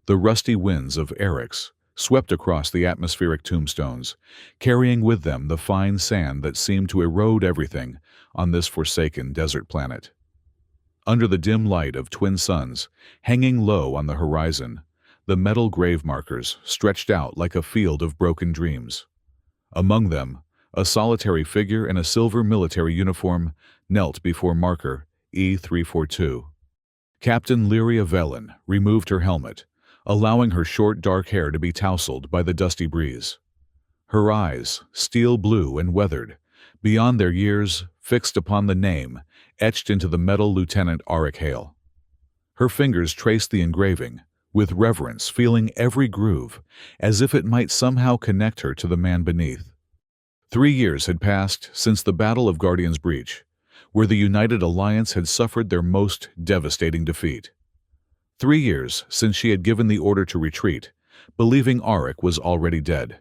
The rusty winds of Eryx swept across the atmospheric tombstones, carrying with them the fine sand that seemed to erode everything on this forsaken desert planet. Under the dim light of twin suns, hanging low on the horizon, the metal grave markers stretched out like a field of broken dreams. Among them, a solitary figure in a silver military uniform knelt before marker E342. Captain Lyria Velen removed her helmet, allowing her short dark hair to be tousled by the dusty breeze. Her eyes, steel blue and weathered, beyond their years, fixed upon the name etched into the metal Lieutenant Auric Hale. Her fingers traced the engraving, with reverence feeling every groove, as if it might somehow connect her to the man beneath. 3 years had passed since the Battle of Guardian's Breach, where the United Alliance had suffered their most devastating defeat. 3 years since she had given the order to retreat, believing Auric was already dead.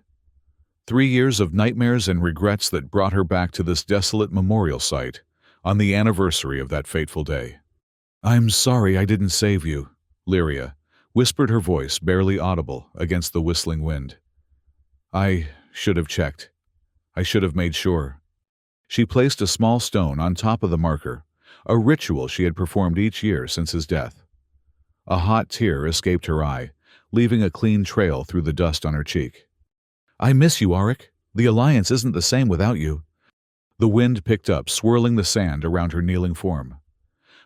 3 years of nightmares and regrets that brought her back to this desolate memorial site on the anniversary of that fateful day. "I'm sorry I didn't save you," Lyria whispered, her voice barely audible against the whistling wind. "I should have checked. I should have made sure." She placed a small stone on top of the marker, a ritual she had performed each year since his death. A hot tear escaped her eye, leaving a clean trail through the dust on her cheek. "I miss you, Auric. The Alliance isn't the same without you." The wind picked up, swirling the sand around her kneeling form.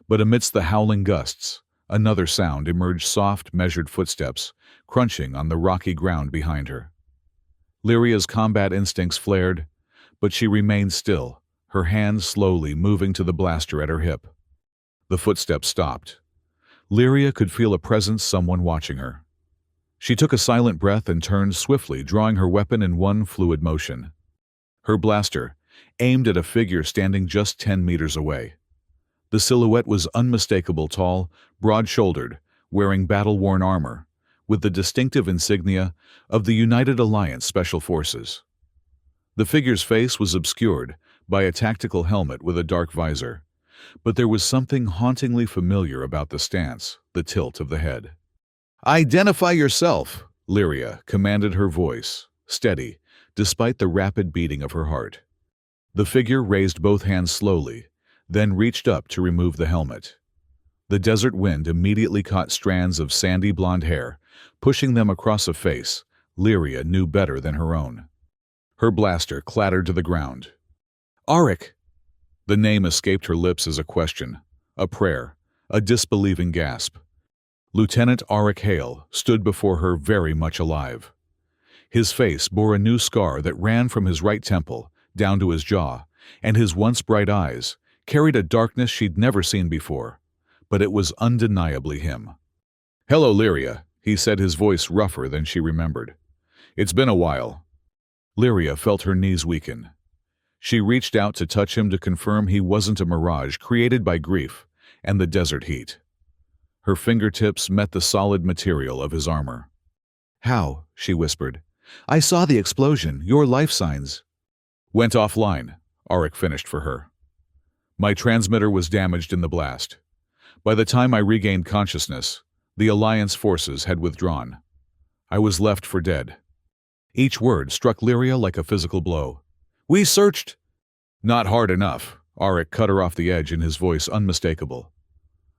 But amidst the howling gusts, another sound emerged, soft, measured footsteps, crunching on the rocky ground behind her. Lyria's combat instincts flared, but she remained still, her hand slowly moving to the blaster at her hip. The footsteps stopped. Lyria could feel a presence, someone watching her. She took a silent breath and turned swiftly, drawing her weapon in one fluid motion. Her blaster aimed at a figure standing just 10 meters away. The silhouette was unmistakable, tall, broad-shouldered, wearing battle-worn armor, with the distinctive insignia of the United Alliance Special Forces. The figure's face was obscured by a tactical helmet with a dark visor, but there was something hauntingly familiar about the stance, the tilt of the head. "Identify yourself," Lyria commanded, her voice steady, despite the rapid beating of her heart. The figure raised both hands slowly, then reached up to remove the helmet. The desert wind immediately caught strands of sandy blonde hair, pushing them across a face Lyria knew better than her own. Her blaster clattered to the ground. "Auric!" The name escaped her lips as a question, a prayer, a disbelieving gasp. Lieutenant Auric Hale stood before her, very much alive. His face bore a new scar that ran from his right temple down to his jaw, and his once bright eyes carried a darkness she'd never seen before, but it was undeniably him. "Hello, Lyria," he said, his voice rougher than she remembered. "It's been a while." Lyria felt her knees weaken. She reached out to touch him to confirm he wasn't a mirage created by grief and the desert heat. Her fingertips met the solid material of his armor. "How?" she whispered. "I saw the explosion, your life signs." "Went offline," Auric finished for her. "My transmitter was damaged in the blast. By the time I regained consciousness, the Alliance forces had withdrawn. I was left for dead." Each word struck Lyria like a physical blow. "We searched—" "Not hard enough," Auric cut her off the edge, in his voice unmistakable.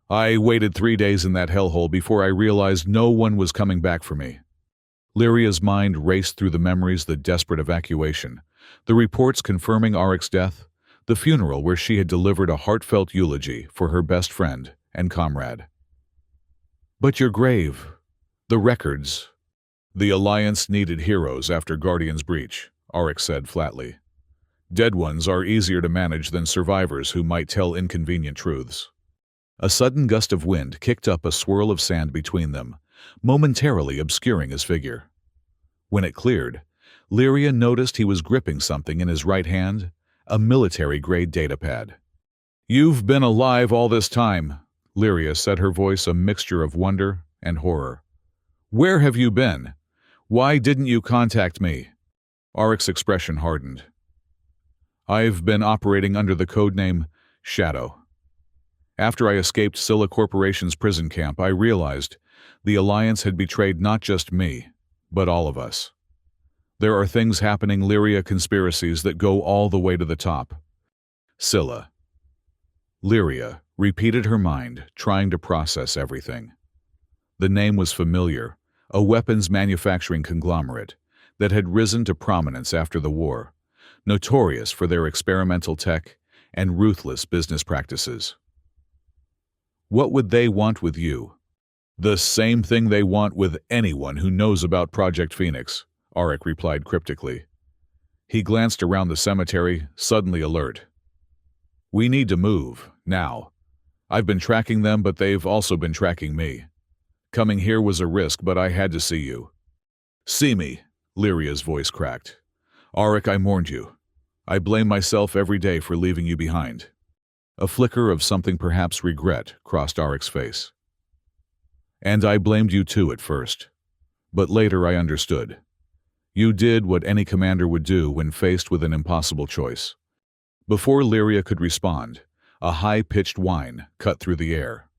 "I waited 3 days in that hellhole before I realized no one was coming back for me." Lyria's mind raced through the memories, the desperate evacuation, the reports confirming Auric's death, the funeral where she had delivered a heartfelt eulogy for her best friend and comrade. "But your grave, the records—" "The Alliance needed heroes after Guardian's Breach," Auric said flatly. "Dead ones are easier to manage than survivors who might tell inconvenient truths." A sudden gust of wind kicked up a swirl of sand between them, momentarily obscuring his figure. When it cleared, Lyria noticed he was gripping something in his right hand, a military-grade datapad. "You've been alive all this time," Lyria said, her voice a mixture of wonder and horror. "Where have you been? Why didn't you contact me?" Auric's expression hardened. "I've been operating under the codename Shadow. After I escaped Scylla Corporation's prison camp, I realized The Alliance had betrayed not just me, but all of us. There are things happening, Lyria, conspiracies that go all the way to the top. Scylla. Lyria repeated her mind, trying to process everything. The name was familiar, a weapons manufacturing conglomerate that had risen to prominence after the war, notorious for their experimental tech and ruthless business practices. What would they want with you? The same thing they want with anyone who knows about Project Phoenix, Auric replied cryptically. He glanced around the cemetery, suddenly alert. We need to move, now. I've been tracking them, but they've also been tracking me. Coming here was a risk, but I had to see you. See me, Lyria's voice cracked. Auric, I mourned you. I blame myself every day for leaving you behind. A flicker of something, perhaps regret, crossed Auric's face. And I blamed you too at first. But later I understood. You did what any commander would do when faced with an impossible choice. Before Lyria could respond, a high-pitched whine cut through the air.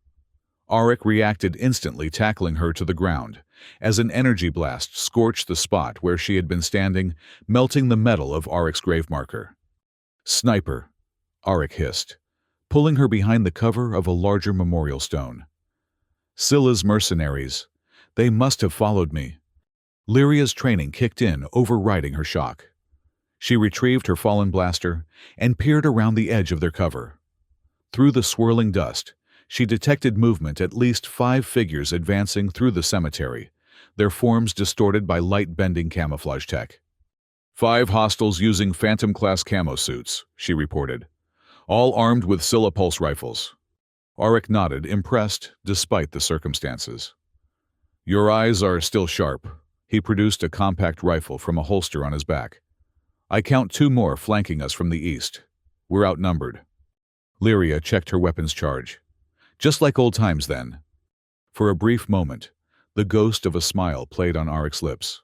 Auric reacted instantly, tackling her to the ground, as an energy blast scorched the spot where she had been standing, melting the metal of Auric's grave marker. Sniper, Auric hissed, pulling her behind the cover of a larger memorial stone. Scylla's mercenaries. They must have followed me. Lyria's training kicked in, overriding her shock. She retrieved her fallen blaster and peered around the edge of their cover. Through the swirling dust, she detected movement, at least 5 figures advancing through the cemetery, their forms distorted by light-bending camouflage tech. 5 hostiles using Phantom-class camo suits, she reported, all armed with Scylla pulse rifles. Auric nodded, impressed despite the circumstances. Your eyes are still sharp. He produced a compact rifle from a holster on his back. I count 2 more flanking us from the east. We're outnumbered. Lyria checked her weapons charge. Just like old times, then. For a brief moment, the ghost of a smile played on Auric's lips.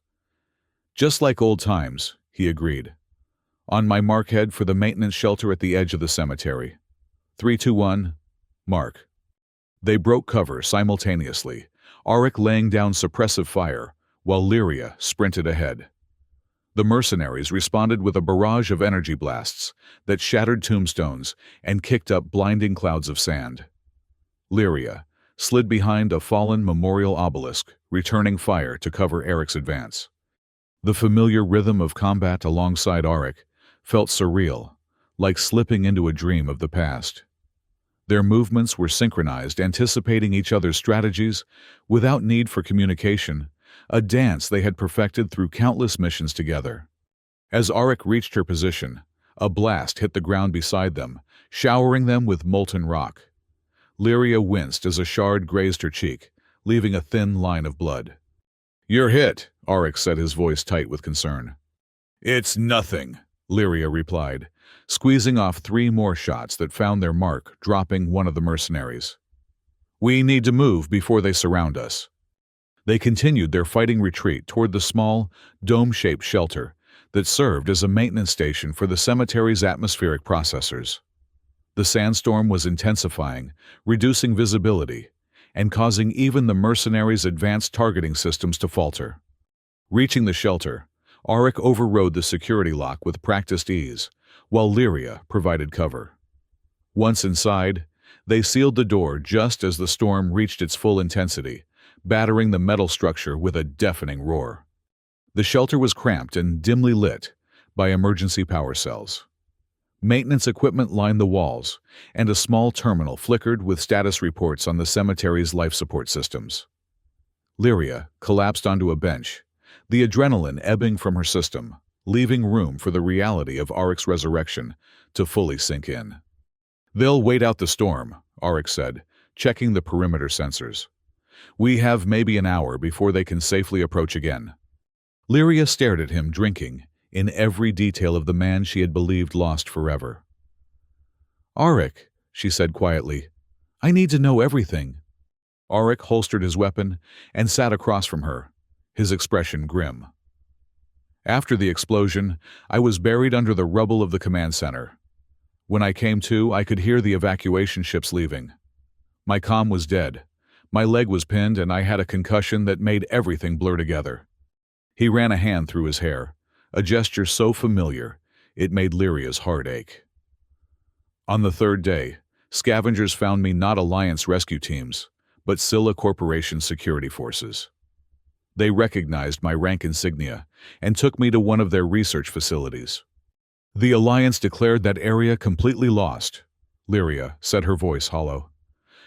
Just like old times, he agreed. On my mark, head for the maintenance shelter at the edge of the cemetery. 3, 2, 1, mark. They broke cover simultaneously, Auric laying down suppressive fire, while Lyria sprinted ahead. The mercenaries responded with a barrage of energy blasts that shattered tombstones and kicked up blinding clouds of sand. Lyria slid behind a fallen memorial obelisk, returning fire to cover Auric's advance. The familiar rhythm of combat alongside Auric felt surreal, like slipping into a dream of the past. Their movements were synchronized, anticipating each other's strategies without need for communication, a dance they had perfected through countless missions together. As Auric reached her position, a blast hit the ground beside them, showering them with molten rock. Lyria winced as a shard grazed her cheek, leaving a thin line of blood. You're hit, Auric said, his voice tight with concern. It's nothing, Lyria replied, squeezing off 3 more shots that found their mark, dropping one of the mercenaries. We need to move before they surround us. They continued their fighting retreat toward the small, dome-shaped shelter that served as a maintenance station for the cemetery's atmospheric processors. The sandstorm was intensifying, reducing visibility, and causing even the mercenaries' advanced targeting systems to falter. Reaching the shelter, Auric overrode the security lock with practiced ease, while Lyria provided cover. Once inside, they sealed the door just as the storm reached its full intensity, battering the metal structure with a deafening roar. The shelter was cramped and dimly lit by emergency power cells. Maintenance equipment lined the walls, and a small terminal flickered with status reports on the cemetery's life support systems. Lyria collapsed onto a bench, the adrenaline ebbing from her system, leaving room for the reality of Auric's resurrection to fully sink in. They'll wait out the storm, Auric said, checking the perimeter sensors. We have maybe an hour before they can safely approach again. Lyria stared at him, drinking in every detail of the man she had believed lost forever. Auric, she said quietly, I need to know everything. Auric holstered his weapon and sat across from her, his expression grim. After the explosion, I was buried under the rubble of the command center. When I came to, I could hear the evacuation ships leaving. My comm was dead, My leg was pinned and I had a concussion that made everything blur together. He ran a hand through his hair, a gesture so familiar, it made Lyria's heart ache. On the third day, scavengers found me not Alliance rescue teams, but Scylla Corporation security forces. They recognized my rank insignia and took me to one of their research facilities. The Alliance declared that area completely lost. Lyria said, her voice hollow.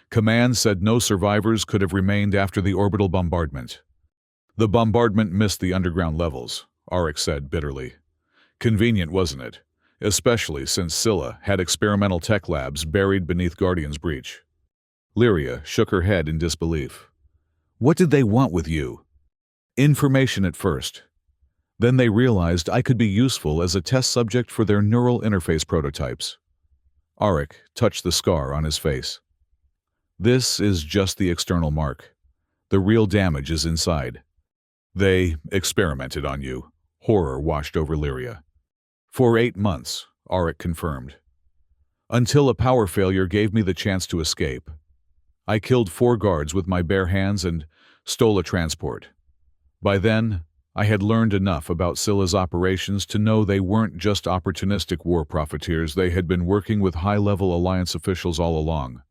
Command said no survivors could have remained after the orbital bombardment. The bombardment missed the underground levels, Arik said bitterly. Convenient, wasn't it? Especially since Scylla had experimental tech labs buried beneath Guardian's breach. Lyria shook her head in disbelief. What did they want with you? Information at first. Then they realized I could be useful as a test subject for their neural interface prototypes. Arik touched the scar on his face. This is just the external mark. The real damage is inside. They experimented on you. Horror washed over Lyria. For 8 months, Arik confirmed. Until a power failure gave me the chance to escape. I killed 4 guards with my bare hands and stole a transport. By then, I had learned enough about Scylla's operations to know they weren't just opportunistic war profiteers. They had been working with high-level Alliance officials all along.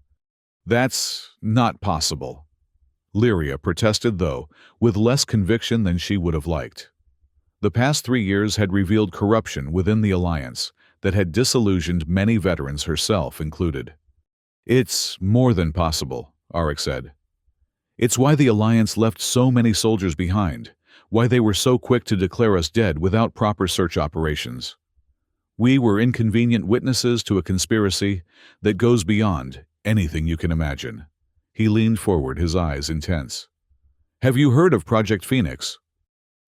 That's not possible. Lyria protested, though, with less conviction than she would have liked. The past 3 years had revealed corruption within the Alliance that had disillusioned many veterans, herself included. It's more than possible, Arik said. It's why the Alliance left so many soldiers behind, why they were so quick to declare us dead without proper search operations. We were inconvenient witnesses to a conspiracy that goes beyond anything you can imagine. He leaned forward, his eyes intense. Have you heard of Project Phoenix?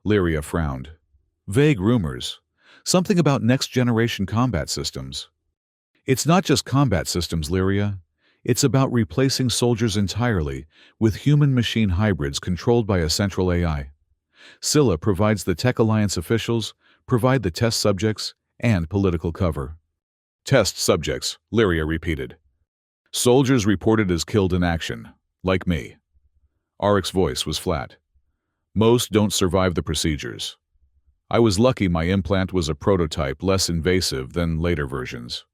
Lyria frowned. Vague rumors. Something about next-generation combat systems. It's not just combat systems, Lyria. It's about replacing soldiers entirely with human-machine hybrids controlled by a central AI. Scylla provides the Tech Alliance officials, provide the test subjects, and political cover. Test subjects, Lyria repeated. Soldiers reported as killed in action, like me. Arik's voice was flat. Most don't survive the procedures. I was lucky my implant was a prototype less invasive than later versions.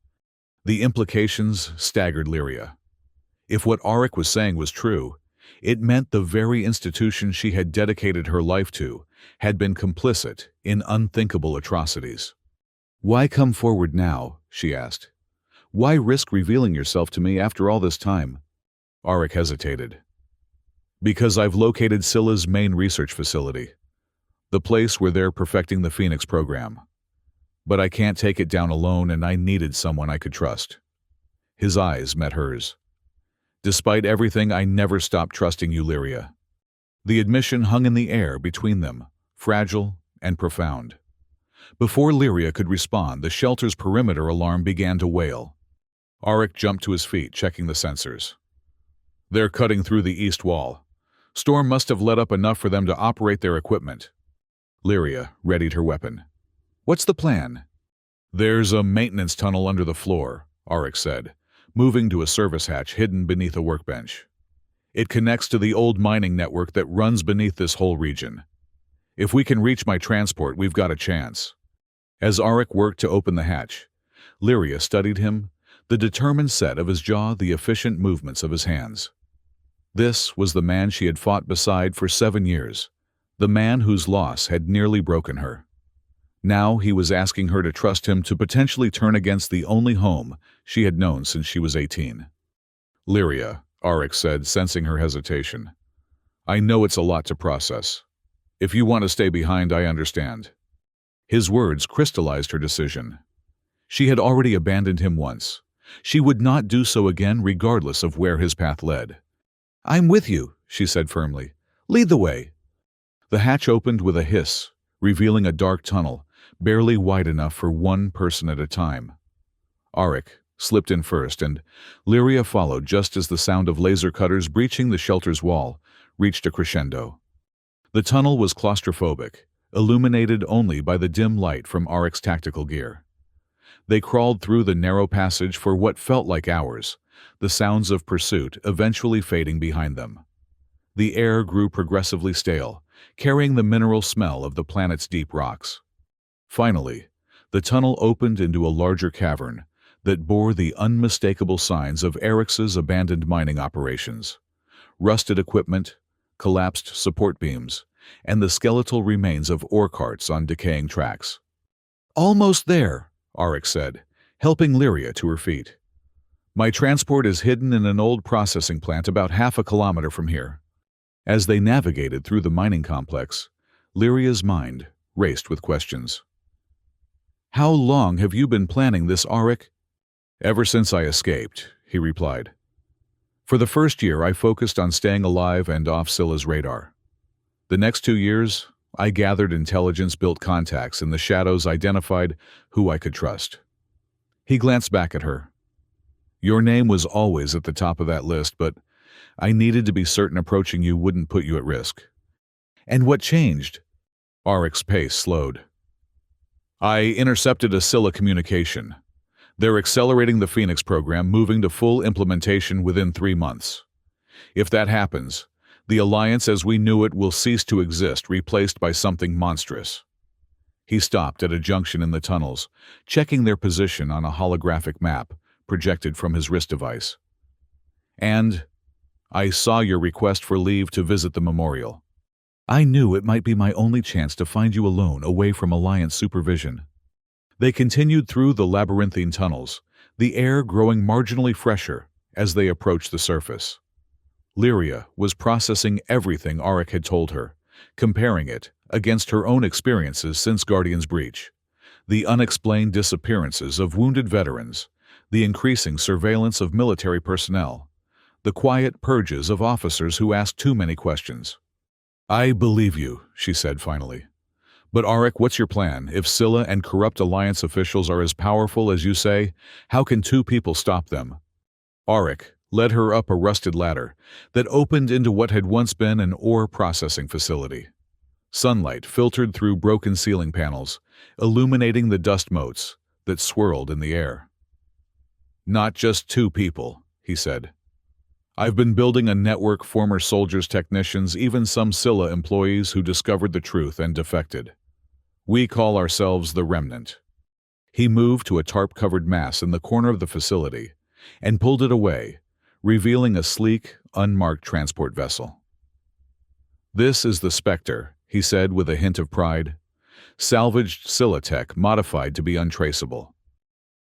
The implications staggered Lyria. If what Arik was saying was true, it meant the very institution she had dedicated her life to had been complicit in unthinkable atrocities. Why come forward now? She asked. Why risk revealing yourself to me after all this time? Arik hesitated. Because I've located Scylla's main research facility, the place where they're perfecting the Phoenix program. But I can't take it down alone, and I needed someone I could trust. His eyes met hers. Despite everything, I never stopped trusting you, Lyria. The admission hung in the air between them, fragile and profound. Before Lyria could respond, the shelter's perimeter alarm began to wail. Arik jumped to his feet, checking the sensors. They're cutting through the east wall. Storm must have let up enough for them to operate their equipment. Lyria readied her weapon. What's the plan? There's a maintenance tunnel under the floor, Arik said, moving to a service hatch hidden beneath a workbench. It connects to the old mining network that runs beneath this whole region. If we can reach my transport, we've got a chance. As Arik worked to open the hatch, Lyria studied him, the determined set of his jaw, the efficient movements of his hands. This was the man she had fought beside for 7 years, the man whose loss had nearly broken her. Now he was asking her to trust him to potentially turn against the only home she had known since she was 18. Lyria, Arik said, sensing her hesitation. I know it's a lot to process. If you want to stay behind, I understand. His words crystallized her decision. She had already abandoned him once. She would not do so again, regardless of where his path led. I'm with you, she said firmly. Lead the way. The hatch opened with a hiss, revealing a dark tunnel, barely wide enough for one person at a time. Arik slipped in first, and Lyria followed just as the sound of laser cutters breaching the shelter's wall reached a crescendo. The tunnel was claustrophobic, illuminated only by the dim light from Arik's tactical gear. They crawled through the narrow passage for what felt like hours, the sounds of pursuit eventually fading behind them. The air grew progressively stale, carrying the mineral smell of the planet's deep rocks. Finally, the tunnel opened into a larger cavern that bore the unmistakable signs of Eric's abandoned mining operations. Rusted equipment, collapsed support beams, and the skeletal remains of ore carts on decaying tracks. "Almost there," Arik said, helping Lyria to her feet. "My transport is hidden in an old processing plant about half a kilometer from here." As they navigated through the mining complex, Lyria's mind raced with questions. "How long have you been planning this, Arik?" "Ever since I escaped," he replied. "For the first year, I focused on staying alive and off Scylla's radar. The next 2 years, I gathered intelligence, built contacts in the shadows, identified who I could trust." He glanced back at her. "Your name was always at the top of that list, but I needed to be certain approaching you wouldn't put you at risk." "And what changed?" Arik's pace slowed. "I intercepted a Scylla communication. They're accelerating the Phoenix program, moving to full implementation within 3 months. If that happens, the Alliance as we knew it will cease to exist, replaced by something monstrous." He stopped at a junction in the tunnels, checking their position on a holographic map projected from his wrist device. "And I saw your request for leave to visit the memorial. I knew it might be my only chance to find you alone, away from Alliance supervision." They continued through the labyrinthine tunnels, the air growing marginally fresher as they approached the surface. Lyria was processing everything Arik had told her, comparing it against her own experiences since Guardian's breach. The unexplained disappearances of wounded veterans, the increasing surveillance of military personnel, the quiet purges of officers who asked too many questions. "I believe you," she said finally. "But Arik, what's your plan? If Scylla and corrupt Alliance officials are as powerful as you say, how can 2 people stop them?" Arik led her up a rusted ladder that opened into what had once been an ore processing facility. Sunlight filtered through broken ceiling panels, illuminating the dust motes that swirled in the air. "Not just 2 people," he said. "I've been building a network, former soldiers, technicians, even some Scylla employees who discovered the truth and defected. We call ourselves the Remnant." He moved to a tarp-covered mass in the corner of the facility and pulled it away, revealing a sleek, unmarked transport vessel. "This is the Spectre," he said with a hint of pride. "Salvaged Scylla tech, modified to be untraceable."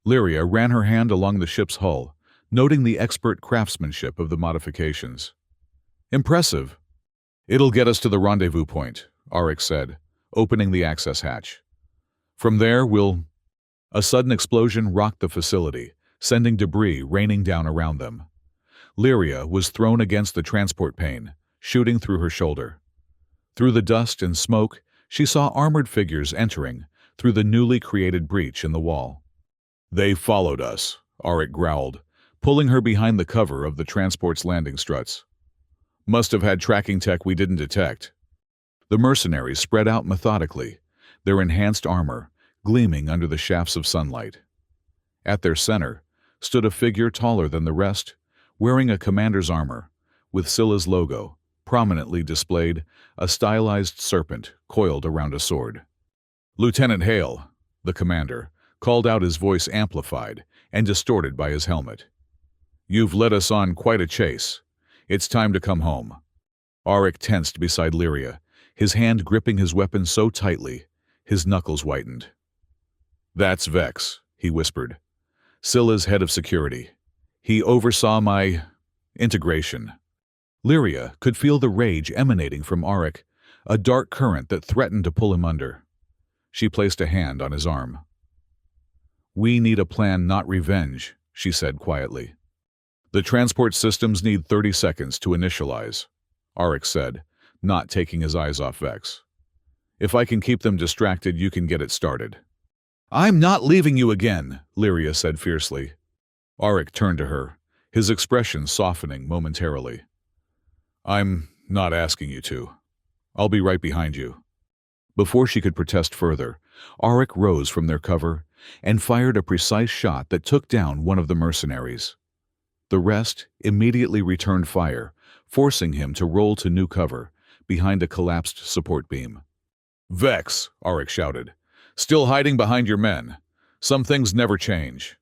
Lyria ran her hand along the ship's hull, noting the expert craftsmanship of the modifications. "Impressive." "It'll get us to the rendezvous point," Arik said, opening the access hatch. "From there, we'll—" A sudden explosion rocked the facility, sending debris raining down around them. Lyria was thrown against the transport pane, shooting through her shoulder. Through the dust and smoke, she saw armored figures entering through the newly created breach in the wall. "They followed us," Arik growled, pulling her behind the cover of the transport's landing struts. "Must have had tracking tech we didn't detect." The mercenaries spread out methodically, their enhanced armor gleaming under the shafts of sunlight. At their center stood a figure taller than the rest, wearing a commander's armor, with Scylla's logo prominently displayed, a stylized serpent coiled around a sword. "Lieutenant Hale," the commander called out, his voice amplified and distorted by his helmet. "You've led us on quite a chase. It's time to come home." Arik tensed beside Lyria, his hand gripping his weapon so tightly, his knuckles whitened. "That's Vex," he whispered. "Scylla's head of security. He oversaw my integration." Lyria could feel the rage emanating from Arik, a dark current that threatened to pull him under. She placed a hand on his arm. "We need a plan, not revenge," she said quietly. "The transport systems need 30 seconds to initialize," Arik said, not taking his eyes off Vex. "If I can keep them distracted, you can get it started." "I'm not leaving you again," Lyria said fiercely. Arik turned to her, his expression softening momentarily. "I'm not asking you to. I'll be right behind you." Before she could protest further, Arik rose from their cover and fired a precise shot that took down one of the mercenaries. The rest immediately returned fire, forcing him to roll to new cover behind a collapsed support beam. "Vex," Auric shouted. "Still hiding behind your men. Some things never change."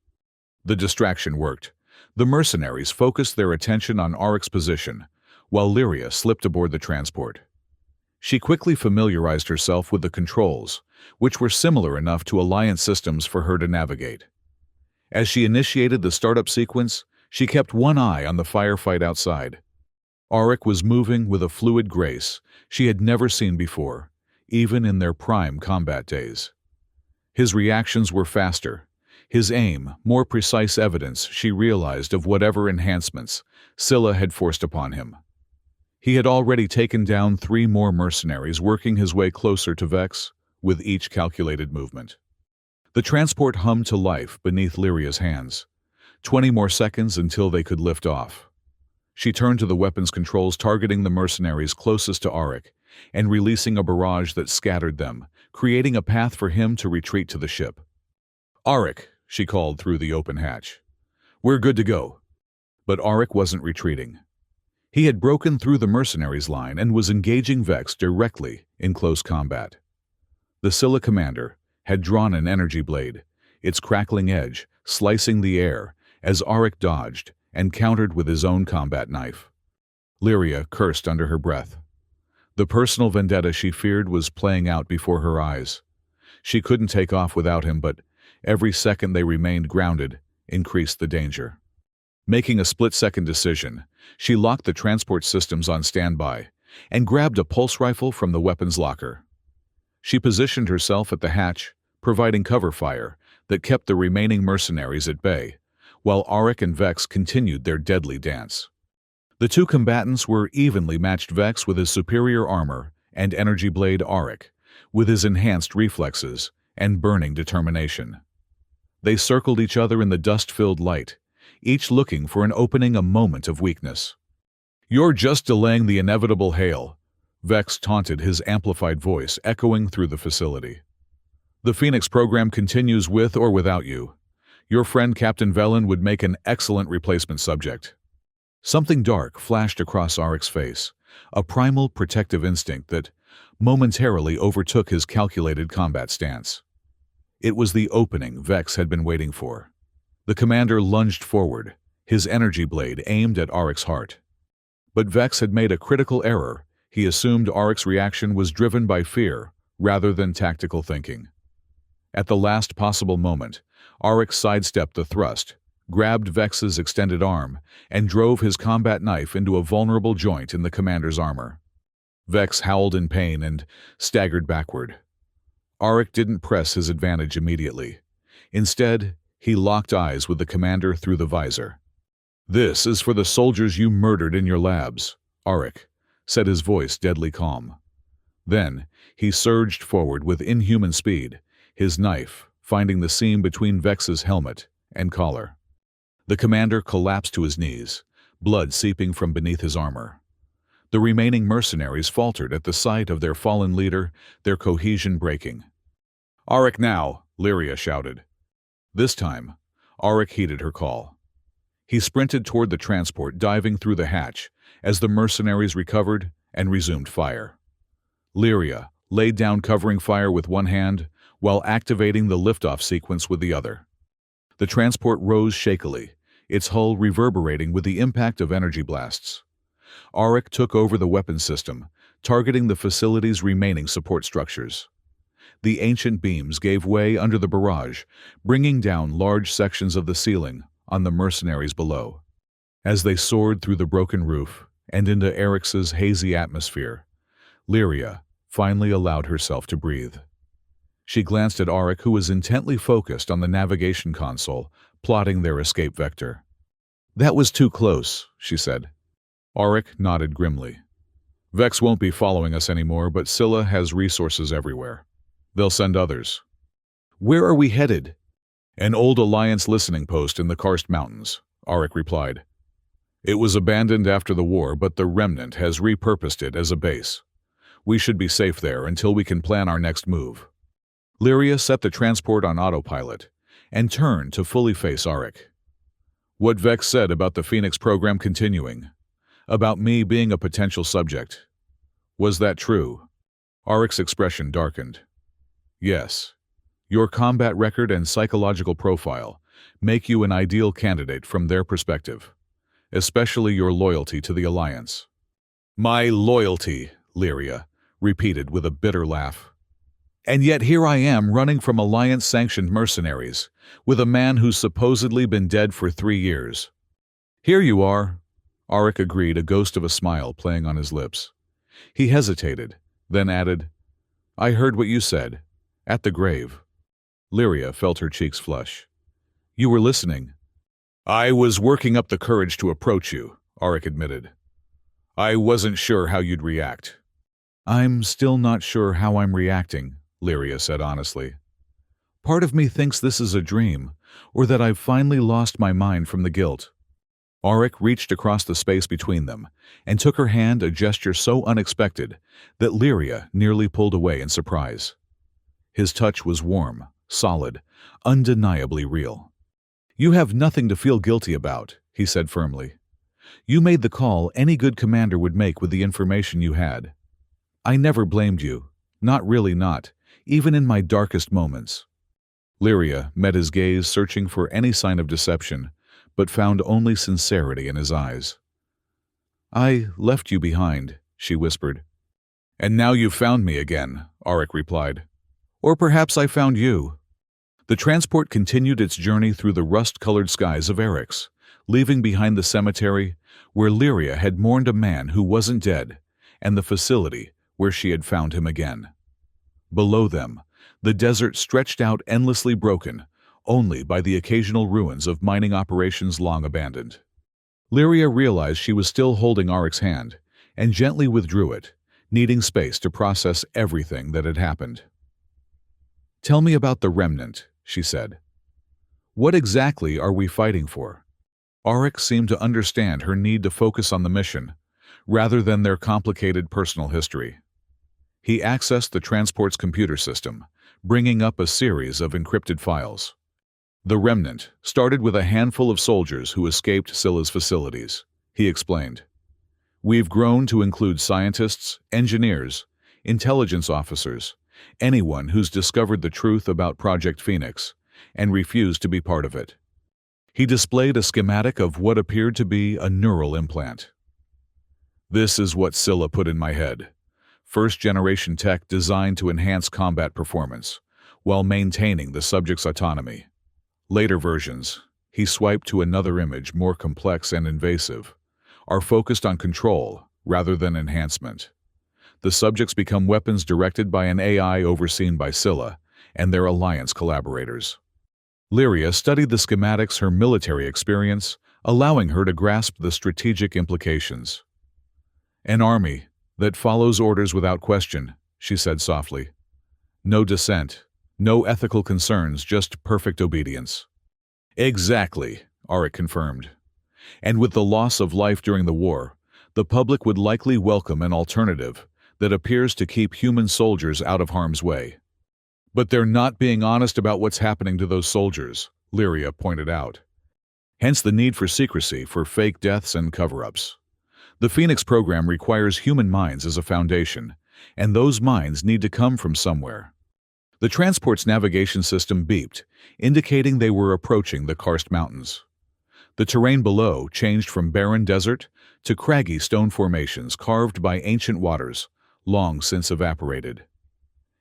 The distraction worked. The mercenaries focused their attention on Auric's position, while Lyria slipped aboard the transport. She quickly familiarized herself with the controls, which were similar enough to Alliance systems for her to navigate. As she initiated the startup sequence, she kept one eye on the firefight outside. Auric was moving with a fluid grace she had never seen before, even in their prime combat days. His reactions were faster, his aim more precise evidence she realized of whatever enhancements Scylla had forced upon him. He had already taken down 3 more mercenaries, working his way closer to Vex with each calculated movement. The transport hummed to life beneath Lyria's hands. 20 more seconds until they could lift off. She turned to the weapons controls, targeting the mercenaries closest to Auric and releasing a barrage that scattered them, creating a path for him to retreat to the ship. "Auric," she called through the open hatch. "We're good to go." But Auric wasn't retreating. He had broken through the mercenaries' line and was engaging Vex directly in close combat. The Scylla commander had drawn an energy blade, its crackling edge slicing the air as Auric dodged and countered with his own combat knife. Lyria cursed under her breath. The personal vendetta she feared was playing out before her eyes. She couldn't take off without him, but every second they remained grounded increased the danger. Making a split-second decision, she locked the transport systems on standby and grabbed a pulse rifle from the weapons locker. She positioned herself at the hatch, providing cover fire that kept the remaining mercenaries at bay, while Auric and Vex continued their deadly dance. The 2 combatants were evenly matched, Vex with his superior armor and energy blade, Auric with his enhanced reflexes and burning determination. They circled each other in the dust-filled light, each looking for an opening, a moment of weakness. "You're just delaying the inevitable hail," Vex taunted, his amplified voice echoing through the facility. "The Phoenix program continues with or without you. Your friend Captain Velen would make an excellent replacement subject." Something dark flashed across Auric's face, a primal protective instinct that momentarily overtook his calculated combat stance. It was the opening Vex had been waiting for. The commander lunged forward, his energy blade aimed at Auric's heart. But Vex had made a critical error. He assumed Auric's reaction was driven by fear rather than tactical thinking. At the last possible moment, Auric sidestepped the thrust, grabbed Vex's extended arm, and drove his combat knife into a vulnerable joint in the commander's armor. Vex howled in pain and staggered backward. Auric didn't press his advantage immediately. Instead, he locked eyes with the commander through the visor. "This is for the soldiers you murdered in your labs," Auric said, his voice deadly calm. Then, he surged forward with inhuman speed, his knife finding the seam between Vex's helmet and collar. The commander collapsed to his knees, blood seeping from beneath his armor. The remaining mercenaries faltered at the sight of their fallen leader, their cohesion breaking. "Auric now!" Lyria shouted. This time, Auric heeded her call. He sprinted toward the transport, diving through the hatch as the mercenaries recovered and resumed fire. Lyria laid down covering fire with one hand while activating the liftoff sequence with the other. The transport rose shakily, its hull reverberating with the impact of energy blasts. Auric took over the weapons system, targeting the facility's remaining support structures. The ancient beams gave way under the barrage, bringing down large sections of the ceiling on the mercenaries below. As they soared through the broken roof and into Erix's hazy atmosphere, Lyria finally allowed herself to breathe. She glanced at Auric, who was intently focused on the navigation console, plotting their escape vector. "That was too close," she said. Auric nodded grimly. "Vex won't be following us anymore, but Scylla has resources everywhere. They'll send others." "Where are we headed?" "An old Alliance listening post in the Karst Mountains," Auric replied. "It was abandoned after the war, but the Remnant has repurposed it as a base. We should be safe there until we can plan our next move." Lyria set the transport on autopilot and turned to fully face Auric. "What Vex said about the Phoenix program continuing, About me being a potential subject. Was that true? Arik's expression darkened. Yes. Your combat record and psychological profile make you an ideal candidate from their perspective, especially your loyalty to the Alliance. My loyalty, Lyria repeated with a bitter laugh. And yet here I am running from Alliance-sanctioned mercenaries, with a man who's supposedly been dead for 3 years. Here you are, Arik agreed, a ghost of a smile playing on his lips. He hesitated, then added, I heard what you said. At the grave. Lyria felt her cheeks flush. You were listening. I was working up the courage to approach you, Arik admitted. I wasn't sure how you'd react. I'm still not sure how I'm reacting, Lyria said honestly. Part of me thinks this is a dream, or that I've finally lost my mind from the guilt. Arik reached across the space between them and took her hand, a gesture so unexpected that Lyria nearly pulled away in surprise. His touch was warm, solid, undeniably real. You have nothing to feel guilty about, he said firmly. You made the call any good commander would make with the information you had. I never blamed you, not really not, even in my darkest moments. Lyria met his gaze, searching for any sign of deception, but found only sincerity in his eyes. I left you behind, she whispered. And now you've found me again, Arik replied. Or perhaps I found you. The transport continued its journey through the rust-colored skies of Eryx, leaving behind the cemetery where Lyria had mourned a man who wasn't dead, and the facility where she had found him again. Below them, the desert stretched out endlessly, broken only by the occasional ruins of mining operations long abandoned. Lyria realized she was still holding Arik's hand, and gently withdrew it, needing space to process everything that had happened. Tell me about the Remnant, she said. What exactly are we fighting for? Arik seemed to understand her need to focus on the mission, rather than their complicated personal history. He accessed the transport's computer system, bringing up a series of encrypted files. The Remnant started with a handful of soldiers who escaped Scylla's facilities, he explained. We've grown to include scientists, engineers, intelligence officers, anyone who's discovered the truth about Project Phoenix and refused to be part of it. He displayed a schematic of what appeared to be a neural implant. This is what Scylla put in my head. First-generation tech designed to enhance combat performance, while maintaining the subject's autonomy. Later versions, he swiped to another image more complex and invasive, are focused on control rather than enhancement. The subjects become weapons directed by an AI overseen by Scylla and their alliance collaborators. Lyria studied the schematics, her military experience, allowing her to grasp the strategic implications. An army that follows orders without question, she said softly. No dissent, no ethical concerns, just perfect obedience. Exactly, Arik confirmed. And with the loss of life during the war, the public would likely welcome an alternative that appears to keep human soldiers out of harm's way. But they're not being honest about what's happening to those soldiers, Lyria pointed out. Hence the need for secrecy, for fake deaths and cover-ups. The Phoenix program requires human minds as a foundation, and those minds need to come from somewhere. The transport's navigation system beeped, indicating they were approaching the karst mountains. The terrain below changed from barren desert to craggy stone formations carved by ancient waters, long since evaporated.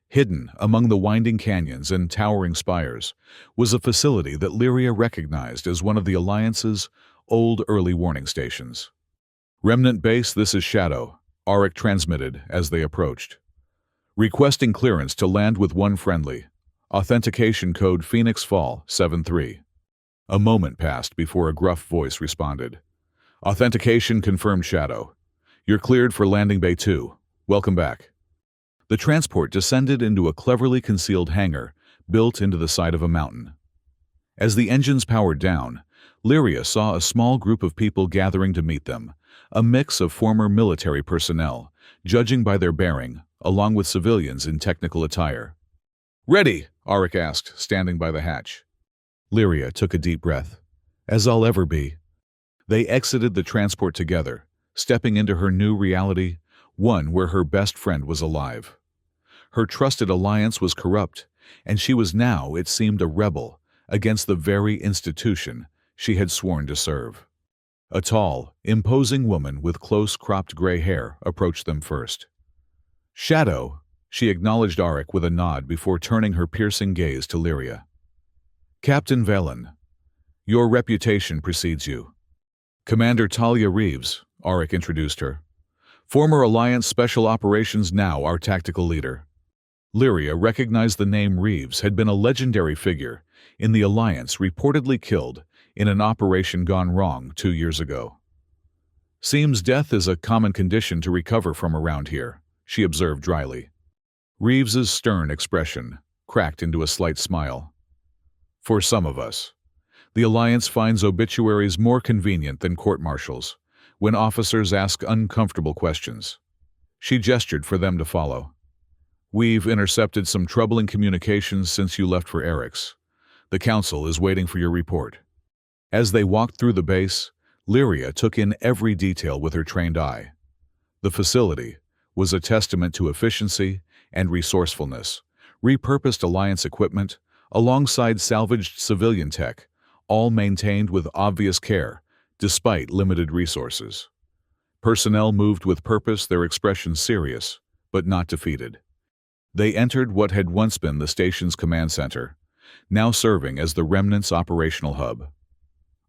Hidden among the winding canyons and towering spires was a facility that Lyria recognized as one of the Alliance's old early warning stations. Remnant Base, this is Shadow, Arik transmitted as they approached. Requesting clearance to land with one friendly. Authentication code Phoenix Fall 73. A moment passed before a gruff voice responded. Authentication confirmed, Shadow. You're cleared for Landing Bay 2. Welcome back. The transport descended into a cleverly concealed hangar built into the side of a mountain. As the engines powered down, Lyria saw a small group of people gathering to meet them, a mix of former military personnel, judging by their bearing, along with civilians in technical attire. Ready, Arik asked, standing by the hatch. Lyria took a deep breath. As I'll ever be. They exited the transport together, stepping into her new reality, one where her best friend was alive. Her trusted alliance was corrupt, and she was now, it seemed, a rebel against the very institution she had sworn to serve. A tall, imposing woman with close-cropped gray hair approached them first. "Shadow," she acknowledged Auric with a nod before turning her piercing gaze to Lyria. "Captain Velen, your reputation precedes you." "Commander Talia Reeves," Auric introduced her. "Former Alliance Special Operations, now our tactical leader." Lyria recognized the name. Reeves had been a legendary figure in the Alliance, reportedly killed in an operation gone wrong 2 years ago. "Seems death is a common condition to recover from around here," she observed dryly. Reeves's stern expression cracked into a slight smile. "For some of us. The Alliance finds obituaries more convenient than court-martials when officers ask uncomfortable questions." She gestured for them to follow. "We've intercepted some troubling communications since you left for Eric's. The Council is waiting for your report." As they walked through the base, Lyria took in every detail with her trained eye. The facility was a testament to efficiency and resourcefulness. Repurposed Alliance equipment, alongside salvaged civilian tech, all maintained with obvious care, despite limited resources. Personnel moved with purpose, their expressions serious, but not defeated. They entered what had once been the station's command center, now serving as the remnant's operational hub.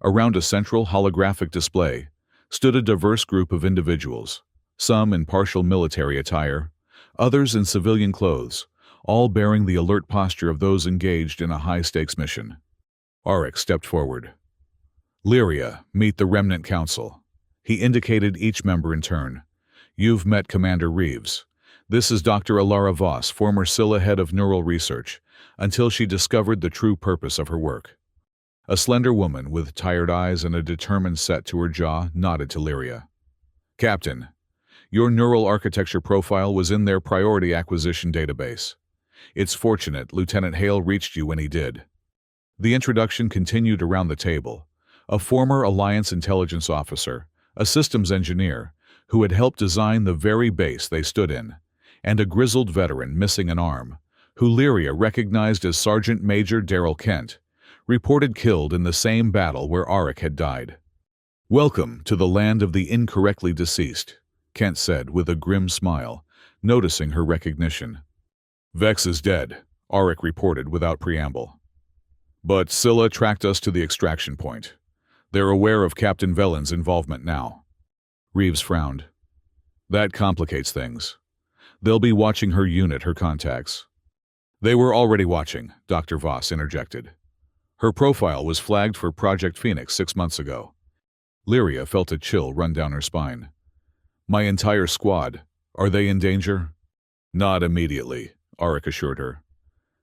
Around a central holographic display stood a diverse group of individuals, some in partial military attire, others in civilian clothes, all bearing the alert posture of those engaged in a high-stakes mission. Auric stepped forward. "Lyria, meet the Remnant Council." He indicated each member in turn. "You've met Commander Reeves. This is Dr. Alara Voss, former Scylla head of neural research, until she discovered the true purpose of her work." A slender woman with tired eyes and a determined set to her jaw nodded to Lyria. "Captain, your neural architecture profile was in their priority acquisition database. It's fortunate Lieutenant Hale reached you when he did." The introduction continued around the table. A former Alliance intelligence officer, a systems engineer, who had helped design the very base they stood in, and a grizzled veteran missing an arm, who Lyria recognized as Sergeant Major Daryl Kent, reported killed in the same battle where Auric had died. "Welcome to the land of the incorrectly deceased," Kent said with a grim smile, noticing her recognition. "Vex is dead," Auric reported without preamble. "But Scylla tracked us to the extraction point. They're aware of Captain Velen's involvement now." Reeves frowned. "That complicates things. They'll be watching her unit, her contacts." "They were already watching," Dr. Voss interjected. "Her profile was flagged for Project Phoenix 6 months ago." Lyria felt a chill run down her spine. "My entire squad. Are they in danger?" "Not immediately," Auric assured her.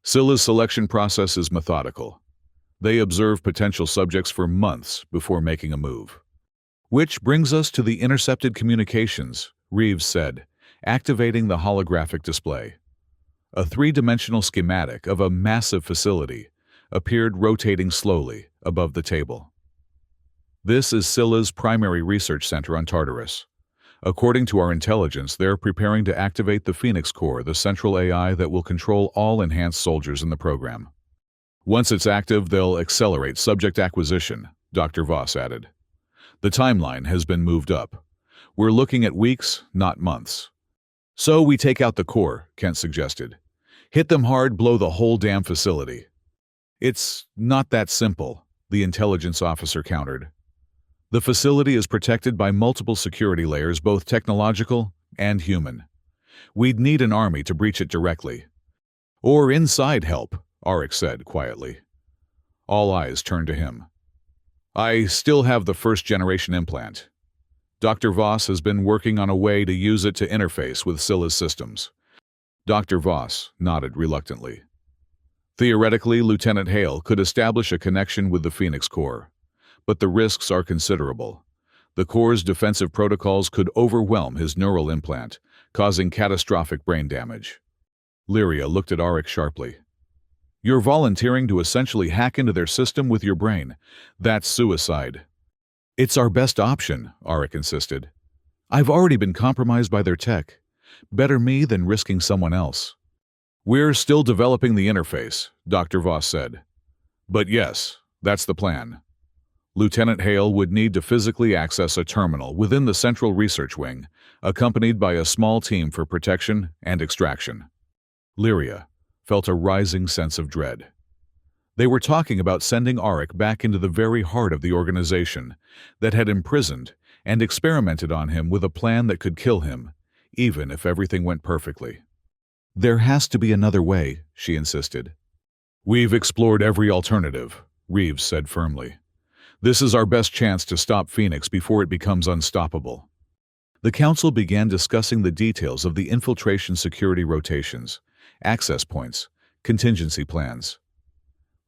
"Scylla's selection process is methodical. They observe potential subjects for months before making a move." "Which brings us to the intercepted communications," Reeves said, activating the holographic display. A three-dimensional schematic of a massive facility appeared rotating slowly above the table. "This is Scylla's primary research center on Tartarus. According to our intelligence, they're preparing to activate the Phoenix Core, the central AI that will control all enhanced soldiers in the program. Once it's active, they'll accelerate subject acquisition," Dr. Voss added. "The timeline has been moved up. We're looking at weeks, not months." "So we take out the core," Kent suggested. "Hit them hard, blow the whole damn facility." "It's not that simple," the intelligence officer countered. "The facility is protected by multiple security layers, both technological and human. We'd need an army to breach it directly." "Or inside help," Auric said quietly. All eyes turned to him. "I still have the first-generation implant. Dr. Voss has been working on a way to use it to interface with Scylla's systems." Dr. Voss nodded reluctantly. "Theoretically, Lieutenant Hale could establish a connection with the Phoenix Core, but the risks are considerable. The Core's defensive protocols could overwhelm his neural implant, causing catastrophic brain damage." Lyria looked at Auric sharply. "You're volunteering to essentially hack into their system with your brain. That's suicide." "It's our best option," Auric insisted. I've already been compromised by their tech. Better me than risking someone else. We're still developing the interface, Dr. Voss said. But yes, that's the plan. Lieutenant Hale would need to physically access a terminal within the Central Research Wing, accompanied by a small team for protection and extraction. Lyria felt a rising sense of dread. They were talking about sending Auric back into the very heart of the organization that had imprisoned and experimented on him with a plan that could kill him, even if everything went perfectly. There has to be another way, she insisted. We've explored every alternative, Reeves said firmly. This is our best chance to stop Phoenix before it becomes unstoppable. The council began discussing the details of the infiltration security rotations, access points, contingency plans.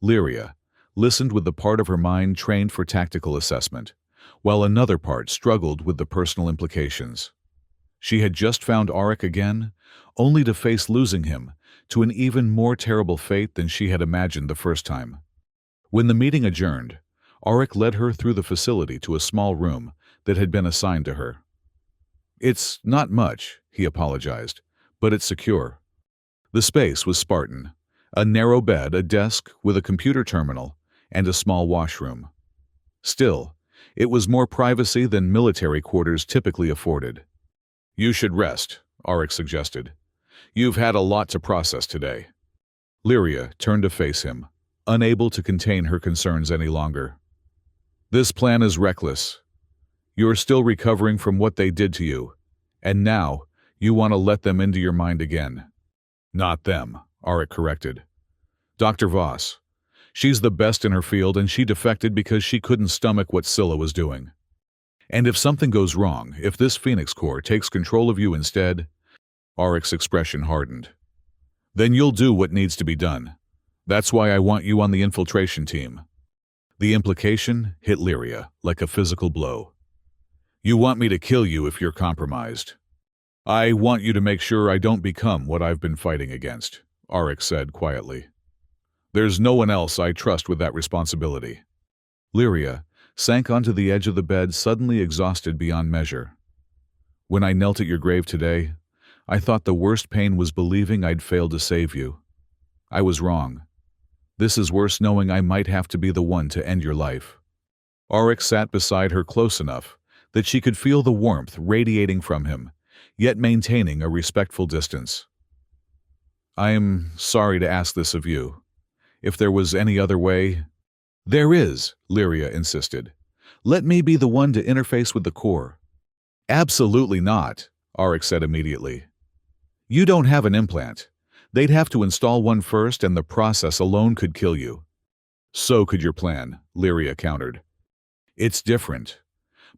Lyria listened with the part of her mind trained for tactical assessment, while another part struggled with the personal implications. She had just found Auric again, only to face losing him to an even more terrible fate than she had imagined the first time. When the meeting adjourned, Auric led her through the facility to a small room that had been assigned to her. It's not much, he apologized, but it's secure. The space was Spartan. A narrow bed, a desk with a computer terminal, and a small washroom. Still, it was more privacy than military quarters typically afforded. You should rest, Auric suggested. You've had a lot to process today. Lyria turned to face him, unable to contain her concerns any longer. This plan is reckless. You're still recovering from what they did to you, and now you want to let them into your mind again. Not them, Auric corrected. Dr. Voss. She's the best in her field, and she defected because she couldn't stomach what Scylla was doing. And if something goes wrong, if this Phoenix Corps takes control of you instead, Auric's expression hardened. Then you'll do what needs to be done. That's why I want you on the infiltration team. The implication hit Lyria like a physical blow. You want me to kill you if you're compromised. I want you to make sure I don't become what I've been fighting against, Auric said quietly. There's no one else I trust with that responsibility. Lyria sank onto the edge of the bed, suddenly exhausted beyond measure. When I knelt at your grave today, I thought the worst pain was believing I'd failed to save you. I was wrong. This is worse, knowing I might have to be the one to end your life. Auric sat beside her close enough that she could feel the warmth radiating from him, yet maintaining a respectful distance. I'm sorry to ask this of you. If there was any other way— There is, Lyria insisted. Let me be the one to interface with the Corps. Absolutely not, Auric said immediately. You don't have an implant. They'd have to install one first, and the process alone could kill you. So could your plan, Lyria countered. It's different.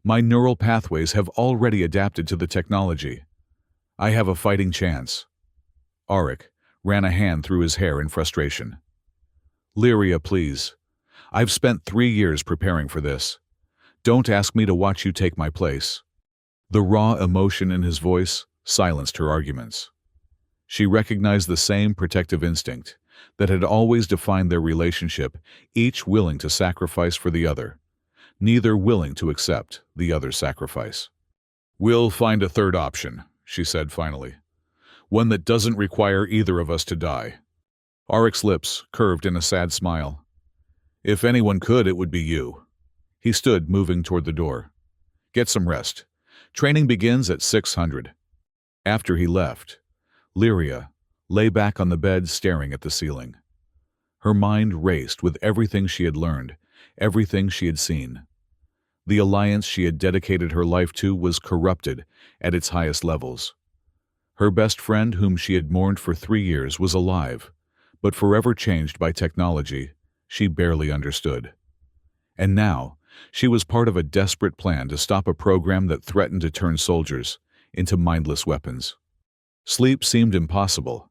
My neural pathways have already adapted to the technology. I have a fighting chance. Auric ran a hand through his hair in frustration. Lyria, please. I've spent 3 years preparing for this. Don't ask me to watch you take my place. The raw emotion in his voice silenced her arguments. She recognized the same protective instinct that had always defined their relationship, each willing to sacrifice for the other, neither willing to accept the other's sacrifice. We'll find a third option, she said finally. One that doesn't require either of us to die. Auric's lips curved in a sad smile. If anyone could, it would be you. He stood, moving toward the door. Get some rest. Training begins at 600. After he left, Lyria lay back on the bed staring at the ceiling. Her mind raced with everything she had learned, everything she had seen. The alliance she had dedicated her life to was corrupted at its highest levels. Her best friend, whom she had mourned for 3 years, was alive, but forever changed by technology she barely understood. And now, she was part of a desperate plan to stop a program that threatened to turn soldiers into mindless weapons. Sleep seemed impossible,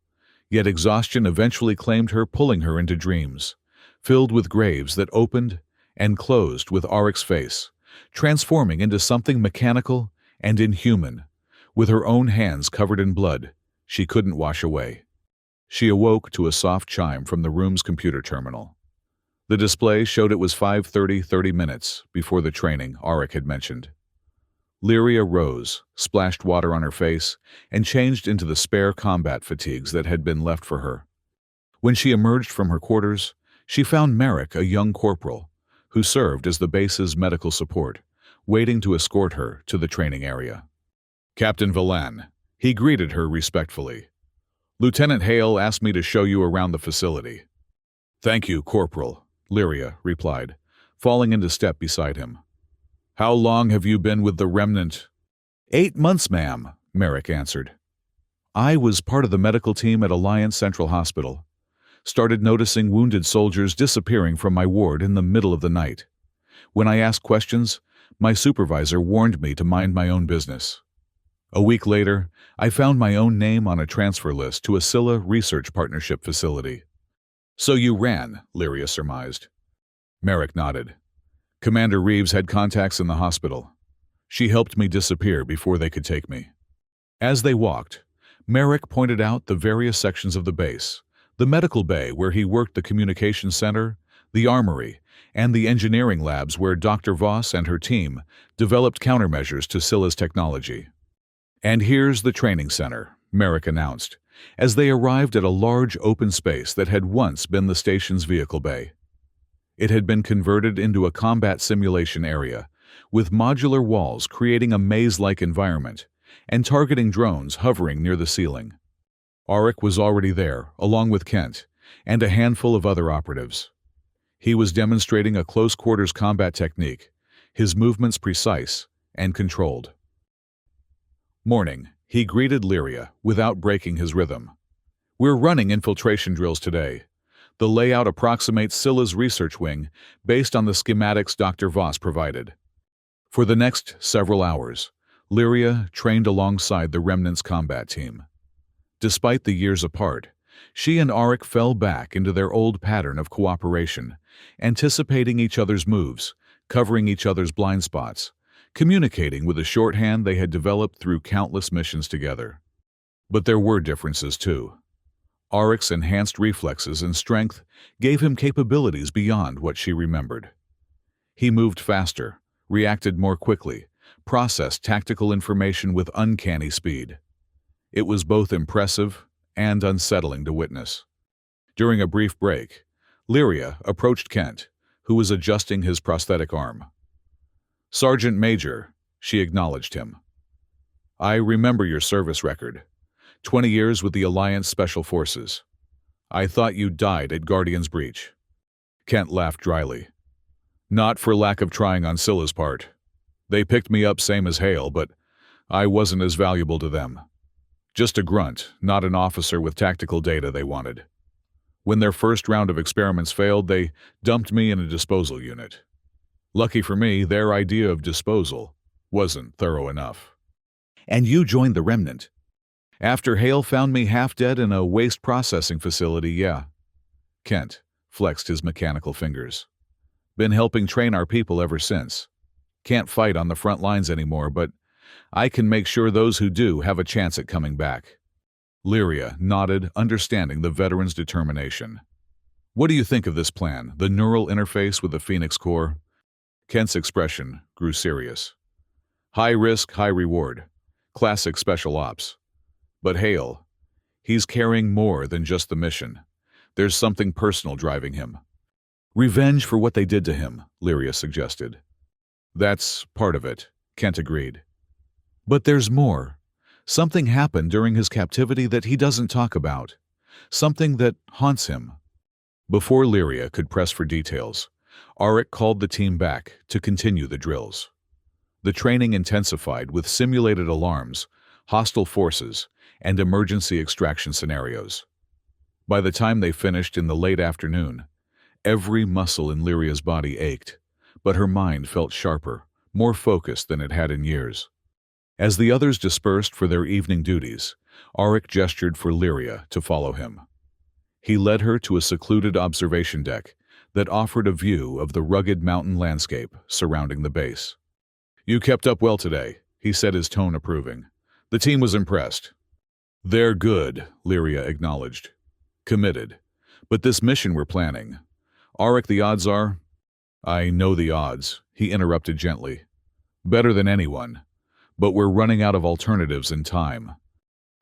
yet exhaustion eventually claimed her, pulling her into dreams, filled with graves that opened and closed with Auric's face, transforming into something mechanical and inhuman, with her own hands covered in blood she couldn't wash away. She awoke to a soft chime from the room's computer terminal. The display showed it was 5:30 minutes before the training Auric had mentioned. Lyria rose, splashed water on her face, and changed into the spare combat fatigues that had been left for her. When she emerged from her quarters, she found Merrick, a young corporal, who served as the base's medical support, waiting to escort her to the training area. Captain Villan, he greeted her respectfully. Lieutenant Hale asked me to show you around the facility. Thank you, Corporal, Lyria replied, falling into step beside him. How long have you been with the Remnant? 8 months, ma'am, Merrick answered. I was part of the medical team at Alliance Central Hospital. Started noticing wounded soldiers disappearing from my ward in the middle of the night. When I asked questions, my supervisor warned me to mind my own business. A week later, I found my own name on a transfer list to a Scylla Research Partnership facility. So you ran, Lyria surmised. Merrick nodded. Commander Reeves had contacts in the hospital. She helped me disappear before they could take me. As they walked, Merrick pointed out the various sections of the base, the medical bay where he worked, the communications center, the armory, and the engineering labs where Dr. Voss and her team developed countermeasures to Scylla's technology. And here's the training center, Merrick announced, as they arrived at a large open space that had once been the station's vehicle bay. It had been converted into a combat simulation area, with modular walls creating a maze-like environment and targeting drones hovering near the ceiling. Auric was already there, along with Kent, and a handful of other operatives. He was demonstrating a close-quarters combat technique, his movements precise and controlled. Morning, he greeted Lyria without breaking his rhythm. We're running infiltration drills today. The layout approximates Scylla's research wing based on the schematics Dr. Voss provided. For the next several hours, Lyria trained alongside the Remnant's combat team. Despite the years apart, she and Auric fell back into their old pattern of cooperation, anticipating each other's moves, covering each other's blind spots, communicating with a shorthand they had developed through countless missions together. But there were differences too. Auric's enhanced reflexes and strength gave him capabilities beyond what she remembered. He moved faster, reacted more quickly, processed tactical information with uncanny speed. It was both impressive and unsettling to witness. During a brief break, Lyria approached Kent, who was adjusting his prosthetic arm. Sergeant Major, she acknowledged him. I remember your service record. 20 years with the Alliance Special Forces. I thought you died at Guardian's Breach. Kent laughed dryly. Not for lack of trying on Scylla's part. They picked me up same as Hale, but I wasn't as valuable to them. Just a grunt, not an officer with tactical data they wanted. When their first round of experiments failed, they dumped me in a disposal unit. Lucky for me, their idea of disposal wasn't thorough enough. And you joined the Remnant. After Hale found me half dead in a waste processing facility, yeah. Kent flexed his mechanical fingers. Been helping train our people ever since. Can't fight on the front lines anymore, but I can make sure those who do have a chance at coming back. Lyria nodded, understanding the veteran's determination. What do you think of this plan, the neural interface with the Phoenix core? Kent's expression grew serious. High risk, high reward. Classic special ops. But Hale, he's carrying more than just the mission. There's something personal driving him. Revenge for what they did to him, Lyria suggested. That's part of it, Kent agreed. But there's more. Something happened during his captivity that he doesn't talk about. Something that haunts him. Before Lyria could press for details, Auric called the team back to continue the drills. The training intensified with simulated alarms, hostile forces, and emergency extraction scenarios. By the time they finished in the late afternoon, every muscle in Lyria's body ached, but her mind felt sharper, more focused than it had in years. As the others dispersed for their evening duties, Auric gestured for Lyria to follow him. He led her to a secluded observation deck that offered a view of the rugged mountain landscape surrounding the base. You kept up well today, he said, his tone approving. The team was impressed. They're good, Lyria acknowledged. Committed. But this mission we're planning. Auric, the odds are... I know the odds, he interrupted gently. Better than anyone. But we're running out of alternatives in time.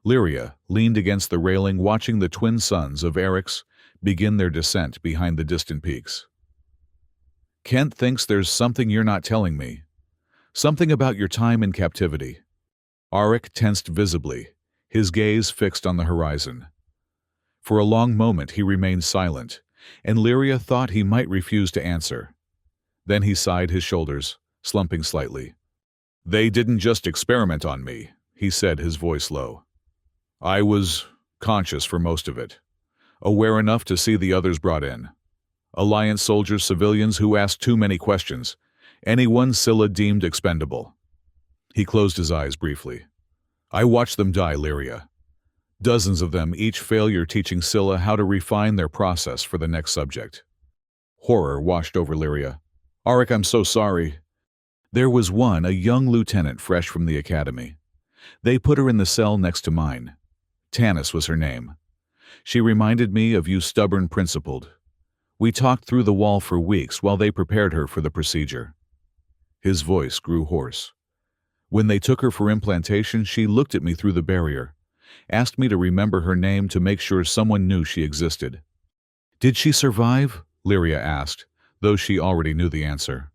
Lyria leaned against the railing watching the twin sons of Eryx begin their descent behind the distant peaks. Kent thinks there's something you're not telling me. Something about your time in captivity. Arik tensed visibly, his gaze fixed on the horizon. For a long moment he remained silent, and Lyria thought he might refuse to answer. Then he sighed his shoulders, slumping slightly. They didn't just experiment on me, he said, his voice low. I was conscious for most of it, aware enough to see the others brought in. Alliance soldiers, civilians who asked too many questions, anyone Scylla deemed expendable. He closed his eyes briefly. I watched them die, Lyria. Dozens of them, each failure teaching Scylla how to refine their process for the next subject. Horror washed over Lyria. Arik, I'm so sorry. There was one, a young lieutenant fresh from the academy. They put her in the cell next to mine. Tanis was her name. She reminded me of you, stubborn principled. We talked through the wall for weeks while they prepared her for the procedure. His voice grew hoarse. When they took her for implantation, she looked at me through the barrier, asked me to remember her name to make sure someone knew she existed. Did she survive? Lyria asked, though she already knew the answer.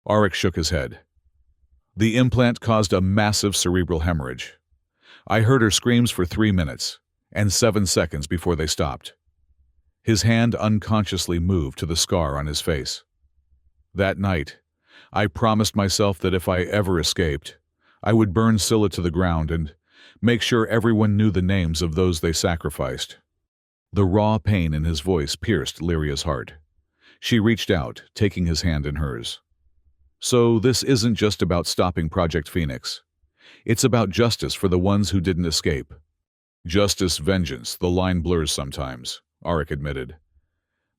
Arik shook his head. The implant caused a massive cerebral hemorrhage. I heard her screams for 3 minutes, and 7 seconds before they stopped. His hand unconsciously moved to the scar on his face. That night, I promised myself that if I ever escaped, I would burn Scylla to the ground and make sure everyone knew the names of those they sacrificed. The raw pain in his voice pierced Lyria's heart. She reached out, taking his hand in hers. So this isn't just about stopping Project Phoenix. It's about justice for the ones who didn't escape. Justice, vengeance, the line blurs sometimes, Arik admitted.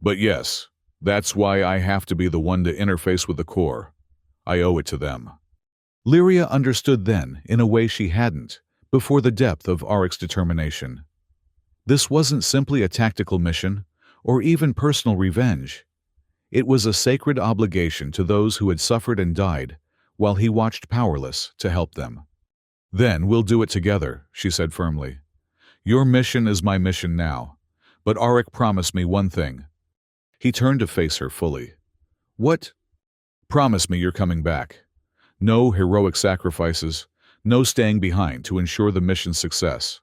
But yes, that's why I have to be the one to interface with the core. I owe it to them. Lyria understood then, in a way she hadn't, before the depth of Arik's determination. This wasn't simply a tactical mission, or even personal revenge. It was a sacred obligation to those who had suffered and died, while he watched powerless to help them. Then we'll do it together, she said firmly. Your mission is my mission now, but Arik promised me one thing. He turned to face her fully. What? Promise me you're coming back. No heroic sacrifices, no staying behind to ensure the mission's success.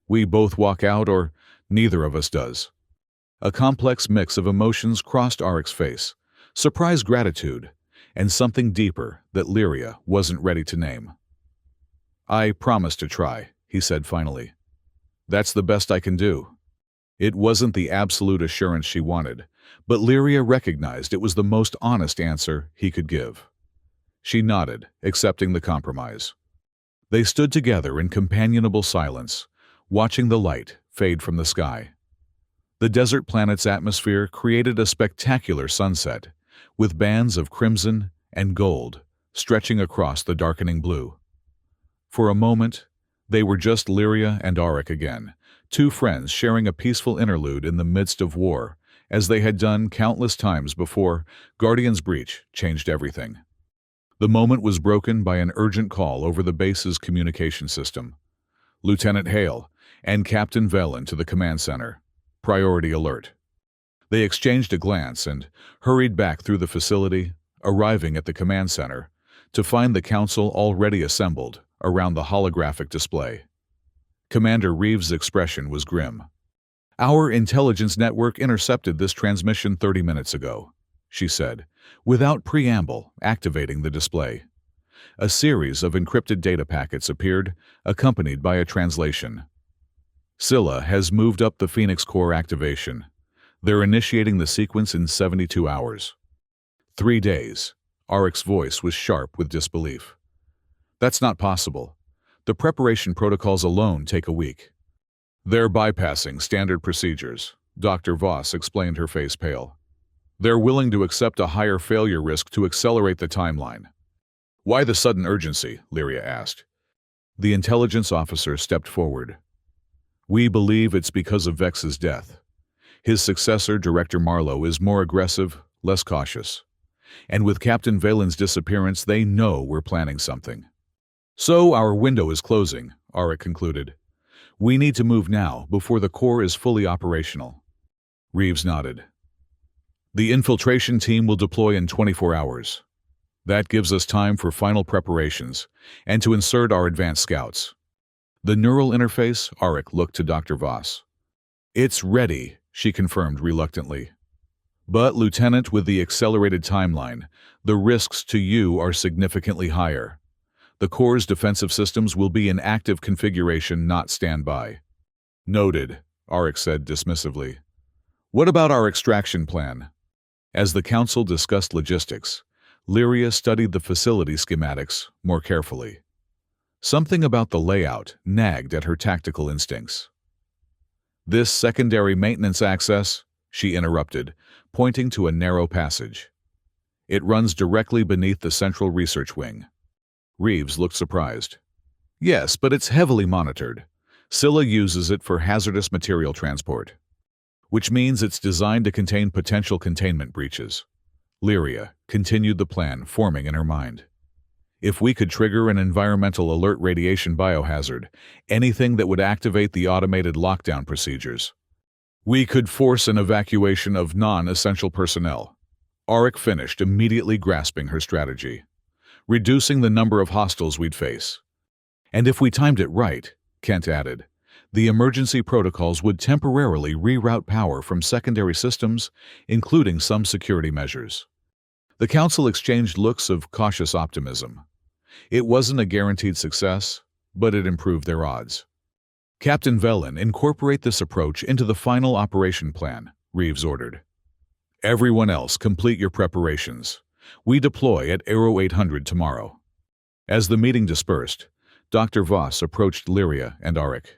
We both walk out or neither of us does. A complex mix of emotions crossed Arik's face, surprised gratitude, and something deeper that Lyria wasn't ready to name. I promise to try, he said finally. That's the best I can do. It wasn't the absolute assurance she wanted, but Lyria recognized it was the most honest answer he could give. She nodded, accepting the compromise. They stood together in companionable silence, watching the light fade from the sky. The desert planet's atmosphere created a spectacular sunset, with bands of crimson and gold stretching across the darkening blue. For a moment, they were just Lyria and Arik again, two friends sharing a peaceful interlude in the midst of war, as they had done countless times before Guardian's breach changed everything. The moment was broken by an urgent call over the base's communication system. Lieutenant Hale and Captain Velen to the command center. Priority alert. They exchanged a glance and hurried back through the facility, arriving at the command center, to find the council already assembled around the holographic display. Commander Reeves' expression was grim. Our intelligence network intercepted this transmission 30 minutes ago, she said, without preamble, activating the display. A series of encrypted data packets appeared, accompanied by a translation. Scylla has moved up the Phoenix Core activation. They're initiating the sequence in 72 hours. 3 days. Arik's voice was sharp with disbelief. That's not possible. The preparation protocols alone take a week. They're bypassing standard procedures, Dr. Voss explained, her face pale. They're willing to accept a higher failure risk to accelerate the timeline. Why the sudden urgency? Lyria asked. The intelligence officer stepped forward. We believe it's because of Vex's death. His successor, Director Marlowe, is more aggressive, less cautious. And with Captain Valen's disappearance, they know we're planning something. So our window is closing, Arik concluded. We need to move now, before the core is fully operational. Reeves nodded. The infiltration team will deploy in 24 hours. That gives us time for final preparations and to insert our advanced scouts. The neural interface, Arik looked to Dr. Voss. It's ready, she confirmed reluctantly. But, Lieutenant, with the accelerated timeline, the risks to you are significantly higher. The core's defensive systems will be in active configuration, not standby. Noted, Arik said dismissively. What about our extraction plan? As the council discussed logistics, Lyria studied the facility schematics more carefully. Something about the layout nagged at her tactical instincts. This secondary maintenance access, she interrupted, pointing to a narrow passage. It runs directly beneath the central research wing. Reeves looked surprised. Yes, but it's heavily monitored. Scylla uses it for hazardous material transport, which means it's designed to contain potential containment breaches. Lyria continued the plan forming in her mind. If we could trigger an environmental alert radiation biohazard, anything that would activate the automated lockdown procedures, we could force an evacuation of non-essential personnel. Arik finished, immediately grasping her strategy, reducing the number of hostiles we'd face. And if we timed it right, Kent added, the emergency protocols would temporarily reroute power from secondary systems, including some security measures. The council exchanged looks of cautious optimism. It wasn't a guaranteed success, but it improved their odds. Captain Velen, incorporate this approach into the final operation plan, Reeves ordered. Everyone else, complete your preparations. We deploy at Aero 800 tomorrow. As the meeting dispersed, Dr. Voss approached Lyria and Arik.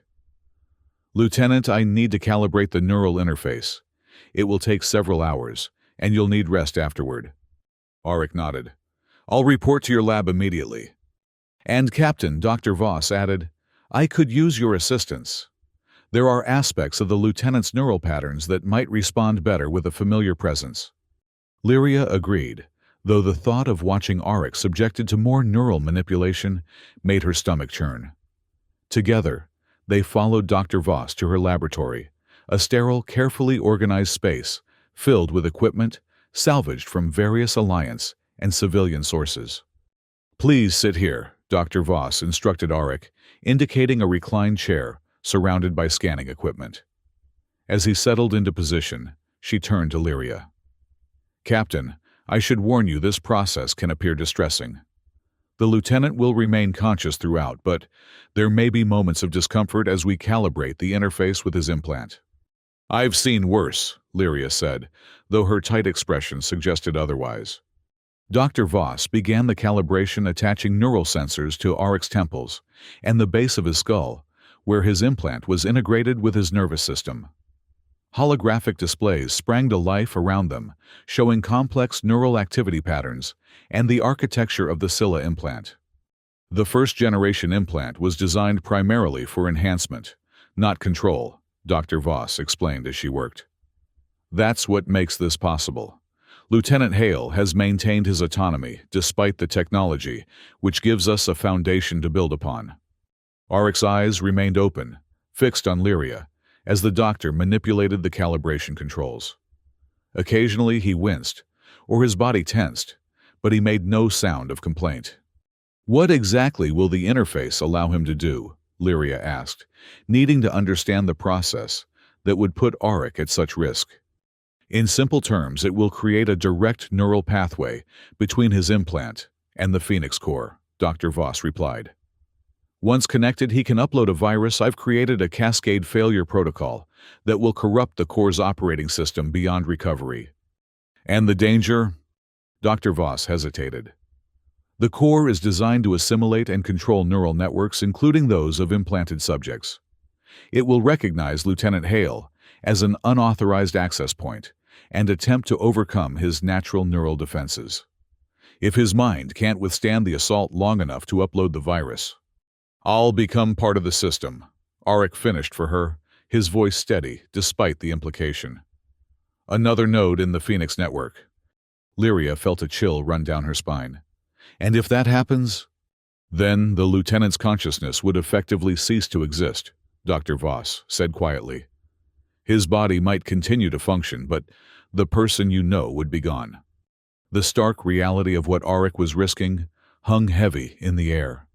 Lieutenant, I need to calibrate the neural interface. It will take several hours, and you'll need rest afterward. Arik nodded. I'll report to your lab immediately. And Captain, Dr. Voss added, I could use your assistance. There are aspects of the lieutenant's neural patterns that might respond better with a familiar presence. Lyria agreed, though the thought of watching Arik subjected to more neural manipulation made her stomach churn. Together, they followed Dr. Voss to her laboratory, a sterile, carefully organized space filled with equipment salvaged from various Alliance and civilian sources. Please sit here, Dr. Voss instructed Arik, indicating a reclined chair surrounded by scanning equipment. As he settled into position, she turned to Lyria. Captain, I should warn you this process can appear distressing. The lieutenant will remain conscious throughout, but there may be moments of discomfort as we calibrate the interface with his implant. I've seen worse, Lyria said, though her tight expression suggested otherwise. Dr. Voss began the calibration, attaching neural sensors to Arik's temples and the base of his skull, where his implant was integrated with his nervous system. Holographic displays sprang to life around them, showing complex neural activity patterns and the architecture of the Scylla implant. The first-generation implant was designed primarily for enhancement, not control, Dr. Voss explained as she worked. That's what makes this possible. Lieutenant Hale has maintained his autonomy despite the technology, which gives us a foundation to build upon. Arik's eyes remained open, fixed on Lyria, as the doctor manipulated the calibration controls. Occasionally he winced, or his body tensed, but he made no sound of complaint. What exactly will the interface allow him to do? Lyria asked, needing to understand the process that would put Arik at such risk. In simple terms, it will create a direct neural pathway between his implant and the Phoenix core, Dr. Voss replied. Once connected, he can upload a virus. I've created a cascade failure protocol that will corrupt the core's operating system beyond recovery. And the danger? Dr. Voss hesitated. The core is designed to assimilate and control neural networks, including those of implanted subjects. It will recognize Lieutenant Hale as an unauthorized access point and attempt to overcome his natural neural defenses. If his mind can't withstand the assault long enough to upload the virus, I'll become part of the system, Arik finished for her, his voice steady despite the implication. Another node in the Phoenix network. Lyria felt a chill run down her spine. And if that happens, Then the lieutenant's consciousness would effectively cease to exist, Dr. Voss said quietly. His body might continue to function, but the person you know would be gone. The stark reality of what Auric was risking hung heavy in the air.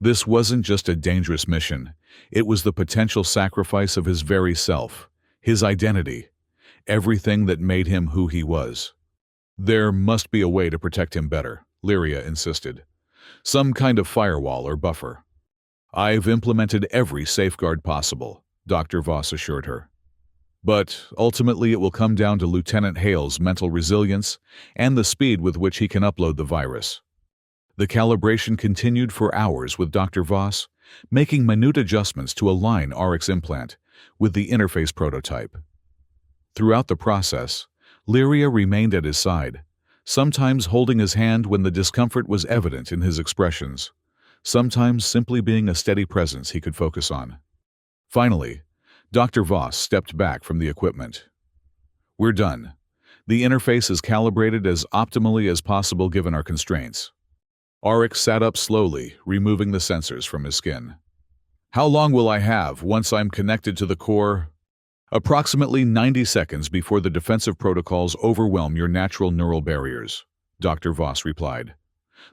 This wasn't just a dangerous mission, it was the potential sacrifice of his very self, his identity, everything that made him who he was. There must be a way to protect him better, Lyria insisted. Some kind of firewall or buffer. I've implemented every safeguard possible, Dr. Voss assured her. But ultimately it will come down to Lieutenant Hale's mental resilience and the speed with which he can upload the virus. The calibration continued for hours with Dr. Voss, making minute adjustments to align Auric's implant with the interface prototype. Throughout the process, Lyria remained at his side, sometimes holding his hand when the discomfort was evident in his expressions, sometimes simply being a steady presence he could focus on. Finally, Dr. Voss stepped back from the equipment. We're done. The interface is calibrated as optimally as possible given our constraints. Auric sat up slowly, removing the sensors from his skin. How long will I have once I'm connected to the core? Approximately 90 seconds before the defensive protocols overwhelm your natural neural barriers, Dr. Voss replied.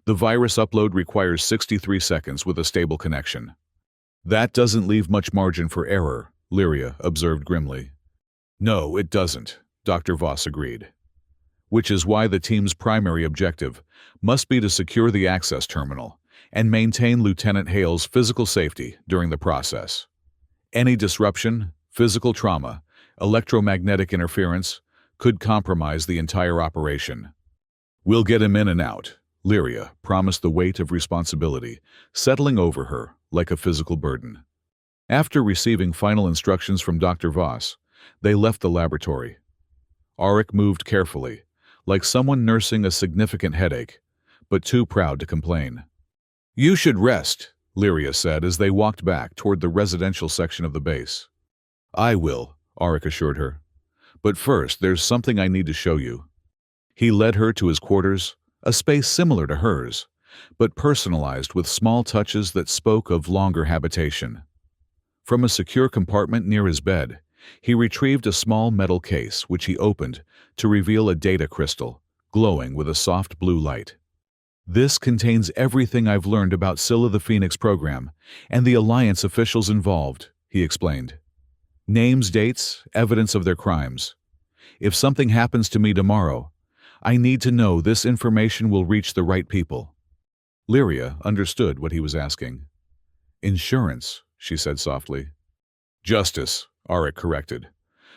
The virus upload requires 63 seconds with a stable connection. That doesn't leave much margin for error, Lyria observed grimly. No, it doesn't, Dr. Voss agreed. Which is why the team's primary objective must be to secure the access terminal and maintain Lieutenant Hale's physical safety during the process. Any disruption, physical trauma, electromagnetic interference could compromise the entire operation. We'll get him in and out, Lyria promised, the weight of responsibility settling over her like a physical burden. After receiving final instructions from Dr. Voss, they left the laboratory. Auric moved carefully, like someone nursing a significant headache, but too proud to complain. You should rest, Lyria said as they walked back toward the residential section of the base. I will, Auric assured her. But first, there's something I need to show you. He led her to his quarters, a space similar to hers, but personalized with small touches that spoke of longer habitation. From a secure compartment near his bed, he retrieved a small metal case which he opened to reveal a data crystal, glowing with a soft blue light. This contains everything I've learned about Scylla the Phoenix program and the Alliance officials involved, he explained. Names, dates, evidence of their crimes. If something happens to me tomorrow, I need to know this information will reach the right people. Lyria understood what he was asking. Insurance, she said softly. Justice, Auric corrected.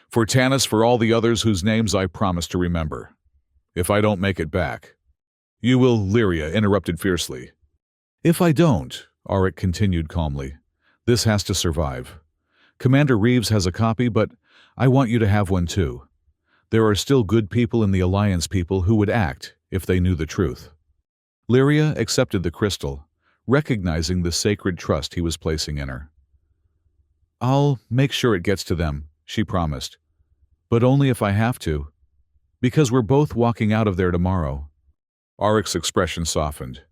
For Tanis, for all the others whose names I promise to remember. If I don't make it back. You will, Lyria interrupted fiercely. If I don't, Auric continued calmly, this has to survive. Commander Reeves has a copy, but I want you to have one too. There are still good people in the Alliance people who would act if they knew the truth. Lyria accepted the crystal, recognizing the sacred trust he was placing in her. I'll make sure it gets to them, she promised, but only if I have to, because we're both walking out of there tomorrow. Auric's expression softened.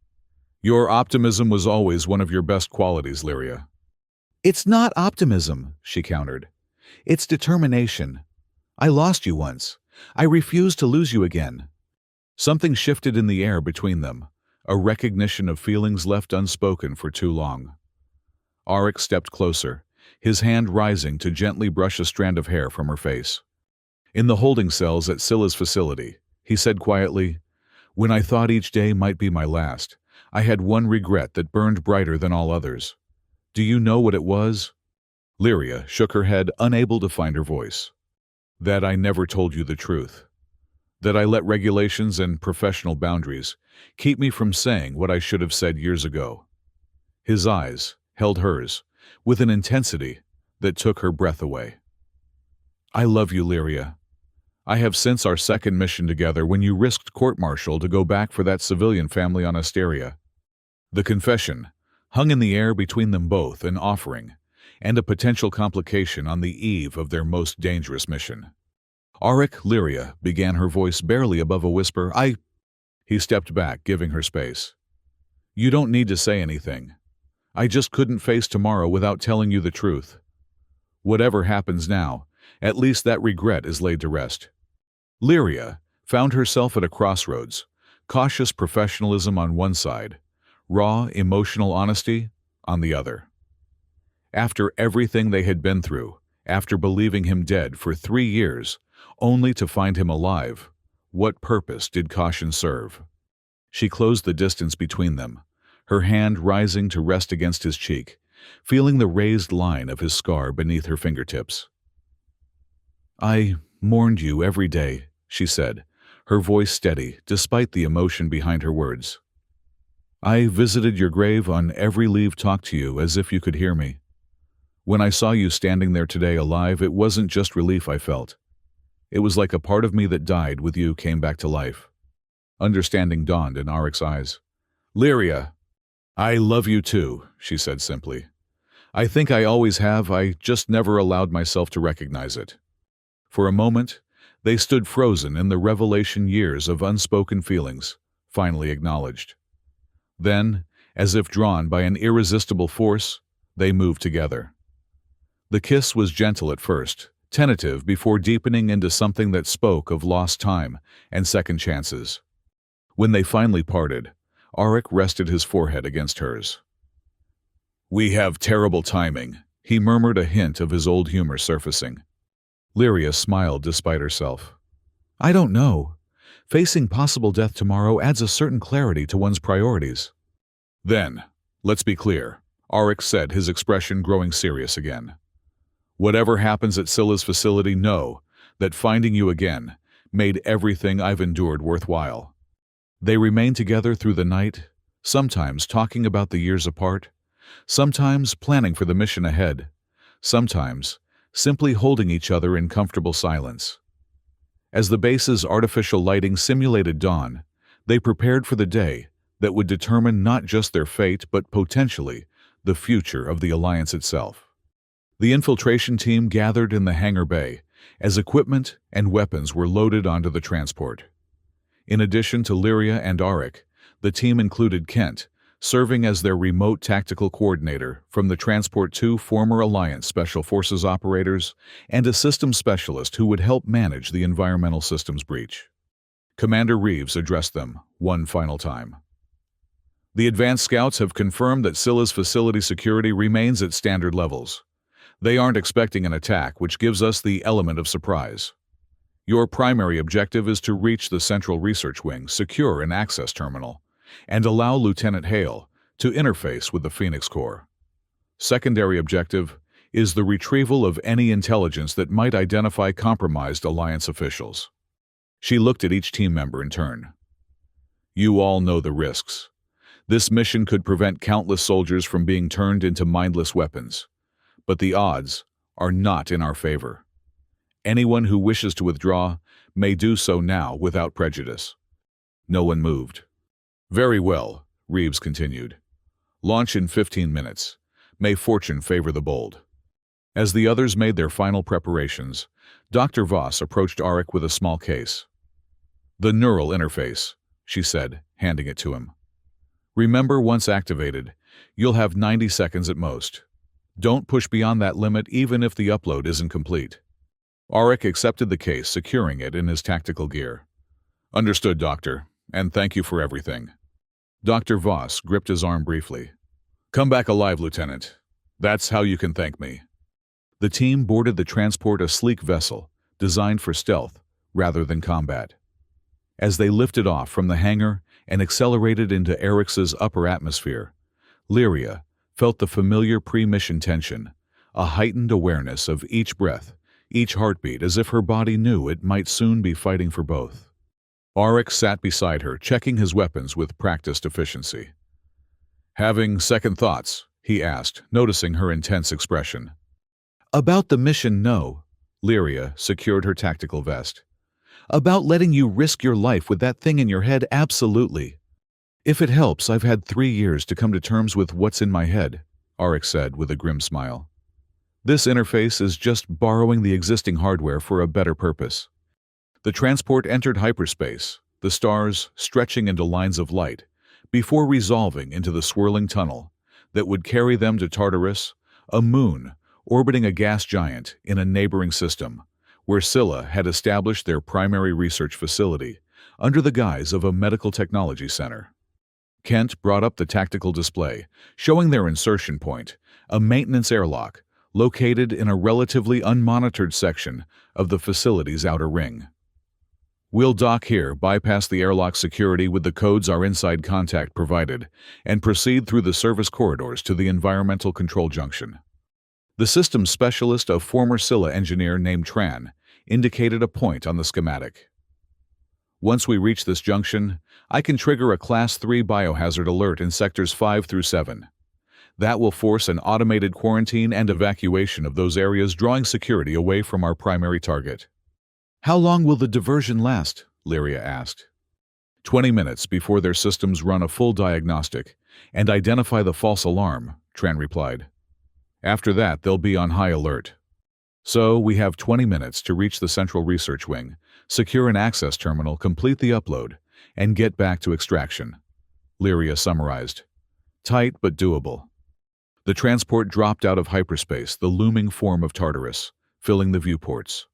Your optimism was always one of your best qualities, Lyria. It's not optimism, she countered. It's determination. I lost you once. I refuse to lose you again. Something shifted in the air between them, a recognition of feelings left unspoken for too long. Auric stepped closer, his hand rising to gently brush a strand of hair from her face. In the holding cells at Scylla's facility, he said quietly, When I thought each day might be my last, I had one regret that burned brighter than all others. Do you know what it was? Lyria shook her head, unable to find her voice. That I never told you the truth. That I let regulations and professional boundaries keep me from saying what I should have said years ago. His eyes held hers with an intensity that took her breath away. I love you, Lyria. I have since our second mission together when you risked court-martial to go back for that civilian family on Asteria. The confession hung in the air between them both, an offering and a potential complication on the eve of their most dangerous mission. Auric, Lyria, began, her voice barely above a whisper. He stepped back, giving her space. You don't need to say anything. I just couldn't face tomorrow without telling you the truth. Whatever happens now, at least that regret is laid to rest. Lyria found herself at a crossroads, cautious professionalism on one side, raw emotional honesty on the other. After everything they had been through, after believing him dead for 3 years, only to find him alive, what purpose did caution serve? She closed the distance between them, her hand rising to rest against his cheek, feeling the raised line of his scar beneath her fingertips. I mourned you every day, she said, her voice steady despite the emotion behind her words. I visited your grave on every leave talk to you as if you could hear me. When I saw you standing there today alive, it wasn't just relief I felt. It was like a part of me that died with you came back to life. Understanding dawned in Arik's eyes. Lyria, I love you too, she said simply. I think I always have, I just never allowed myself to recognize it. For a moment, they stood frozen in the revelation years of unspoken feelings, finally acknowledged. Then, as if drawn by an irresistible force, they moved together. The kiss was gentle at first, tentative before deepening into something that spoke of lost time and second chances. When they finally parted, Arik rested his forehead against hers. We have terrible timing, he murmured, a hint of his old humor surfacing. Lyria smiled despite herself. I don't know. Facing possible death tomorrow adds a certain clarity to one's priorities. Then, let's be clear, Arik said, his expression growing serious again. Whatever happens at Scylla's facility, know that finding you again made everything I've endured worthwhile. They remained together through the night, sometimes talking about the years apart, sometimes planning for the mission ahead, sometimes simply holding each other in comfortable silence. As the base's artificial lighting simulated dawn, they prepared for the day that would determine not just their fate but potentially the future of the Alliance itself. The infiltration team gathered in the hangar bay as equipment and weapons were loaded onto the transport. In addition to Lyria and Arik, the team included Kent, serving as their remote tactical coordinator from the transport, 2 former Alliance Special Forces operators, and a systems specialist who would help manage the environmental systems breach. Commander Reeves addressed them one final time. The advanced scouts have confirmed that Scylla's facility security remains at standard levels. They aren't expecting an attack, which gives us the element of surprise. Your primary objective is to reach the Central Research Wing, secure an access terminal, and allow Lieutenant Hale to interface with the Phoenix Corps. Secondary objective is the retrieval of any intelligence that might identify compromised Alliance officials. She looked at each team member in turn. You all know the risks. This mission could prevent countless soldiers from being turned into mindless weapons, but the odds are not in our favor. Anyone who wishes to withdraw may do so now without prejudice. No one moved. Very well, Reeves continued. Launch in 15 minutes. May fortune favor the bold. As the others made their final preparations, Dr. Voss approached Arik with a small case. The neural interface, she said, handing it to him. Remember, once activated, you'll have 90 seconds at most. Don't push beyond that limit even if the upload isn't complete. Arik accepted the case, securing it in his tactical gear. Understood, Doctor, and thank you for everything. Dr. Voss gripped his arm briefly. Come back alive, Lieutenant. That's how you can thank me. The team boarded the transport, a sleek vessel designed for stealth rather than combat. As they lifted off from the hangar and accelerated into Erix's upper atmosphere, Lyria felt the familiar pre-mission tension, a heightened awareness of each breath, each heartbeat, as if her body knew it might soon be fighting for both. Arik sat beside her, checking his weapons with practiced efficiency. Having second thoughts, he asked, noticing her intense expression. About the mission, no. Lyria secured her tactical vest. About letting you risk your life with that thing in your head, absolutely. If it helps, I've had 3 years to come to terms with what's in my head, Arik said with a grim smile. This interface is just borrowing the existing hardware for a better purpose. The transport entered hyperspace, the stars stretching into lines of light, before resolving into the swirling tunnel that would carry them to Tartarus, a moon orbiting a gas giant in a neighboring system, where Scylla had established their primary research facility under the guise of a medical technology center. Kent brought up the tactical display, showing their insertion point, a maintenance airlock located in a relatively unmonitored section of the facility's outer ring. We'll dock here, bypass the airlock security with the codes our inside contact provided, and proceed through the service corridors to the environmental control junction. The systems specialist, a former Scylla engineer named Tran, indicated a point on the schematic. Once we reach this junction, I can trigger a Class 3 biohazard alert in sectors 5 through 7. That will force an automated quarantine and evacuation of those areas, drawing security away from our primary target. How long will the diversion last? Lyria asked. 20 minutes before their systems run a full diagnostic and identify the false alarm, Tran replied. After that, they'll be on high alert. So, we have 20 minutes to reach the central research wing, secure an access terminal, complete the upload, and get back to extraction. Lyria summarized. Tight but doable. The transport dropped out of hyperspace, the looming form of Tartarus, filling the viewports.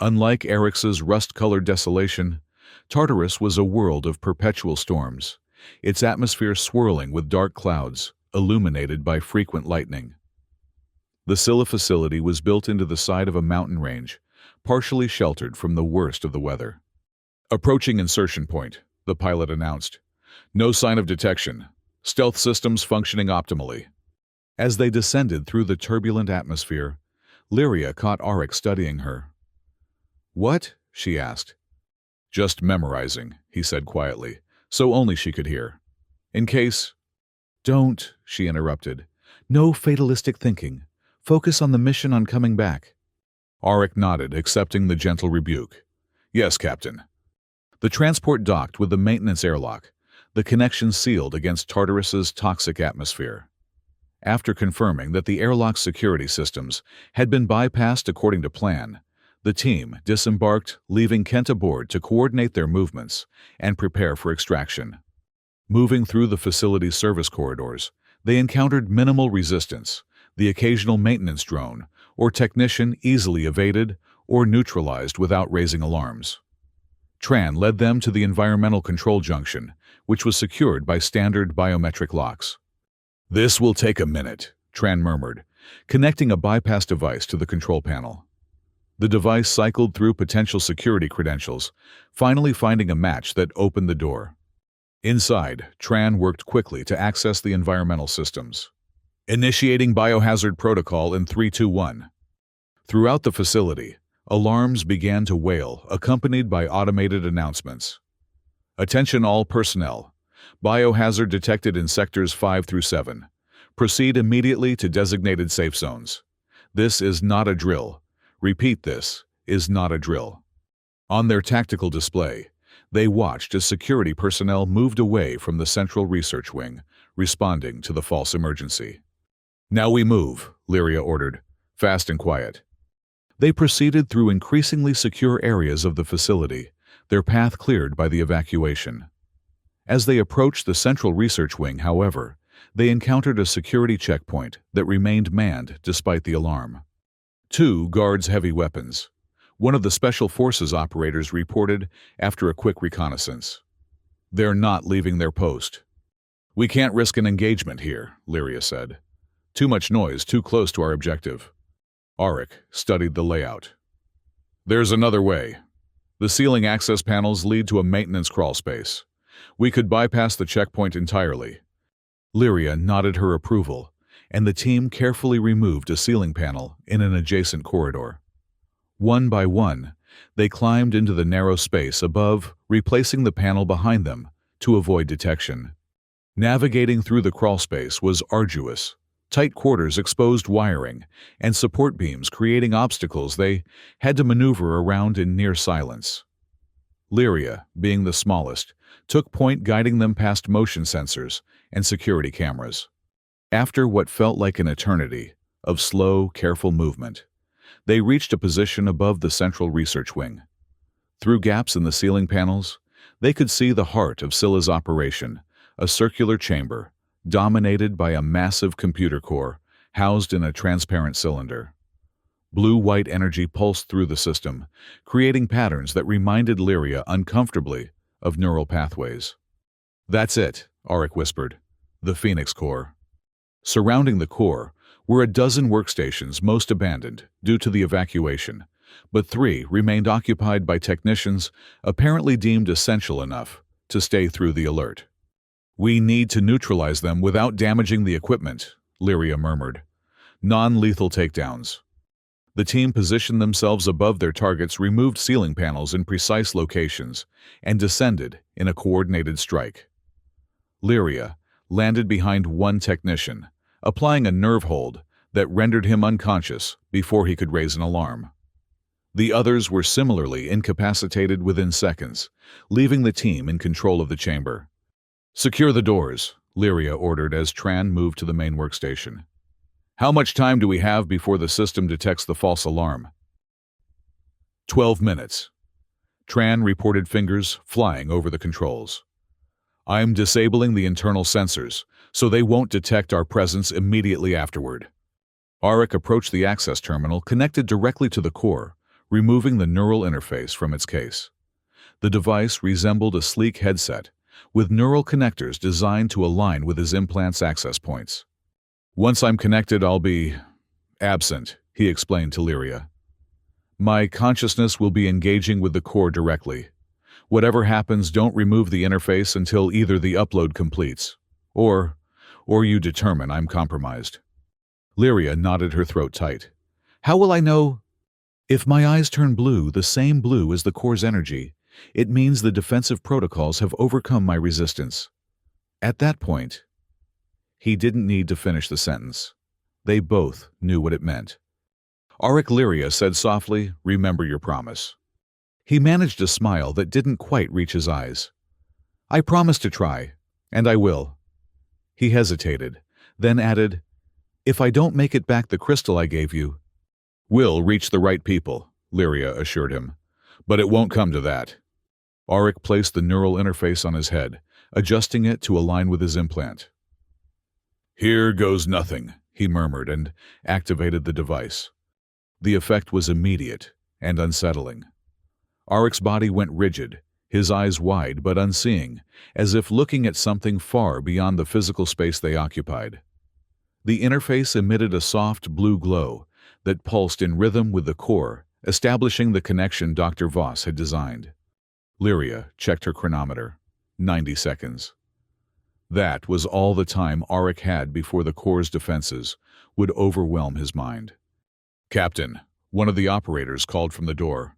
Unlike Eryx's rust-colored desolation, Tartarus was a world of perpetual storms, its atmosphere swirling with dark clouds, illuminated by frequent lightning. The Scylla facility was built into the side of a mountain range, partially sheltered from the worst of the weather. Approaching insertion point, the pilot announced. No sign of detection. Stealth systems functioning optimally. As they descended through the turbulent atmosphere, Lyria caught Arik studying her. What? She asked. Just memorizing, he said quietly, so only she could hear. In case... Don't, she interrupted. No fatalistic thinking. Focus on the mission on coming back. Arik nodded, accepting the gentle rebuke. Yes, Captain. The transport docked with the maintenance airlock, the connection sealed against Tartarus's toxic atmosphere. After confirming that the airlock's security systems had been bypassed according to plan, the team disembarked, leaving Kent aboard to coordinate their movements and prepare for extraction. Moving through the facility's service corridors, they encountered minimal resistance. The occasional maintenance drone or technician easily evaded or neutralized without raising alarms. Tran led them to the environmental control junction, which was secured by standard biometric locks. This will take a minute, Tran murmured, connecting a bypass device to the control panel. The device cycled through potential security credentials, finally finding a match that opened the door. Inside, Tran worked quickly to access the environmental systems. Initiating biohazard protocol in 3-2-1. Throughout the facility, alarms began to wail, accompanied by automated announcements. Attention all personnel. Biohazard detected in sectors 5 through 7. Proceed immediately to designated safe zones. This is not a drill. Repeat, this is not a drill. On their tactical display, they watched as security personnel moved away from the central research wing, responding to the false emergency. Now we move, Lyria ordered, fast and quiet. They proceeded through increasingly secure areas of the facility, their path cleared by the evacuation. As they approached the central research wing, however, they encountered a security checkpoint that remained manned despite the alarm. 2 guards heavy weapons. One of the Special Forces operators reported after a quick reconnaissance. They're not leaving their post. We can't risk an engagement here, Lyria said. Too much noise, too close to our objective. Arik studied the layout. There's another way. The ceiling access panels lead to a maintenance crawl space. We could bypass the checkpoint entirely. Lyria nodded her approval, and the team carefully removed a ceiling panel in an adjacent corridor. One by one, they climbed into the narrow space above, replacing the panel behind them to avoid detection. Navigating through the crawl space was arduous. Tight quarters exposed wiring, and support beams creating obstacles they had to maneuver around in near silence. Lyria, being the smallest, took point, guiding them past motion sensors and security cameras. After what felt like an eternity of slow, careful movement, they reached a position above the central research wing. Through gaps in the ceiling panels, they could see the heart of Scylla's operation, a circular chamber, dominated by a massive computer core, housed in a transparent cylinder. Blue-white energy pulsed through the system, creating patterns that reminded Lyria uncomfortably of neural pathways. "That's it," Auric whispered. "The Phoenix Core." Surrounding the core were a dozen workstations, most abandoned due to the evacuation, but 3 remained occupied by technicians apparently deemed essential enough to stay through the alert. "We need to neutralize them without damaging the equipment," Lyria murmured. "Non-lethal takedowns." The team positioned themselves above their targets, removed ceiling panels in precise locations, and descended in a coordinated strike. Lyria landed behind one technician, applying a nerve hold that rendered him unconscious before he could raise an alarm. The others were similarly incapacitated within seconds, leaving the team in control of the chamber. "Secure the doors," Lyria ordered as Tran moved to the main workstation. "How much time do we have before the system detects the false alarm?" 12 minutes. Tran reported, fingers flying over the controls. "I'm disabling the internal sensors, so they won't detect our presence immediately afterward." Auric approached the access terminal connected directly to the core, removing the neural interface from its case. The device resembled a sleek headset, with neural connectors designed to align with his implant's access points. "Once I'm connected, I'll be absent," he explained to Lyria. "My consciousness will be engaging with the core directly. Whatever happens, don't remove the interface until either the upload completes, or you determine I'm compromised." Lyria nodded, her throat tight. "How will I know?" "If my eyes turn blue, the same blue as the core's energy, it means the defensive protocols have overcome my resistance." At that point, he didn't need to finish the sentence. They both knew what it meant. Auric, Lyria said softly, "Remember your promise." He managed a smile that didn't quite reach his eyes. "I promise to try, and I will." He hesitated, then added, "If I don't make it back the crystal I gave you." "We'll reach the right people," Lyria assured him. "But it won't come to that." Auric placed the neural interface on his head, adjusting it to align with his implant. "Here goes nothing," he murmured and activated the device. The effect was immediate and unsettling. Auric's body went rigid, his eyes wide but unseeing, as if looking at something far beyond the physical space they occupied. The interface emitted a soft blue glow that pulsed in rhythm with the core, establishing the connection Dr. Voss had designed. Lyria checked her chronometer. 90 seconds. That was all the time Auric had before the core's defenses would overwhelm his mind. "Captain," one of the operators called from the door.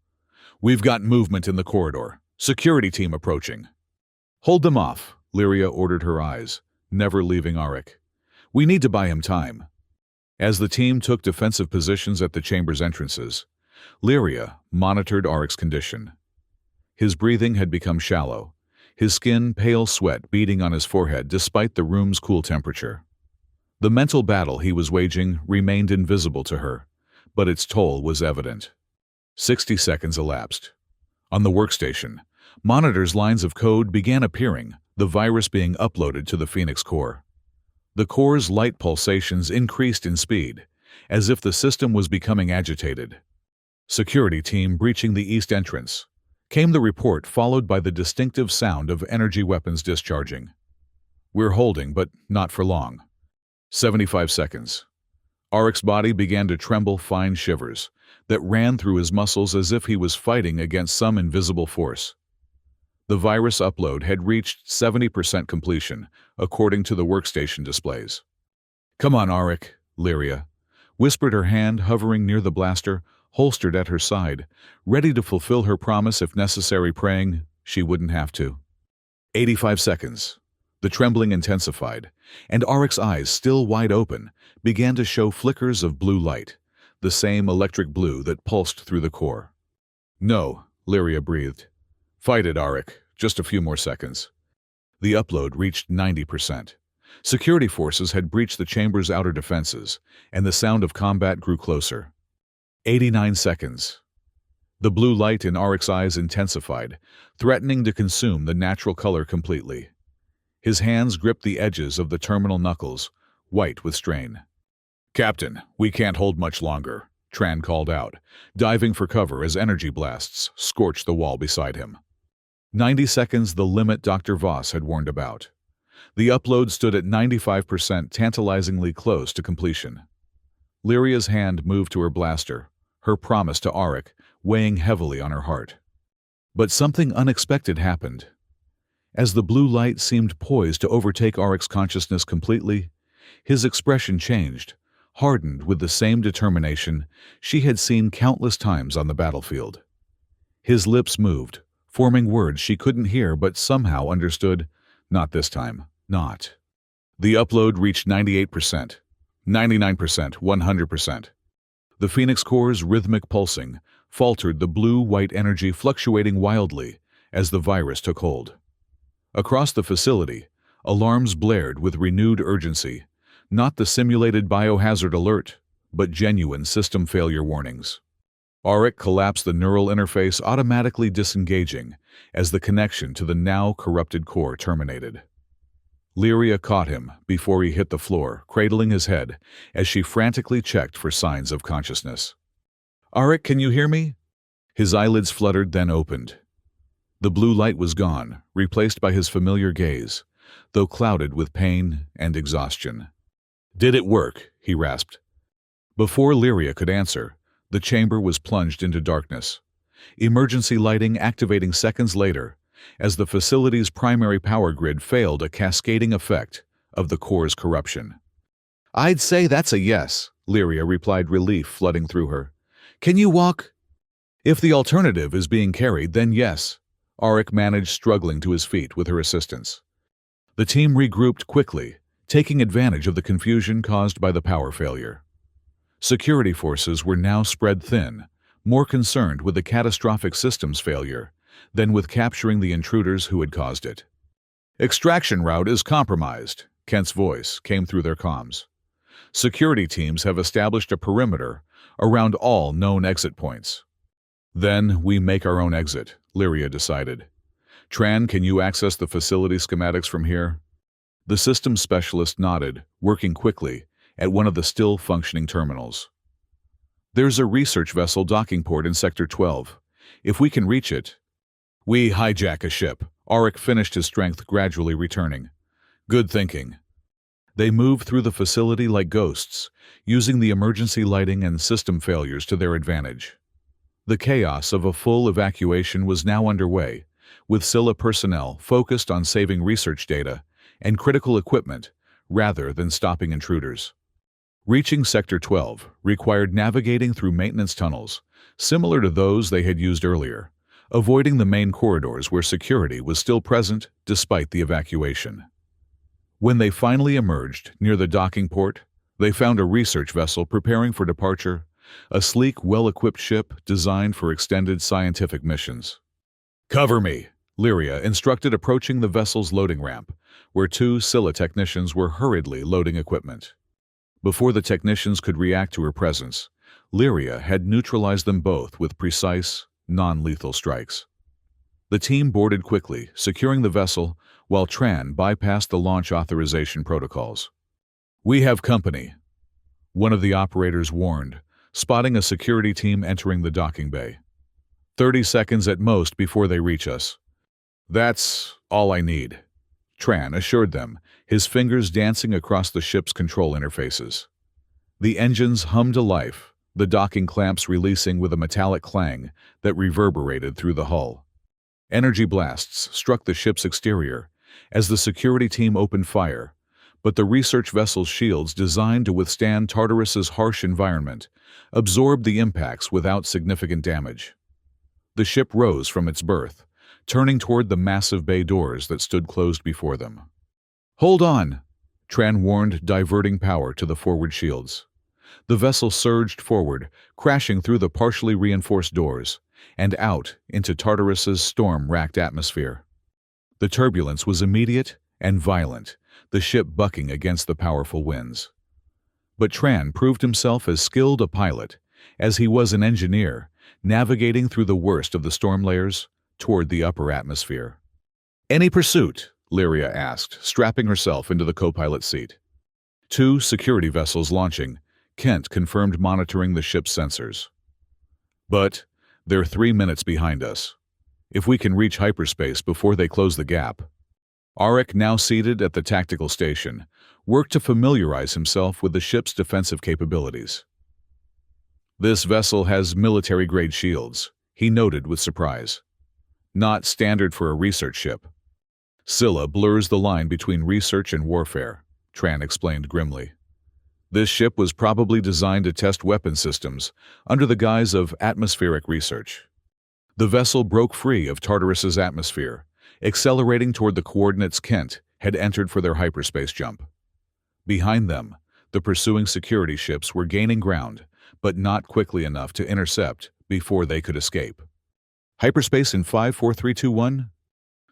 "We've got movement in the corridor. Security team approaching." "Hold them off," Lyria ordered, her eyes never leaving Auric. "We need to buy him time." As the team took defensive positions at the chamber's entrances, Lyria monitored Auric's condition. His breathing had become shallow, his skin pale, sweat beading on his forehead despite the room's cool temperature. The mental battle he was waging remained invisible to her, but its toll was evident. 60 seconds elapsed. On the workstation, monitors' lines of code began appearing, the virus being uploaded to the Phoenix Core. The core's light pulsations increased in speed, as if the system was becoming agitated. "Security team breaching the east entrance," came the report, followed by the distinctive sound of energy weapons discharging. "We're holding, but not for long." 75 seconds. Auric's body began to tremble, fine shivers that ran through his muscles as if he was fighting against some invisible force. The virus upload had reached 70% completion, according to the workstation displays. "Come on, Auric," Lyria whispered, her hand hovering near the blaster, holstered at her side, ready to fulfill her promise if necessary, praying she wouldn't have to. 85 seconds. The trembling intensified, and Auric's eyes, still wide open, began to show flickers of blue light, the same electric blue that pulsed through the core. "No," Lyria breathed. "Fight it, Auric. Just a few more seconds." The upload reached 90%. Security forces had breached the chamber's outer defenses, and the sound of combat grew closer. 89 seconds. The blue light in Auric's eyes intensified, threatening to consume the natural color completely. His hands gripped the edges of the terminal knuckles, white with strain. "Captain, we can't hold much longer," Tran called out, diving for cover as energy blasts scorched the wall beside him. 90 seconds, the limit Dr. Voss had warned about. The upload stood at 95%, tantalizingly close to completion. Lyria's hand moved to her blaster, her promise to Auric weighing heavily on her heart. But something unexpected happened. As the blue light seemed poised to overtake Auric's consciousness completely, his expression changed, hardened with the same determination she had seen countless times on the battlefield. His lips moved, forming words she couldn't hear but somehow understood. Not this time. Not. The upload reached 98%, 99%, 100%. The Phoenix Core's rhythmic pulsing faltered, the blue-white energy fluctuating wildly as the virus took hold. Across the facility, alarms blared with renewed urgency, not the simulated biohazard alert, but genuine system failure warnings. Auric collapsed, the neural interface automatically disengaging as the connection to the now corrupted core terminated. Lyria caught him before he hit the floor, cradling his head as she frantically checked for signs of consciousness. "Auric, can you hear me?" His eyelids fluttered, then opened. The blue light was gone, replaced by his familiar gaze, though clouded with pain and exhaustion. "Did it work?" he rasped. Before Lyria could answer, the chamber was plunged into darkness, emergency lighting activating seconds later as the facility's primary power grid failed, a cascading effect of the core's corruption. "I'd say that's a yes," Lyria replied, relief flooding through her. "Can you walk?" "If the alternative is being carried, then yes," Auric managed, struggling to his feet with her assistance. The team regrouped quickly, taking advantage of the confusion caused by the power failure. Security forces were now spread thin, more concerned with the catastrophic systems failure than with capturing the intruders who had caused it. "Extraction route is compromised," Kent's voice came through their comms. "Security teams have established a perimeter around all known exit points." "Then we make our own exit," Lyria decided. "Tran, can you access the facility schematics from here?" The systems specialist nodded, working quickly at one of the still-functioning terminals. "There's a research vessel docking port in Sector 12. If we can reach it—" "We hijack a ship." Auric finished, his strength gradually returning. "Good thinking." They moved through the facility like ghosts, using the emergency lighting and system failures to their advantage. The chaos of a full evacuation was now underway, with Scylla personnel focused on saving research data and critical equipment rather than stopping intruders. Reaching Sector 12 required navigating through maintenance tunnels, similar to those they had used earlier, avoiding the main corridors where security was still present despite the evacuation. When they finally emerged near the docking port, they found a research vessel preparing for departure, a sleek, well-equipped ship designed for extended scientific missions. "Cover me," Lyria instructed, approaching the vessel's loading ramp, where two Scylla technicians were hurriedly loading equipment. Before the technicians could react to her presence, Lyria had neutralized them both with precise, non-lethal strikes. The team boarded quickly, securing the vessel, while Tran bypassed the launch authorization protocols. "We have company," one of the operators warned, spotting a security team entering the docking bay. 30 seconds at most before they reach us." "That's all I need," Tran assured them, his fingers dancing across the ship's control interfaces. The engines hummed to life, the docking clamps releasing with a metallic clang that reverberated through the hull. Energy blasts struck the ship's exterior as the security team opened fire, but the research vessel's shields, designed to withstand Tartarus's harsh environment, absorbed the impacts without significant damage. The ship rose from its berth, turning toward the massive bay doors that stood closed before them. "Hold on," Tran warned, diverting power to the forward shields. The vessel surged forward, crashing through the partially reinforced doors, and out into Tartarus's storm-racked atmosphere. The turbulence was immediate and violent, the ship bucking against the powerful winds. But Tran proved himself as skilled a pilot as he was an engineer, navigating through the worst of the storm layers toward the upper atmosphere. "Any pursuit?" Lyria asked, strapping herself into the co-pilot seat. Two security vessels launching, Kent confirmed monitoring the ship's sensors. But they're 3 minutes behind us. If we can reach hyperspace before they close the gap. Arik, now seated at the tactical station, worked to familiarize himself with the ship's defensive capabilities. This vessel has military-grade shields, he noted with surprise. Not standard for a research ship. Scylla blurs the line between research and warfare, Tran explained grimly. This ship was probably designed to test weapon systems under the guise of atmospheric research. The vessel broke free of Tartarus's atmosphere, accelerating toward the coordinates Kent had entered for their hyperspace jump. Behind them, the pursuing security ships were gaining ground, but not quickly enough to intercept before they could escape. Hyperspace in 5, 4, 3, 2, 1?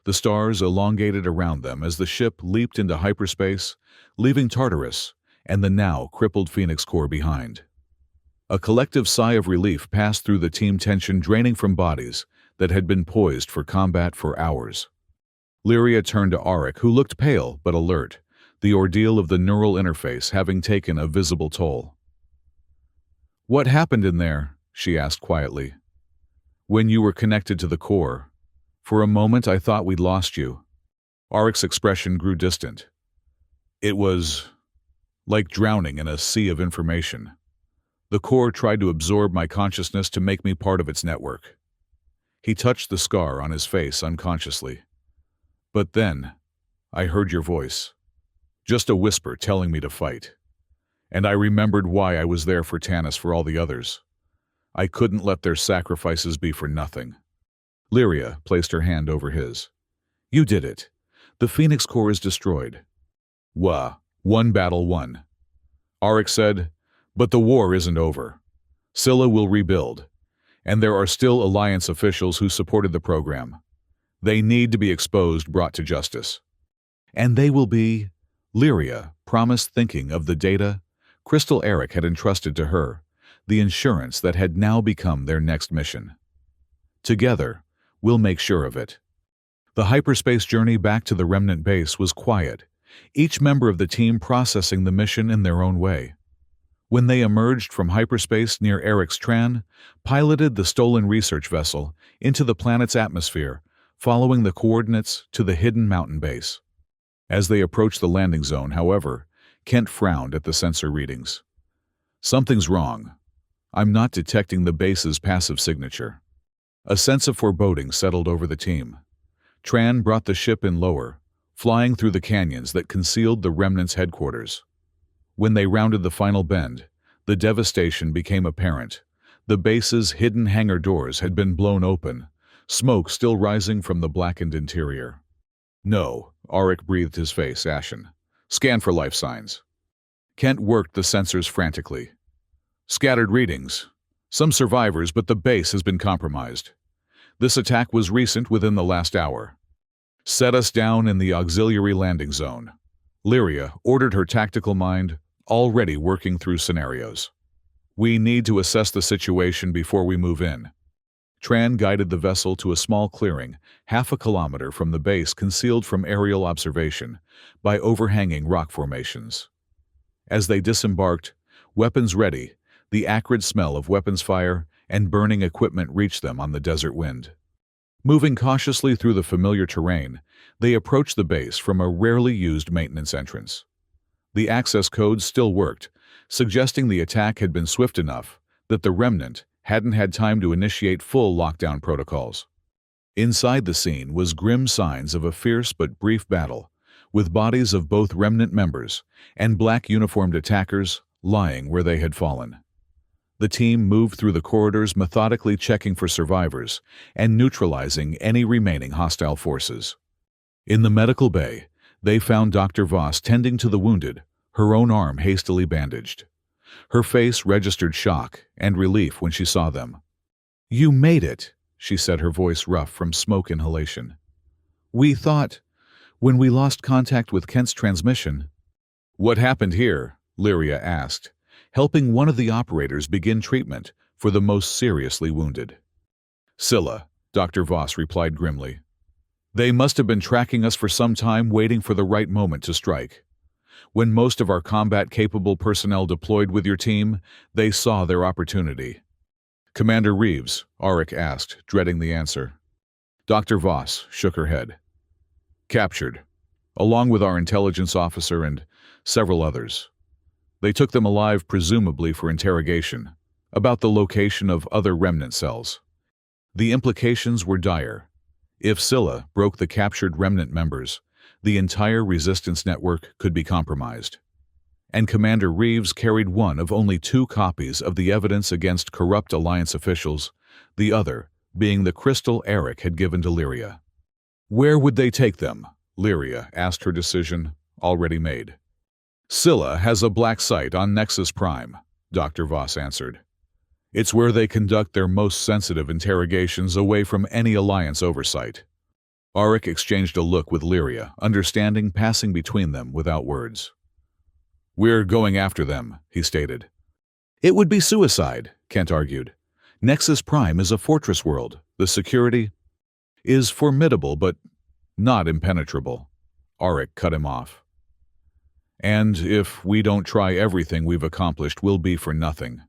The stars elongated around them as the ship leaped into hyperspace, leaving Tartarus and the now crippled Phoenix Corps behind. A collective sigh of relief passed through the team, tension draining from bodies that had been poised for combat for hours. Lyria turned to Arik, who looked pale but alert, the ordeal of the neural interface having taken a visible toll. "What happened in there?" she asked quietly. "When you were connected to the core. For a moment I thought we'd lost you." Arik's expression grew distant. "It was like drowning in a sea of information. The core tried to absorb my consciousness to make me part of its network." He touched the scar on his face unconsciously. "But then, I heard your voice. Just a whisper telling me to fight. And I remembered why I was there for Tanis, for all the others. I couldn't let their sacrifices be for nothing." Lyria placed her hand over his. "You did it. The Phoenix Corps is destroyed." "Wah, one battle won." Arik said, "But the war isn't over. Scylla will rebuild, and there are still Alliance officials who supported the program. They need to be exposed, brought to justice. And they will be," Lyria promised, thinking of the data Crystal Arik had entrusted to her, the insurance that had now become their next mission. "Together, we'll make sure of it." The hyperspace journey back to the Remnant base was quiet, each member of the team processing the mission in their own way. When they emerged from hyperspace near Arik's Tran, piloted the stolen research vessel into the planet's atmosphere, following the coordinates to the hidden mountain base. As they approached the landing zone, however, Kent frowned at the sensor readings. "Something's wrong. I'm not detecting the base's passive signature." A sense of foreboding settled over the team. Tran brought the ship in lower, flying through the canyons that concealed the Remnant's headquarters. When they rounded the final bend, the devastation became apparent. The base's hidden hangar doors had been blown open, smoke still rising from the blackened interior. "No," Arik breathed, his face ashen. "Scan for life signs." Kent worked the sensors frantically. "Scattered readings. Some survivors, but the base has been compromised. This attack was recent, within the last hour. Set us down in the auxiliary landing zone." Lyria ordered, her tactical mind already working through scenarios. "We need to assess the situation before we move in." Tran guided the vessel to a small clearing, half a kilometer from the base, concealed from aerial observation by overhanging rock formations. As they disembarked, weapons ready, the acrid smell of weapons fire and burning equipment reached them on the desert wind. Moving cautiously through the familiar terrain, they approached the base from a rarely used maintenance entrance. The access codes still worked, suggesting the attack had been swift enough that the Remnant hadn't had time to initiate full lockdown protocols. Inside the scene was grim signs of a fierce but brief battle, with bodies of both Remnant members and black uniformed attackers lying where they had fallen. The team moved through the corridors, methodically checking for survivors and neutralizing any remaining hostile forces. In the medical bay, they found Dr. Voss tending to the wounded, her own arm hastily bandaged. Her face registered shock and relief when she saw them. "You made it," she said, her voice rough from smoke inhalation. "We thought, when we lost contact with Kent's transmission." "What happened here?" Lyria asked, helping one of the operators begin treatment for the most seriously wounded. "Scylla," Dr. Voss replied grimly. They must have been tracking us for some time, waiting for the right moment to strike. When most of our combat-capable personnel deployed with your team, they saw their opportunity. Commander Reeves, Auric asked, dreading the answer. Dr. Voss shook her head. Captured, along with our intelligence officer and several others. They took them alive, presumably for interrogation, about the location of other remnant cells. The implications were dire. If Scylla broke the captured remnant members, the entire resistance network could be compromised. And Commander Reeves carried one of only 2 copies of the evidence against corrupt Alliance officials, the other being the crystal Eric had given to Lyria. Where would they take them? Lyria asked, her decision already made. Scylla has a black site on Nexus Prime, Dr. Voss answered. It's where they conduct their most sensitive interrogations away from any Alliance oversight. Auric exchanged a look with Lyria, understanding passing between them without words. We're going after them, he stated. It would be suicide, Kent argued. Nexus Prime is a fortress world. The security is formidable, but not impenetrable. Auric cut him off. And if we don't try, everything we've accomplished will be for nothing.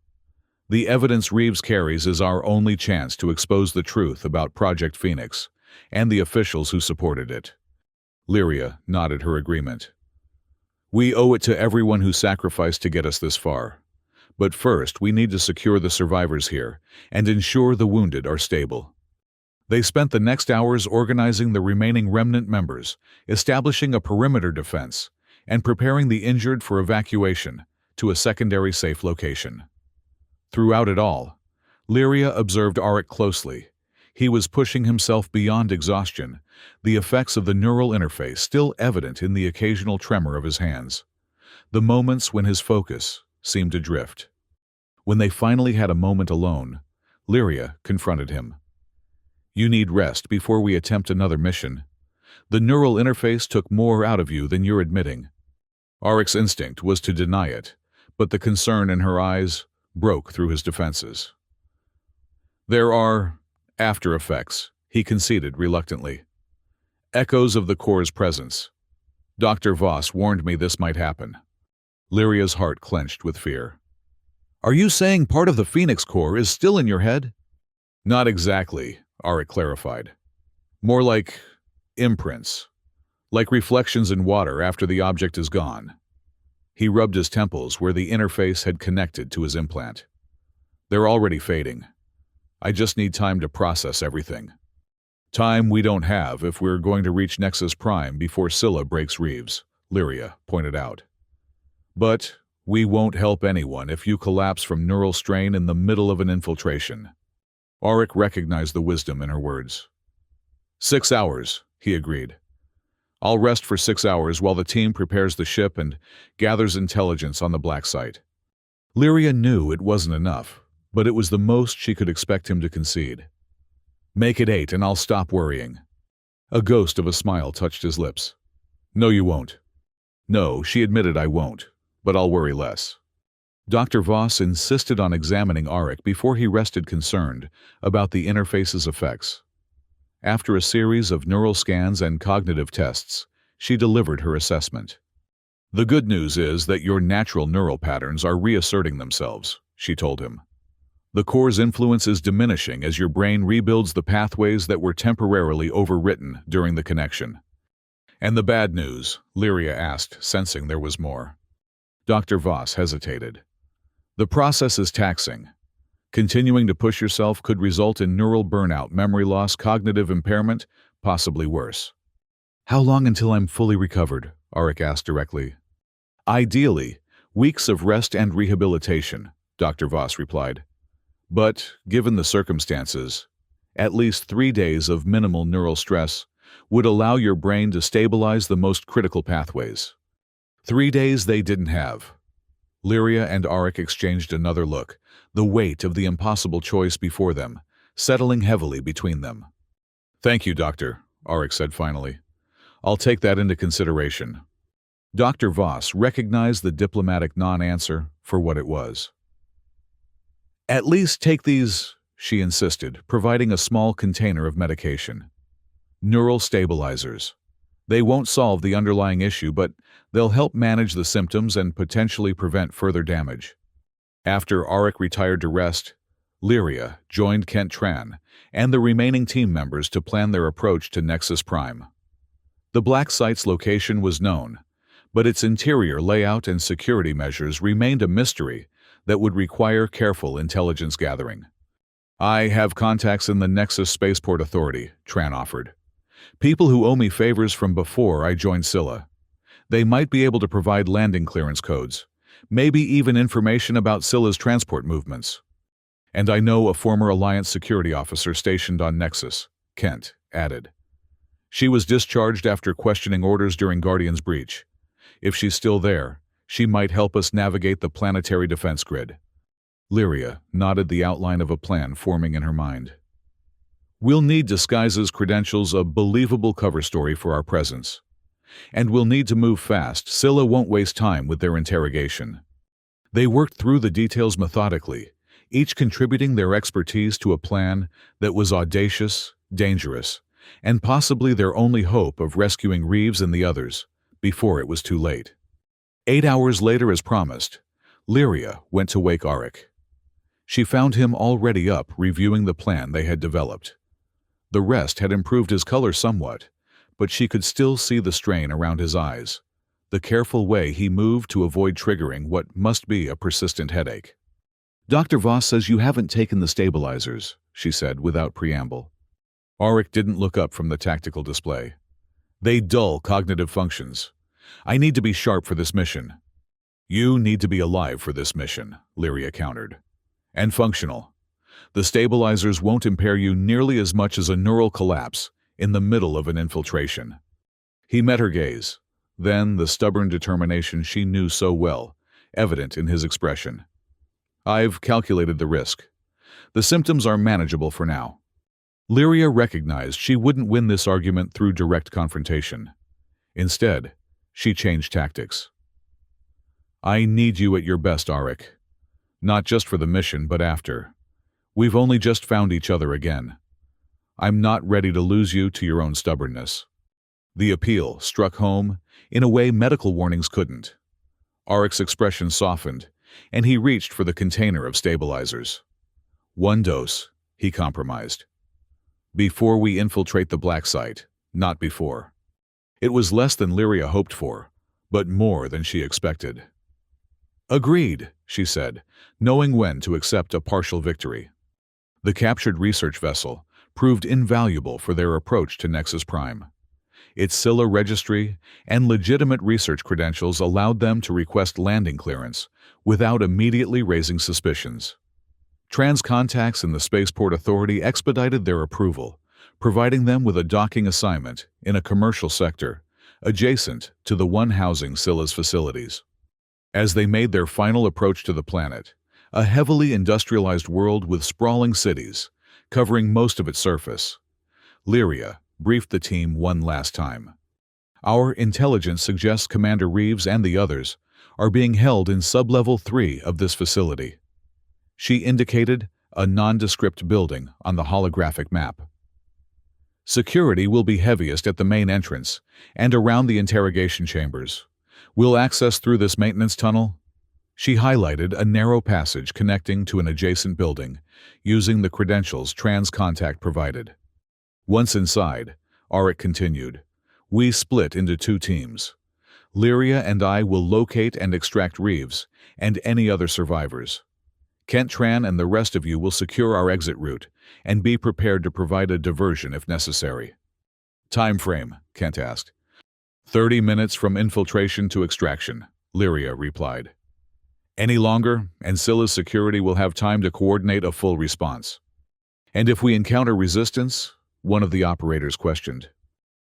The evidence Reeves carries is our only chance to expose the truth about Project Phoenix and the officials who supported it. Lyria nodded her agreement. We owe it to everyone who sacrificed to get us this far. But first, we need to secure the survivors here and ensure the wounded are stable. They spent the next hours organizing the remaining remnant members, establishing a perimeter defense, and preparing the injured for evacuation to a secondary safe location. Throughout it all, Lyria observed Auric closely. He was pushing himself beyond exhaustion, the effects of the neural interface still evident in the occasional tremor of his hands. The moments when his focus seemed to drift. When they finally had a moment alone, Lyria confronted him. You need rest before we attempt another mission. The neural interface took more out of you than you're admitting. Auric's instinct was to deny it, but the concern in her eyes broke through his defenses. There are after effects, he conceded reluctantly. Echoes of the core's presence. Dr. Voss warned me this might happen. Lyria's heart clenched with fear. Are you saying part of the Phoenix core is still in your head? Not exactly, Auric clarified. More like imprints. Like reflections in water after the object is gone. He rubbed his temples where the interface had connected to his implant. They're already fading. I just need time to process everything. Time we don't have if we're going to reach Nexus Prime before Scylla breaks Reeves, Lyria pointed out. But we won't help anyone if you collapse from neural strain in the middle of an infiltration. Auric recognized the wisdom in her words. 6 hours, he agreed. I'll rest for 6 hours while the team prepares the ship and gathers intelligence on the black site. Lyria knew it wasn't enough, but it was the most she could expect him to concede. Make it 8 and I'll stop worrying. A ghost of a smile touched his lips. No, you won't. No, she admitted, I won't, but I'll worry less. Dr. Voss insisted on examining Auric before he rested, concerned about the interface's effects. After a series of neural scans and cognitive tests, she delivered her assessment. The good news is that your natural neural patterns are reasserting themselves, she told him. The core's influence is diminishing as your brain rebuilds the pathways that were temporarily overwritten during the connection. And the bad news? Lyria asked, sensing there was more. Dr. Voss hesitated. The process is taxing. Continuing to push yourself could result in neural burnout, memory loss, cognitive impairment, possibly worse. How long until I'm fully recovered? Auric asked directly. Ideally, weeks of rest and rehabilitation, Dr. Voss replied. But, given the circumstances, at least 3 days of minimal neural stress would allow your brain to stabilize the most critical pathways. 3 days they didn't have. Lyria and Auric exchanged another look, the weight of the impossible choice before them, settling heavily between them. Thank you, Doctor, Auric said finally. I'll take that into consideration. Dr. Voss recognized the diplomatic non-answer for what it was. At least take these, she insisted, providing a small container of medication. Neural stabilizers. They won't solve the underlying issue, but they'll help manage the symptoms and potentially prevent further damage. After Auric retired to rest, Lyria joined Kent Tran and the remaining team members to plan their approach to Nexus Prime. The black site's location was known, but its interior layout and security measures remained a mystery that would require careful intelligence gathering. "I have contacts in the Nexus Spaceport Authority," Tran offered. "People who owe me favors from before I joined Scylla. They might be able to provide landing clearance codes, maybe even information about Scylla's transport movements. And I know a former Alliance security officer stationed on Nexus," Kent added. "She was discharged after questioning orders during Guardian's breach. If she's still there, she might help us navigate the planetary defense grid." Lyria nodded, the outline of a plan forming in her mind. "We'll need disguises, credentials, a believable cover story for our presence. And we'll need to move fast. Scylla won't waste time with their interrogation." They worked through the details methodically, each contributing their expertise to a plan that was audacious, dangerous, and possibly their only hope of rescuing Reeves and the others before it was too late. 8 hours later, as promised, Lyria went to wake Auric. She found him already up, reviewing the plan they had developed. The rest had improved his color somewhat, but she could still see the strain around his eyes, the careful way he moved to avoid triggering what must be a persistent headache. "Dr. Voss says you haven't taken the stabilizers," she said without preamble. Auric didn't look up from the tactical display. "They dull cognitive functions. I need to be sharp for this mission." "You need to be alive for this mission," Lyria countered. "And functional. The stabilizers won't impair you nearly as much as a neural collapse in the middle of an infiltration." He met her gaze, then the stubborn determination she knew so well, evident in his expression. "I've calculated the risk. The symptoms are manageable for now." Lyria recognized she wouldn't win this argument through direct confrontation. Instead, she changed tactics. "I need you at your best, Auric. Not just for the mission, but after. We've only just found each other again. I'm not ready to lose you to your own stubbornness." The appeal struck home in a way medical warnings couldn't. Auric's expression softened, and he reached for the container of stabilizers. "1 dose," he compromised. "Before we infiltrate the black site, not before." It was less than Lyria hoped for, but more than she expected. "Agreed," she said, knowing when to accept a partial victory. The captured research vessel proved invaluable for their approach to Nexus Prime. Its Scylla registry and legitimate research credentials allowed them to request landing clearance without immediately raising suspicions. Tran's contacts in the Spaceport Authority expedited their approval, providing them with a docking assignment in a commercial sector adjacent to the one housing Scylla's facilities. As they made their final approach to the planet, a heavily industrialized world with sprawling cities covering most of its surface, Lyria briefed the team one last time. "Our intelligence suggests Commander Reeves and the others are being held in Sublevel 3 of this facility." She indicated a nondescript building on the holographic map. "Security will be heaviest at the main entrance and around the interrogation chambers. We'll access through this maintenance tunnel." She highlighted a narrow passage connecting to an adjacent building, using the credentials Tran's contact provided. Once inside, Auric continued, "We split into 2 teams. Lyria and I will locate and extract Reeves and any other survivors. Kent Tran and the rest of you will secure our exit route and be prepared to provide a diversion if necessary." "Time frame?" Kent asked. 30 minutes from infiltration to extraction," Lyria replied. "Any longer, and Scylla's security will have time to coordinate a full response." "And if we encounter resistance?" one of the operators questioned.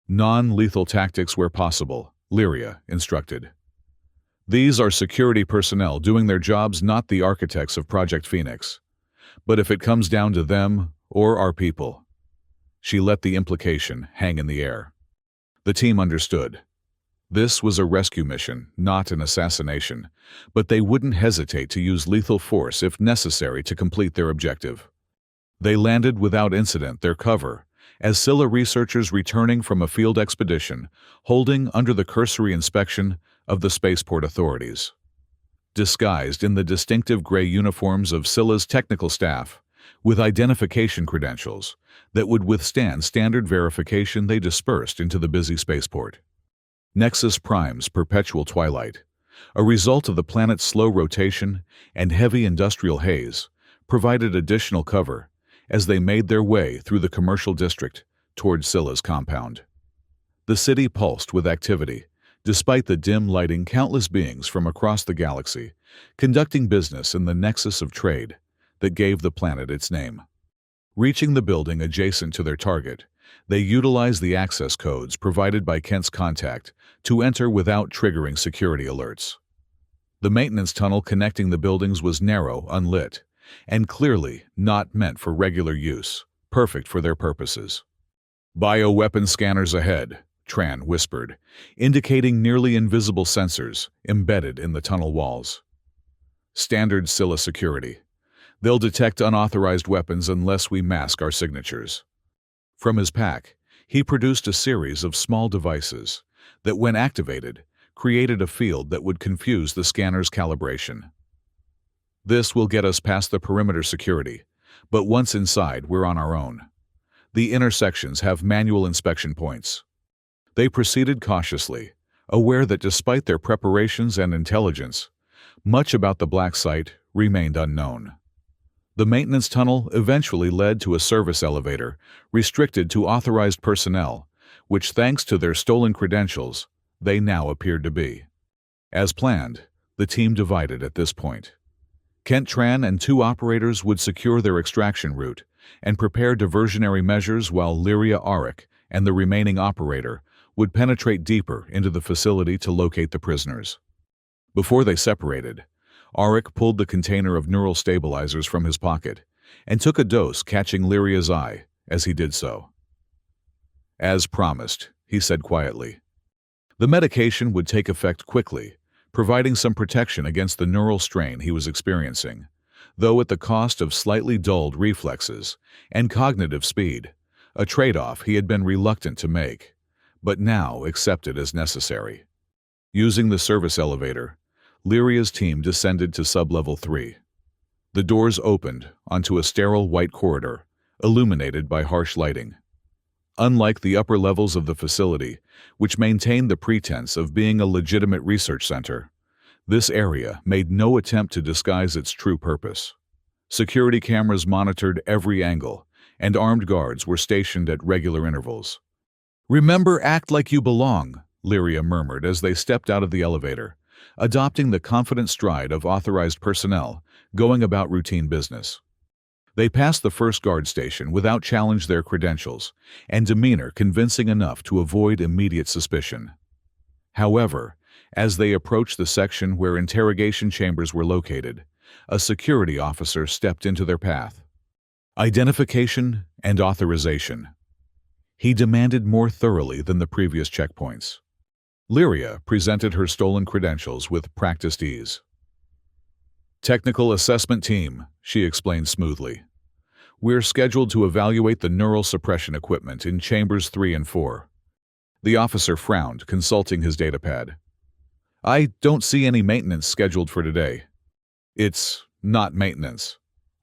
"Non-lethal tactics where possible," Lyria instructed. "These are security personnel doing their jobs, not the architects of Project Phoenix. But if it comes down to them or our people..." She let the implication hang in the air. The team understood. This was a rescue mission, not an assassination, but they wouldn't hesitate to use lethal force if necessary to complete their objective. They landed without incident, their cover as Scylla researchers returning from a field expedition, holding under the cursory inspection of the spaceport authorities. Disguised in the distinctive gray uniforms of Scylla's technical staff, with identification credentials that would withstand standard verification, they dispersed into the busy spaceport. Nexus Prime's perpetual twilight, a result of the planet's slow rotation and heavy industrial haze, provided additional cover as they made their way through the commercial district toward Scylla's compound. The city pulsed with activity, despite the dim lighting. Countless beings from across the galaxy conducting business in the nexus of trade that gave the planet its name. Reaching the building adjacent to their target, they utilized the access codes provided by Kent's contact to enter without triggering security alerts. The maintenance tunnel connecting the buildings was narrow, unlit, and clearly not meant for regular use, perfect for their purposes. "Bioweapon scanners ahead," Tran whispered, indicating nearly invisible sensors embedded in the tunnel walls. "Standard Scylla security. They'll detect unauthorized weapons unless we mask our signatures." From his pack, he produced a series of small devices that, when activated, created a field that would confuse the scanner's calibration. "This will get us past the perimeter security, but once inside, we're on our own. The intersections have manual inspection points." They proceeded cautiously, aware that despite their preparations and intelligence, much about the black site remained unknown. The maintenance tunnel eventually led to a service elevator restricted to authorized personnel, which, thanks to their stolen credentials, they now appeared to be. As planned, the team divided at this point. Kent Tran and 2 operators would secure their extraction route and prepare diversionary measures, while Lyria Auric and the remaining operator would penetrate deeper into the facility to locate the prisoners. Before they separated, Auric pulled the container of neural stabilizers from his pocket and took a dose, catching Lyria's eye as he did so. "As promised," he said quietly. The medication would take effect quickly, providing some protection against the neural strain he was experiencing, though at the cost of slightly dulled reflexes and cognitive speed, a trade-off he had been reluctant to make, but now accepted as necessary. Using the service elevator, Lyria's team descended to Sublevel 3. The doors opened onto a sterile white corridor, illuminated by harsh lighting. Unlike the upper levels of the facility, which maintained the pretense of being a legitimate research center, this area made no attempt to disguise its true purpose. Security cameras monitored every angle, and armed guards were stationed at regular intervals. "Remember, act like you belong," Lyria murmured as they stepped out of the elevator, adopting the confident stride of authorized personnel going about routine business. They passed the first guard station without challenge their credentials and demeanor convincing enough to avoid immediate suspicion. However, as they approached the section where interrogation chambers were located, a security officer stepped into their path. Identification and authorization. He demanded more thoroughly than the previous checkpoints. Lyria presented her stolen credentials with practiced ease. "Technical assessment team," she explained smoothly. "We're scheduled to evaluate the neural suppression equipment in chambers 3 and 4. The officer frowned, consulting his datapad. "I don't see any maintenance scheduled for today." "It's not maintenance,"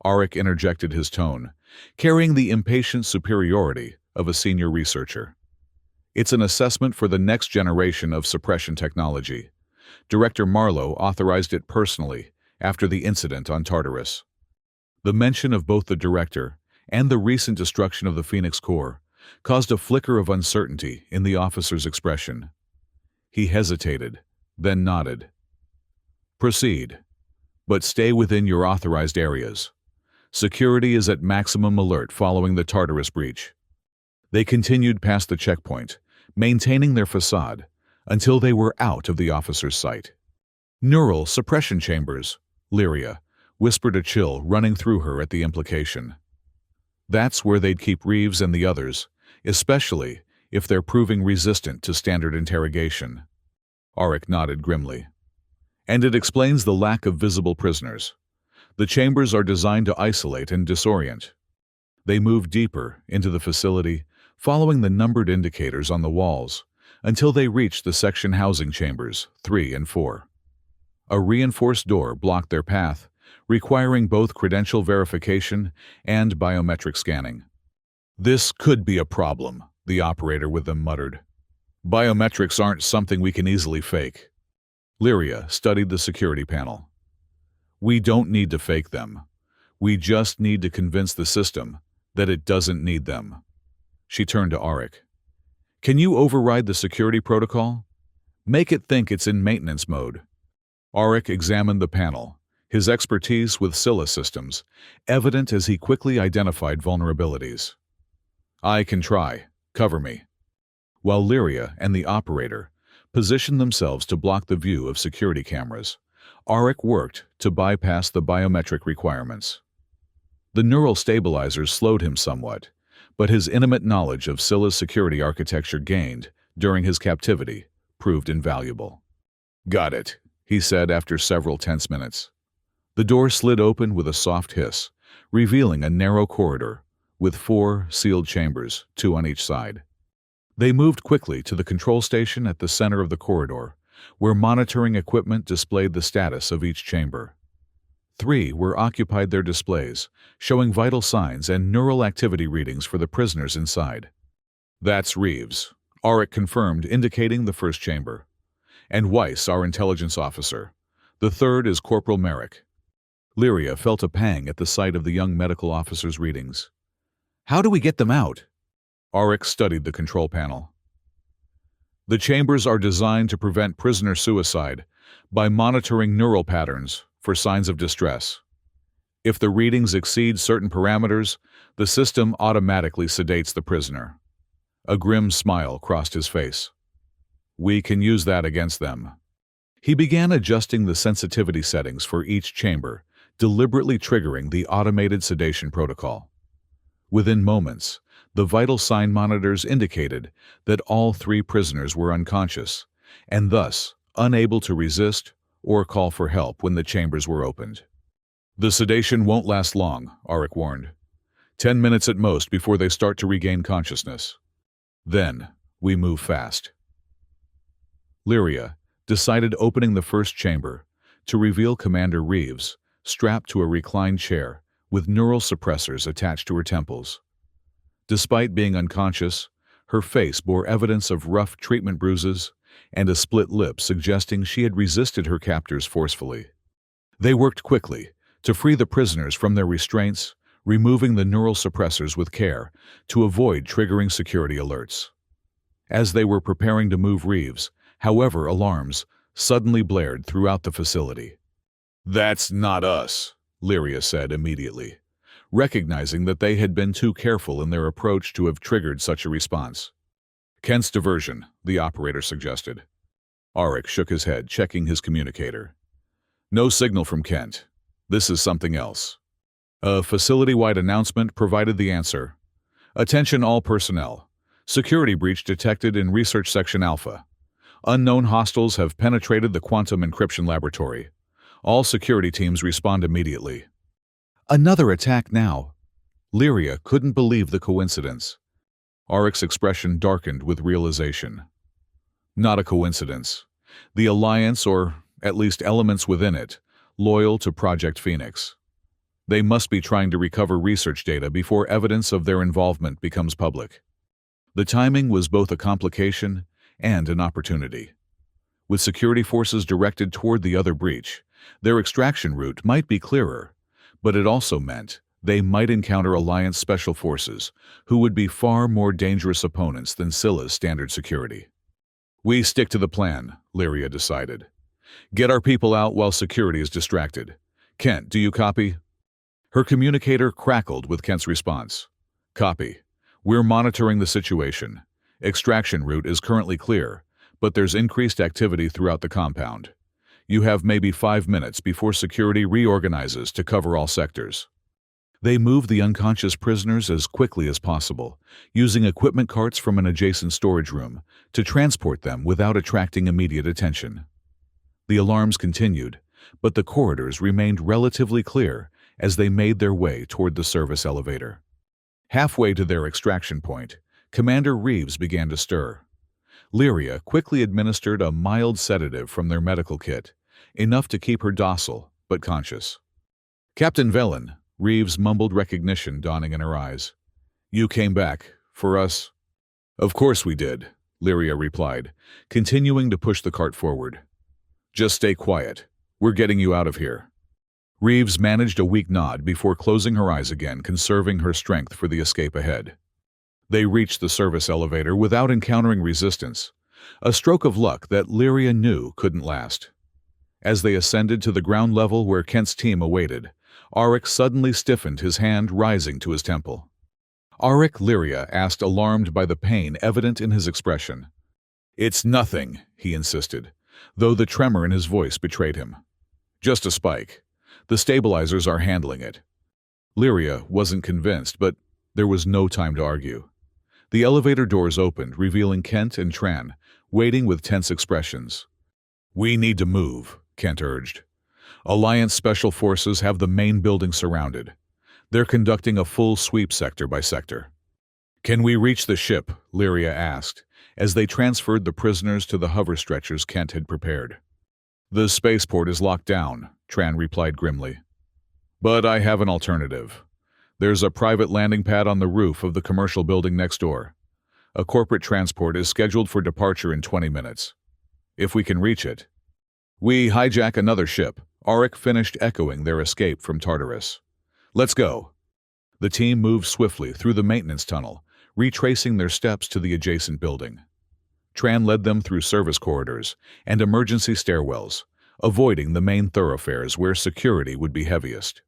Auric interjected his tone, carrying the impatient superiority of a senior researcher. "It's an assessment for the next generation of suppression technology. Director Marlowe authorized it personally after the incident on Tartarus." The mention of both the director and the recent destruction of the Phoenix Core caused a flicker of uncertainty in the officer's expression. He hesitated, then nodded. "Proceed, but stay within your authorized areas. Security is at maximum alert following the Tartarus breach." They continued past the checkpoint, maintaining their facade until they were out of the officer's sight. "Neural suppression chambers," Lyria whispered, a chill running through her at the implication. "That's where they'd keep Reeves and the others, especially if they're proving resistant to standard interrogation." Auric nodded grimly. "And it explains the lack of visible prisoners. The chambers are designed to isolate and disorient." They moved deeper into the facility, following the numbered indicators on the walls until they reached the section housing chambers 3 and 4. A reinforced door blocked their path, requiring both credential verification and biometric scanning. "This could be a problem," the operator with them muttered. "Biometrics aren't something we can easily fake." Lyria studied the security panel. "We don't need to fake them. We just need to convince the system that it doesn't need them." She turned to Arik. "Can you override the security protocol? Make it think it's in maintenance mode." Arik examined the panel, his expertise with Scylla systems evident as he quickly identified vulnerabilities. "I can try. Cover me." While Lyria and the operator positioned themselves to block the view of security cameras, Arik worked to bypass the biometric requirements. The neural stabilizers slowed him somewhat, but his intimate knowledge of Scylla's security architecture gained during his captivity proved invaluable. "Got it," he said after several tense minutes. The door slid open with a soft hiss, revealing a narrow corridor with 4 sealed chambers, 2 on each side. They moved quickly to the control station at the center of the corridor, where monitoring equipment displayed the status of each chamber. 3 were occupied their displays, showing vital signs and neural activity readings for the prisoners inside. "That's Reeves," Arik confirmed, indicating the first chamber. "And Weiss, our intelligence officer. The third is Corporal Merrick." Lyria felt a pang at the sight of the young medical officer's readings. "How do we get them out?" Arik studied the control panel. "The chambers are designed to prevent prisoner suicide by monitoring neural patterns for signs of distress. If the readings exceed certain parameters, the system automatically sedates the prisoner." A grim smile crossed his face. "We can use that against them." He began adjusting the sensitivity settings for each chamber, deliberately triggering the automated sedation protocol. Within moments, the vital sign monitors indicated that all 3 prisoners were unconscious, and thus unable to resist or call for help when the chambers were opened. "The sedation won't last long," Arik warned. 10 minutes at most before they start to regain consciousness. Then, we move fast." Lyria decided opening the first chamber to reveal Commander Reeves, strapped to a reclined chair with neural suppressors attached to her temples. Despite being unconscious, her face bore evidence of rough treatment bruises and a split lip suggesting she had resisted her captors forcefully. They worked quickly to free the prisoners from their restraints, removing the neural suppressors with care to avoid triggering security alerts. As they were preparing to move Reeves, however, alarms suddenly blared throughout the facility. "That's not us," Lyria said immediately, recognizing that they had been too careful in their approach to have triggered such a response. "Kent's diversion," the operator suggested. Arik shook his head, checking his communicator. "No signal from Kent. This is something else." A facility-wide announcement provided the answer. "Attention all personnel. Security breach detected in Research Section Alpha. Unknown hostiles have penetrated the quantum encryption laboratory. All security teams respond immediately." "Another attack now." Lyria couldn't believe the coincidence. Arik's expression darkened with realization. Not a coincidence. The Alliance, or at least elements within it, loyal to Project Phoenix. They must be trying to recover research data before evidence of their involvement becomes public. The timing was both a complication and an opportunity. With security forces directed toward the other breach, their extraction route might be clearer, but it also meant they might encounter Alliance special forces who would be far more dangerous opponents than Scylla's standard security. "We stick to the plan," Lyria decided. "Get our people out while security is distracted. Kent, do you copy?" Her communicator crackled with Kent's response. "Copy. We're monitoring the situation. Extraction route is currently clear, but there's increased activity throughout the compound. You have maybe 5 minutes before security reorganizes to cover all sectors." They moved the unconscious prisoners as quickly as possible, using equipment carts from an adjacent storage room to transport them without attracting immediate attention. The alarms continued, but the corridors remained relatively clear as they made their way toward the service elevator. Halfway to their extraction point, Commander Reeves began to stir. Lyria quickly administered a mild sedative from their medical kit, enough to keep her docile but conscious. "Captain Velen," Reeves mumbled, recognition dawning in her eyes. "You came back. For us?" "Of course we did," Lyria replied, continuing to push the cart forward. "Just stay quiet. We're getting you out of here." Reeves managed a weak nod before closing her eyes again, conserving her strength for the escape ahead. They reached the service elevator without encountering resistance, a stroke of luck that Lyria knew couldn't last. As they ascended to the ground level where Kent's team awaited, Auric suddenly stiffened, his hand rising to his temple. "Auric," Lyria asked, alarmed by the pain evident in his expression. "It's nothing," he insisted, though the tremor in his voice betrayed him. "Just a spike. The stabilizers are handling it." Lyria wasn't convinced, but there was no time to argue. The elevator doors opened, revealing Kent and Tran, waiting with tense expressions. "We need to move," Kent urged. "Alliance Special Forces have the main building surrounded. They're conducting a full sweep sector by sector." "Can we reach the ship?" Lyria asked, as they transferred the prisoners to the hover stretchers Kent had prepared. "The spaceport is locked down," Tran replied grimly. "But I have an alternative. There's a private landing pad on the roof of the commercial building next door. A corporate transport is scheduled for departure in 20 minutes. If we can reach it." "We hijack another ship," Auric finished echoing their escape from Tartarus. "Let's go." The team moved swiftly through the maintenance tunnel, retracing their steps to the adjacent building. Tran led them through service corridors and emergency stairwells, avoiding the main thoroughfares where security would be heaviest.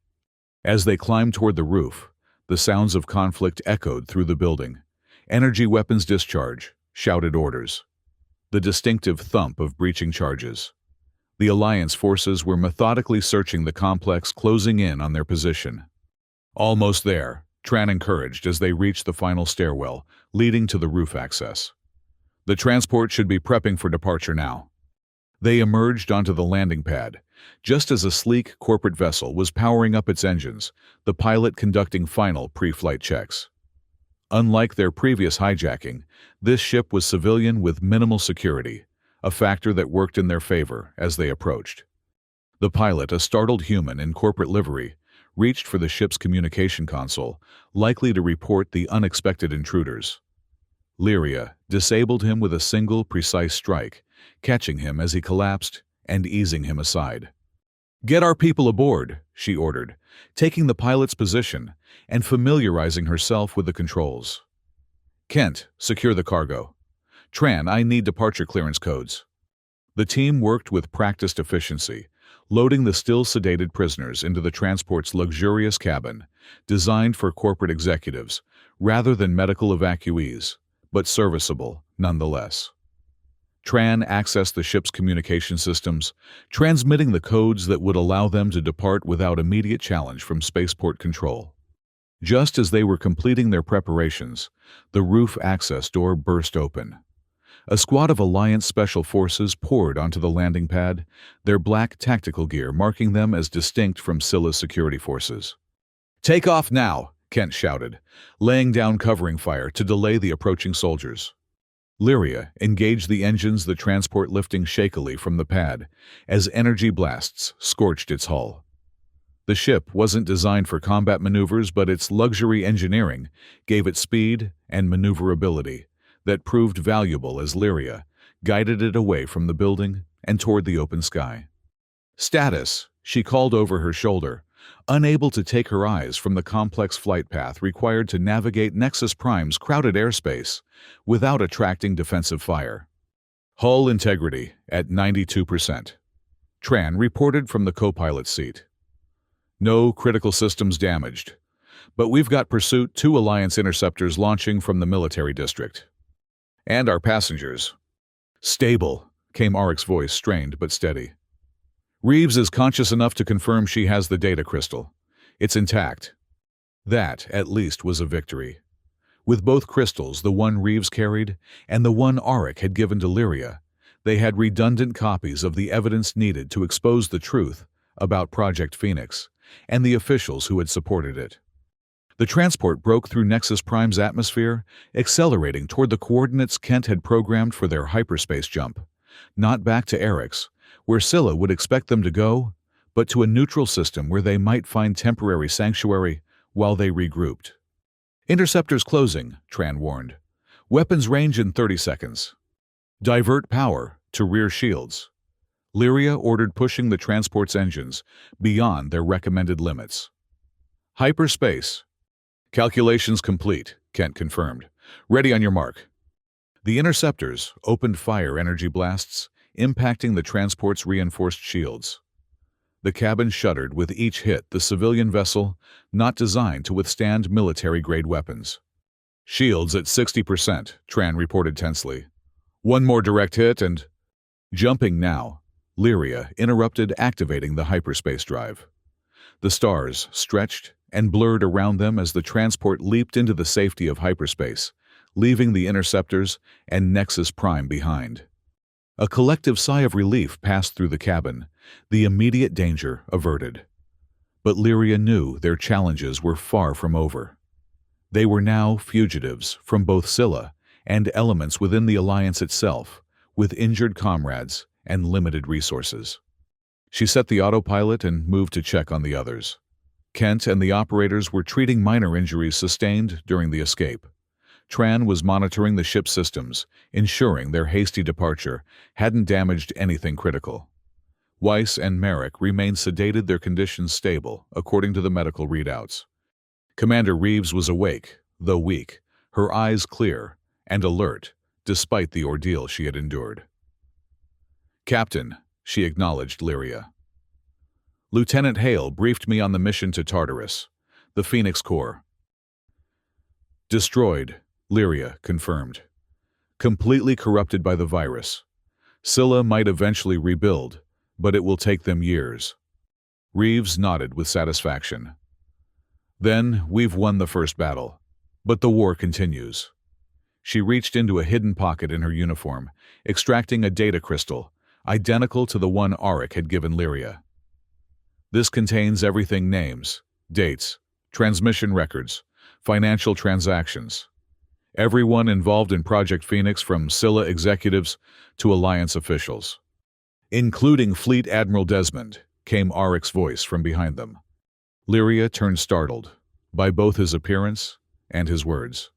As they climbed toward the roof, the sounds of conflict echoed through the building. Energy weapons discharge, shouted orders. The distinctive thump of breaching charges. The Alliance forces were methodically searching the complex, closing in on their position. "Almost there," Tran encouraged as they reached the final stairwell, leading to the roof access. "The transport should be prepping for departure now." They emerged onto the landing pad, just as a sleek corporate vessel was powering up its engines, the pilot conducting final pre-flight checks. Unlike their previous hijacking, this ship was civilian with minimal security, a factor that worked in their favor as they approached. The pilot, a startled human in corporate livery, reached for the ship's communication console, likely to report the unexpected intruders. Lyria disabled him with a single, precise strike, catching him as he collapsed and easing him aside. "Get our people aboard," she ordered, taking the pilot's position and familiarizing herself with the controls. "Kent, secure the cargo. Tran, I need departure clearance codes." The team worked with practiced efficiency, loading the still sedated prisoners into the transport's luxurious cabin, designed for corporate executives rather than medical evacuees, but serviceable nonetheless. Tran accessed the ship's communication systems, transmitting the codes that would allow them to depart without immediate challenge from spaceport control. Just as they were completing their preparations, the roof access door burst open. A squad of Alliance Special Forces poured onto the landing pad, their black tactical gear marking them as distinct from Scylla's security forces. "Take off now!" Kent shouted, laying down covering fire to delay the approaching soldiers. Lyria engaged the engines, the transport lifting shakily from the pad as energy blasts scorched its hull. The ship wasn't designed for combat maneuvers, but its luxury engineering gave it speed and maneuverability that proved valuable as Lyria guided it away from the building and toward the open sky. "Status," she called over her shoulder, unable to take her eyes from the complex flight path required to navigate Nexus Prime's crowded airspace without attracting defensive fire. "Hull integrity at 92%. Tran reported from the co-pilot seat. "No critical systems damaged, but we've got pursuit 2 Alliance interceptors launching from the military district. And our passengers." "Stable," came Auric's voice, strained but steady. "Reeves is conscious enough to confirm she has the data crystal. It's intact." That, at least, was a victory. With both crystals, the one Reeves carried and the one Auric had given to Lyria, they had redundant copies of the evidence needed to expose the truth about Project Phoenix and the officials who had supported it. The transport broke through Nexus Prime's atmosphere, accelerating toward the coordinates Kent had programmed for their hyperspace jump. Not back to Eric's, where Scylla would expect them to go, but to a neutral system where they might find temporary sanctuary while they regrouped. Interceptors closing, Tran warned. Weapons range in 30 seconds. Divert power to rear shields. Lyria ordered pushing the transport's engines beyond their recommended limits. Hyperspace. Calculations complete, Kent confirmed. Ready on your mark. The interceptors opened fire energy blasts, impacting the transport's reinforced shields. The cabin shuddered with each hit, the civilian vessel, not designed to withstand military-grade weapons. Shields at 60%, Tran reported tensely. One more direct hit and... Jumping now, Lyria interrupted activating the hyperspace drive. The stars stretched and blurred around them as the transport leaped into the safety of hyperspace, leaving the interceptors and Nexus Prime behind. A collective sigh of relief passed through the cabin, the immediate danger averted. But Lyria knew their challenges were far from over. They were now fugitives from both Scylla and elements within the Alliance itself, with injured comrades and limited resources. She set the autopilot and moved to check on the others. Kent and the operators were treating minor injuries sustained during the escape. Tran was monitoring the ship's systems, ensuring their hasty departure hadn't damaged anything critical. Weiss and Merrick remained sedated, their conditions stable, according to the medical readouts. Commander Reeves was awake, though weak, her eyes clear and alert, despite the ordeal she had endured. "Captain," she acknowledged Lyria. "Lieutenant Hale briefed me on the mission to Tartarus, the Phoenix Corps." "Destroyed," Lyria confirmed. "Completely corrupted by the virus. Scylla might eventually rebuild, but it will take them years." Reeves nodded with satisfaction. "Then we've won the first battle, but the war continues." She reached into a hidden pocket in her uniform, extracting a data crystal, identical to the one Auric had given Lyria. "This contains everything: names, dates, transmission records, financial transactions. Everyone involved in Project Phoenix, from Scylla executives to Alliance officials." "Including Fleet Admiral Desmond," came Auric's voice from behind them. Lyria turned, startled by both his appearance and his words.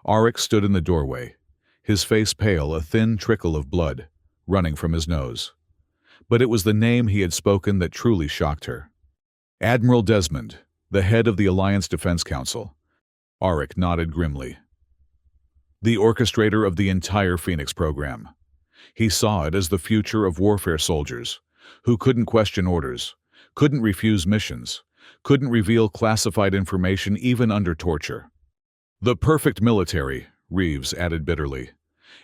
Auric stood in the doorway, his face pale, a thin trickle of blood running from his nose. But it was the name he had spoken that truly shocked her. "Admiral Desmond, the head of the Alliance Defense Council." Auric nodded grimly. "The orchestrator of the entire Phoenix program. He saw it as the future of warfare soldiers, who couldn't question orders, couldn't refuse missions, couldn't reveal classified information even under torture. The perfect military," Reeves added bitterly,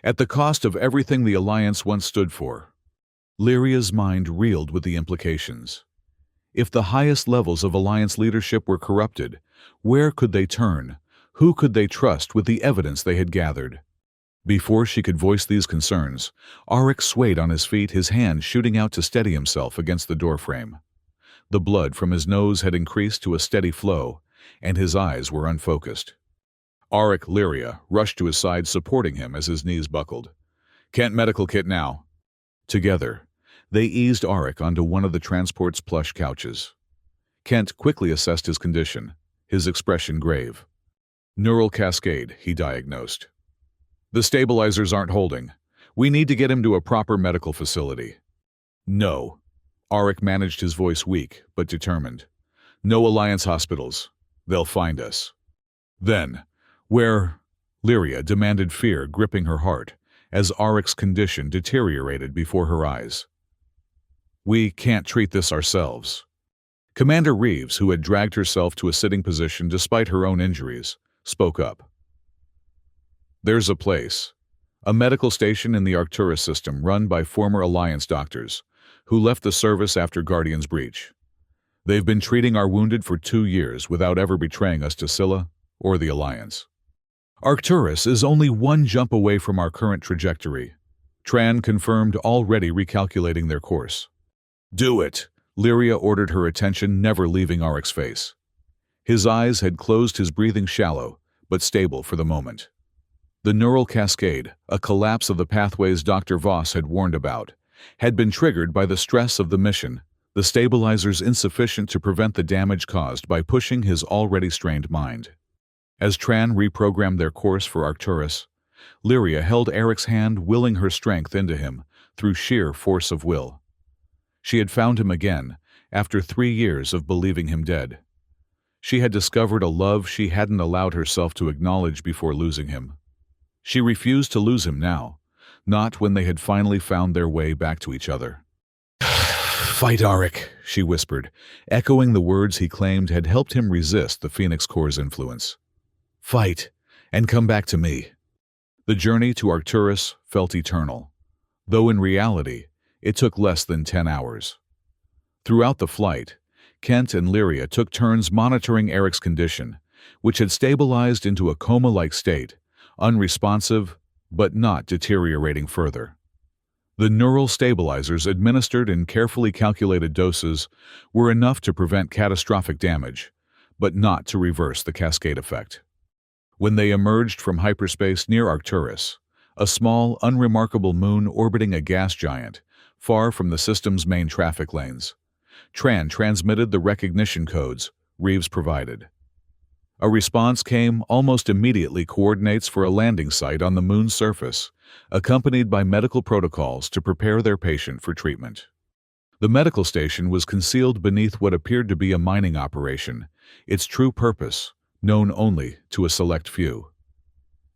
"at the cost of everything the Alliance once stood for." Lyria's mind reeled with the implications. If the highest levels of Alliance leadership were corrupted, where could they turn? Who could they trust with the evidence they had gathered? Before she could voice these concerns, Auric swayed on his feet, his hand shooting out to steady himself against the doorframe. The blood from his nose had increased to a steady flow, and his eyes were unfocused. Auric Lyria rushed to his side, supporting him as his knees buckled. "Kent, medical kit now." Together, they eased Auric onto one of the transport's plush couches. Kent quickly assessed his condition, his expression grave. "Neural cascade," he diagnosed. "The stabilizers aren't holding. We need to get him to a proper medical facility." "No." Auric managed his voice, weak but determined. "No Alliance hospitals. They'll find us." "Then, where?" Lyria demanded, fear gripping her heart as Auric's condition deteriorated before her eyes. "We can't treat this ourselves." Commander Reeves, who had dragged herself to a sitting position despite her own injuries, spoke up. "There's a place, a medical station in the Arcturus system run by former Alliance doctors who left the service after Guardian's breach. They've been treating our wounded for 2 years without ever betraying us to Scylla or the Alliance. Arcturus is only one jump away from our current trajectory." Tran confirmed, already recalculating their course. "Do it," Lyria ordered, her attention never leaving Auric's face. His eyes had closed, his breathing shallow, but stable for the moment. The neural cascade, a collapse of the pathways Dr. Voss had warned about, had been triggered by the stress of the mission, the stabilizers insufficient to prevent the damage caused by pushing his already strained mind. As Tran reprogrammed their course for Arcturus, Lyria held Eric's hand, willing her strength into him through sheer force of will. She had found him again, after 3 years of believing him dead. She had discovered a love she hadn't allowed herself to acknowledge before losing him. She refused to lose him now, not when they had finally found their way back to each other. "Fight, Auric," she whispered, echoing the words he claimed had helped him resist the Phoenix Core's influence. "Fight, and come back to me." The journey to Arcturus felt eternal, though in reality, it took less than 10 hours. Throughout the flight, Kent and Lyria took turns monitoring Eric's condition, which had stabilized into a coma-like state, unresponsive, but not deteriorating further. The neural stabilizers administered in carefully calculated doses were enough to prevent catastrophic damage, but not to reverse the cascade effect. When they emerged from hyperspace near Arcturus, a small, unremarkable moon orbiting a gas giant, far from the system's main traffic lanes, Tran transmitted the recognition codes Reeves provided. A response came almost immediately: coordinates for a landing site on the moon's surface, accompanied by medical protocols to prepare their patient for treatment. The medical station was concealed beneath what appeared to be a mining operation, its true purpose known only to a select few.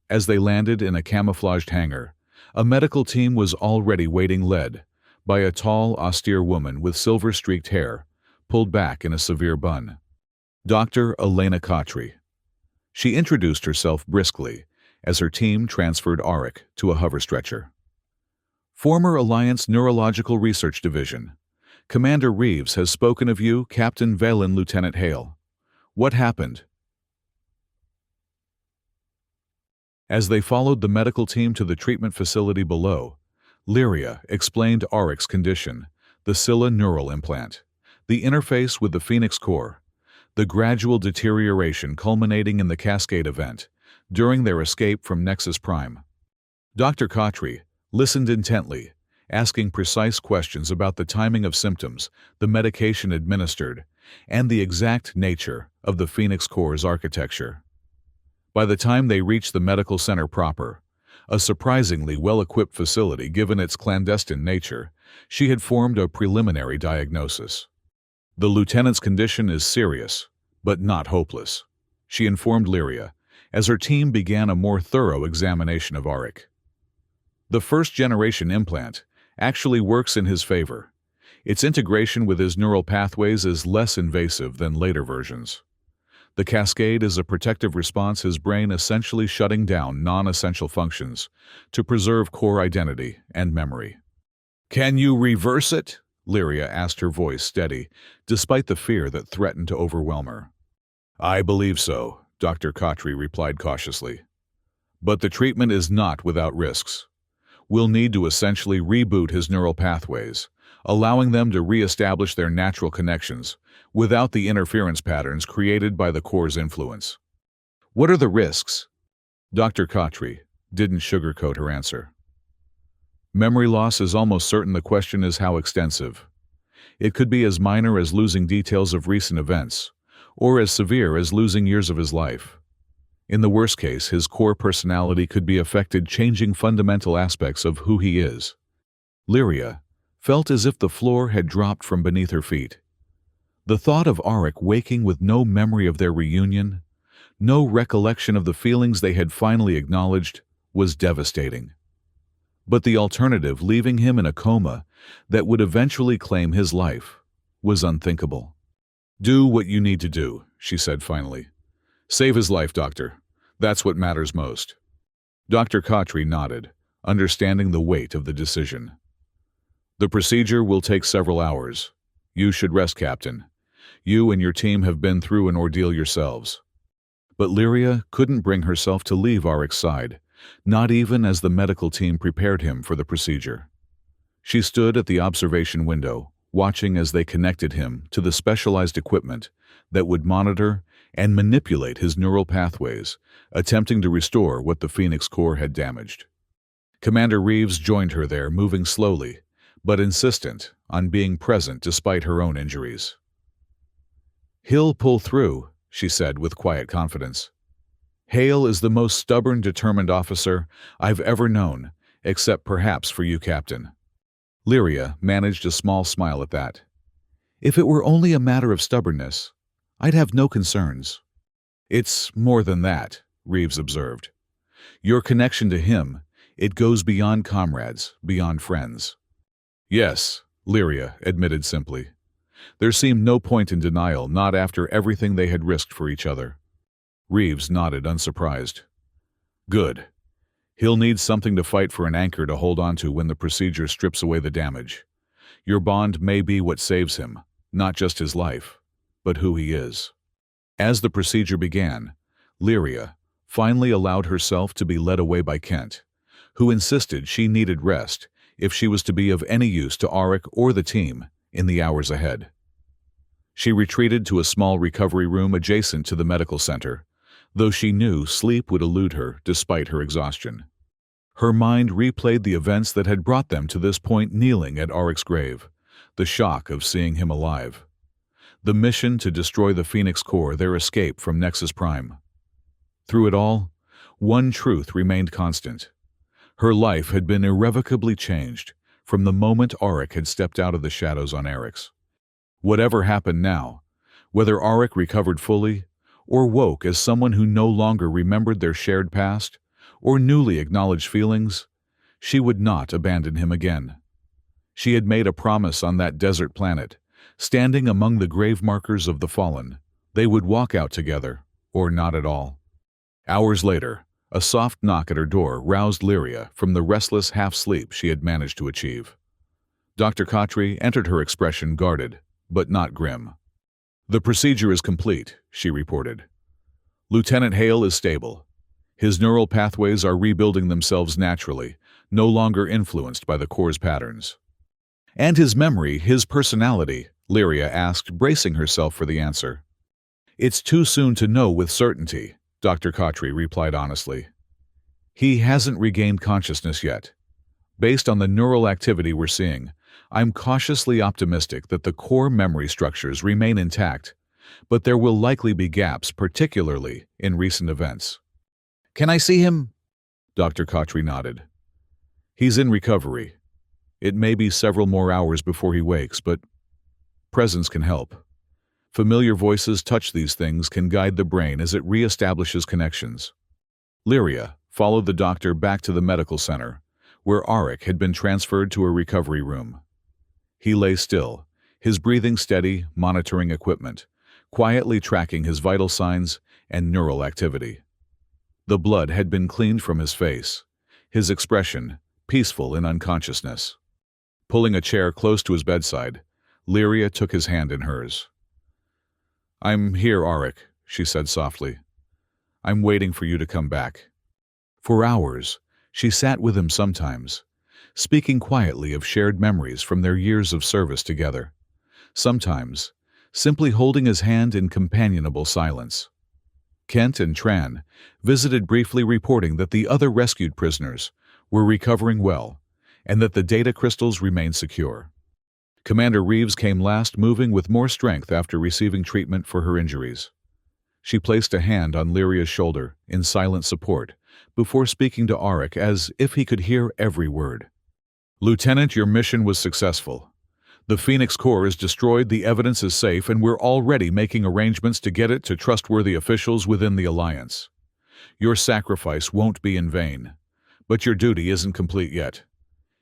As they landed in a camouflaged hangar, a medical team was already waiting, led by a tall, austere woman with silver-streaked hair, pulled back in a severe bun. Dr. Elena Kotri. She introduced herself briskly as her team transferred Auric to a hover stretcher. "Former Alliance Neurological Research Division. Commander Reeves has spoken of you, Captain Valen, Lieutenant Hale. What happened?" As they followed the medical team to the treatment facility below, Lyria explained Auric's condition: the Scylla neural implant, the interface with the Phoenix Core, the gradual deterioration culminating in the cascade event during their escape from Nexus Prime. Dr. Kotri listened intently, asking precise questions about the timing of symptoms, the medication administered, and the exact nature of the Phoenix Core's architecture. By the time they reached the medical center proper, a surprisingly well-equipped facility given its clandestine nature, she had formed a preliminary diagnosis. "The lieutenant's condition is serious, but not hopeless," she informed Lyria, as her team began a more thorough examination of Auric. "The first-generation implant actually works in his favor. Its integration with his neural pathways is less invasive than later versions. The cascade is a protective response, his brain essentially shutting down non-essential functions to preserve core identity and memory." "Can you reverse it?" Lyria asked, her voice steady, despite the fear that threatened to overwhelm her. "I believe so," Dr. Kotri replied cautiously. "But the treatment is not without risks. We'll need to essentially reboot his neural pathways, allowing them to re-establish their natural connections without the interference patterns created by the core's influence." "What are the risks?" Dr. Kotri didn't sugarcoat her answer. "Memory loss is almost certain. The question is how extensive. It could be as minor as losing details of recent events, or as severe as losing years of his life. In the worst case, his core personality could be affected, changing fundamental aspects of who he is." Lyria felt as if the floor had dropped from beneath her feet. The thought of Auric waking with no memory of their reunion, no recollection of the feelings they had finally acknowledged, was devastating. But the alternative, leaving him in a coma that would eventually claim his life, was unthinkable. "Do what you need to do," she said finally. "Save his life, Doctor. That's what matters most." Dr. Kotri nodded, understanding the weight of the decision. "The procedure will take several hours. You should rest, Captain. You and your team have been through an ordeal yourselves." But Lyria couldn't bring herself to leave Auric's side, not even as the medical team prepared him for the procedure. She stood at the observation window, watching as they connected him to the specialized equipment that would monitor and manipulate his neural pathways, attempting to restore what the Phoenix core had damaged. Commander Reeves joined her there, moving slowly, but insistent on being present despite her own injuries. "He'll pull through," she said with quiet confidence. "Hale is the most stubborn, determined officer I've ever known, except perhaps for you, Captain." Lyria managed a small smile at that. "If it were only a matter of stubbornness, I'd have no concerns." "It's more than that," Reeves observed. "Your connection to him, it goes beyond comrades, beyond friends." "Yes," Lyria admitted simply. There seemed no point in denial, not after everything they had risked for each other. Reeves nodded, unsurprised. "Good. He'll need something to fight for, an anchor to hold on to when the procedure strips away the damage. Your bond may be what saves him, not just his life, but who he is." As the procedure began, Lyria finally allowed herself to be led away by Kent, who insisted she needed rest if she was to be of any use to Auric or the team in the hours ahead. She retreated to a small recovery room adjacent to the medical center, though she knew sleep would elude her despite her exhaustion. Her mind replayed the events that had brought them to this point, kneeling at Auric's grave, the shock of seeing him alive, the mission to destroy the Phoenix core, their escape from Nexus Prime. Through it all, one truth remained constant. Her life had been irrevocably changed from the moment Auric had stepped out of the shadows on Eric's. Whatever happened now, whether Auric recovered fully, or woke as someone who no longer remembered their shared past, or newly acknowledged feelings, she would not abandon him again. She had made a promise on that desert planet, standing among the grave markers of the fallen. They would walk out together, or not at all. Hours later, a soft knock at her door roused Lyria from the restless half-sleep she had managed to achieve. Dr. Khatri entered, her expression guarded, but not grim. "The procedure is complete," she reported. "Lieutenant Hale is stable. His neural pathways are rebuilding themselves naturally, no longer influenced by the core's patterns." "And his memory, his personality?" Lyria asked, bracing herself for the answer. "It's too soon to know with certainty," Dr. Khatri replied honestly. "He hasn't regained consciousness yet. Based on the neural activity we're seeing, I'm cautiously optimistic that the core memory structures remain intact, but there will likely be gaps, particularly in recent events." "Can I see him?" Dr. Khatri nodded. "He's in recovery. It may be several more hours before he wakes, but presence can help. Familiar voices touch these things, can guide the brain as it re-establishes connections." Lyria followed the doctor back to the medical center, where Auric had been transferred to a recovery room. He lay still, his breathing steady, monitoring equipment, quietly tracking his vital signs and neural activity. The blood had been cleaned from his face, his expression peaceful in unconsciousness. Pulling a chair close to his bedside, Lyria took his hand in hers. "I'm here, Auric," she said softly. "I'm waiting for you to come back." For hours, she sat with him sometimes, speaking quietly of shared memories from their years of service together. Sometimes, simply holding his hand in companionable silence. Kent and Tran visited briefly, reporting that the other rescued prisoners were recovering well and that the data crystals remained secure. Commander Reeves came last, moving with more strength after receiving treatment for her injuries. She placed a hand on Lyria's shoulder in silent support before speaking to Auric as if he could hear every word. "Lieutenant, your mission was successful. The Phoenix core is destroyed, the evidence is safe, and we're already making arrangements to get it to trustworthy officials within the Alliance. Your sacrifice won't be in vain, but your duty isn't complete yet.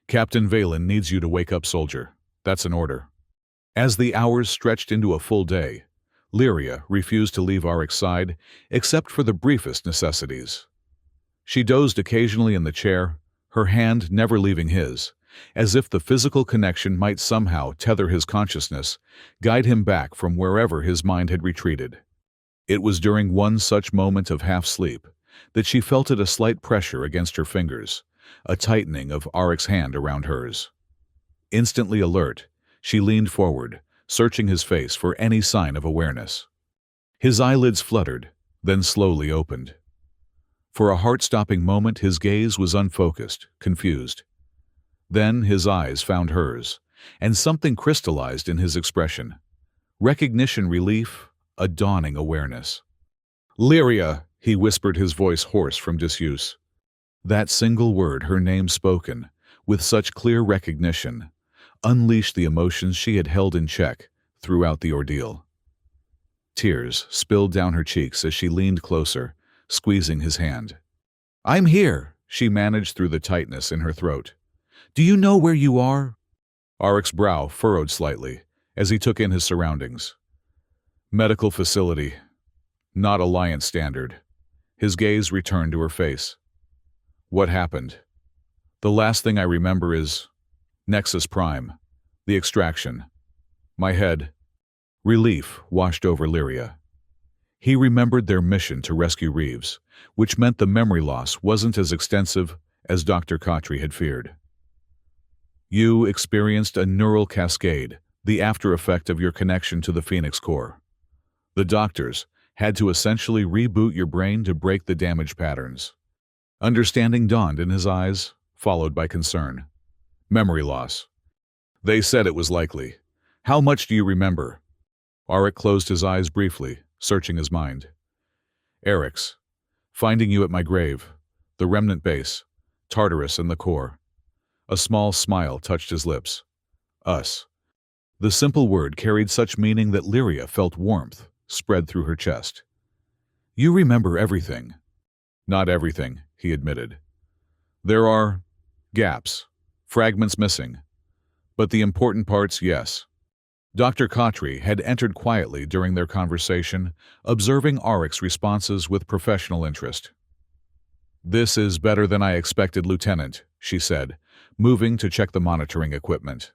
Captain Valen needs you to wake up, soldier. That's an order." As the hours stretched into a full day, Lyria refused to leave Auric's side except for the briefest necessities. She dozed occasionally in the chair, her hand never leaving his, as if the physical connection might somehow tether his consciousness, guide him back from wherever his mind had retreated. It was during one such moment of half-sleep that she felt a slight pressure against her fingers, a tightening of Auric's hand around hers. Instantly alert, she leaned forward, searching his face for any sign of awareness. His eyelids fluttered, then slowly opened. For a heart-stopping moment, his gaze was unfocused, confused. Then his eyes found hers, and something crystallized in his expression. Recognition, relief, a dawning awareness. "Lyria," he whispered, his voice hoarse from disuse. That single word, her name spoken, with such clear recognition, unleashed the emotions she had held in check throughout the ordeal. Tears spilled down her cheeks as she leaned closer, squeezing his hand. "I'm here," she managed through the tightness in her throat. "Do you know where you are?" Arik's brow furrowed slightly as he took in his surroundings. Medical facility, not Alliance standard. His gaze returned to her face. "What happened?" "The last thing I remember is Nexus Prime, the extraction." My head. Relief washed over Lyria. He remembered their mission to rescue Reeves, which meant the memory loss wasn't as extensive as Dr. Khatri had feared. "You experienced a neural cascade, the after effect of your connection to the Phoenix core. The doctors had to essentially reboot your brain to break the damage patterns." Understanding dawned in his eyes, followed by concern. "Memory loss. They said it was likely. How much do you remember?" Arik closed his eyes briefly, searching his mind. "Eric's. Finding you at my grave. The remnant base. Tartarus and the core." A small smile touched his lips. "Us." The simple word carried such meaning that Lyria felt warmth spread through her chest. "You remember everything." "Not everything," he admitted. "There are gaps, fragments missing. But the important parts, yes." Dr. Khatri had entered quietly during their conversation, observing Arik's responses with professional interest. "This is better than I expected, Lieutenant," she said, moving to check the monitoring equipment.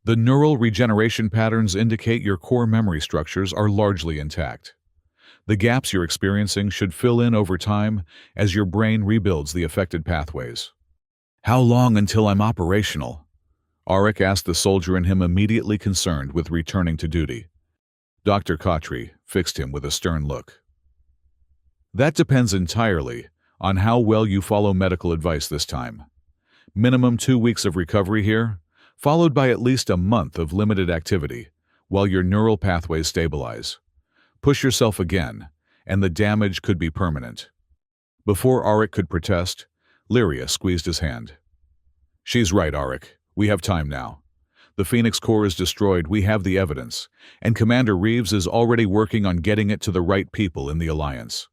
"The neural regeneration patterns indicate your core memory structures are largely intact. The gaps you're experiencing should fill in over time as your brain rebuilds the affected pathways." "How long until I'm operational?" Arik asked, the soldier in him immediately concerned with returning to duty. Dr. Khatri fixed him with a stern look. "That depends entirely on how well you follow medical advice this time. Minimum 2 weeks of recovery here, followed by at least a month of limited activity, while your neural pathways stabilize. Push yourself again, and the damage could be permanent." Before Arik could protest, Lyria squeezed his hand. "She's right, Arik. We have time now. The Phoenix core is destroyed, we have the evidence, and Commander Reeves is already working on getting it to the right people in the Alliance."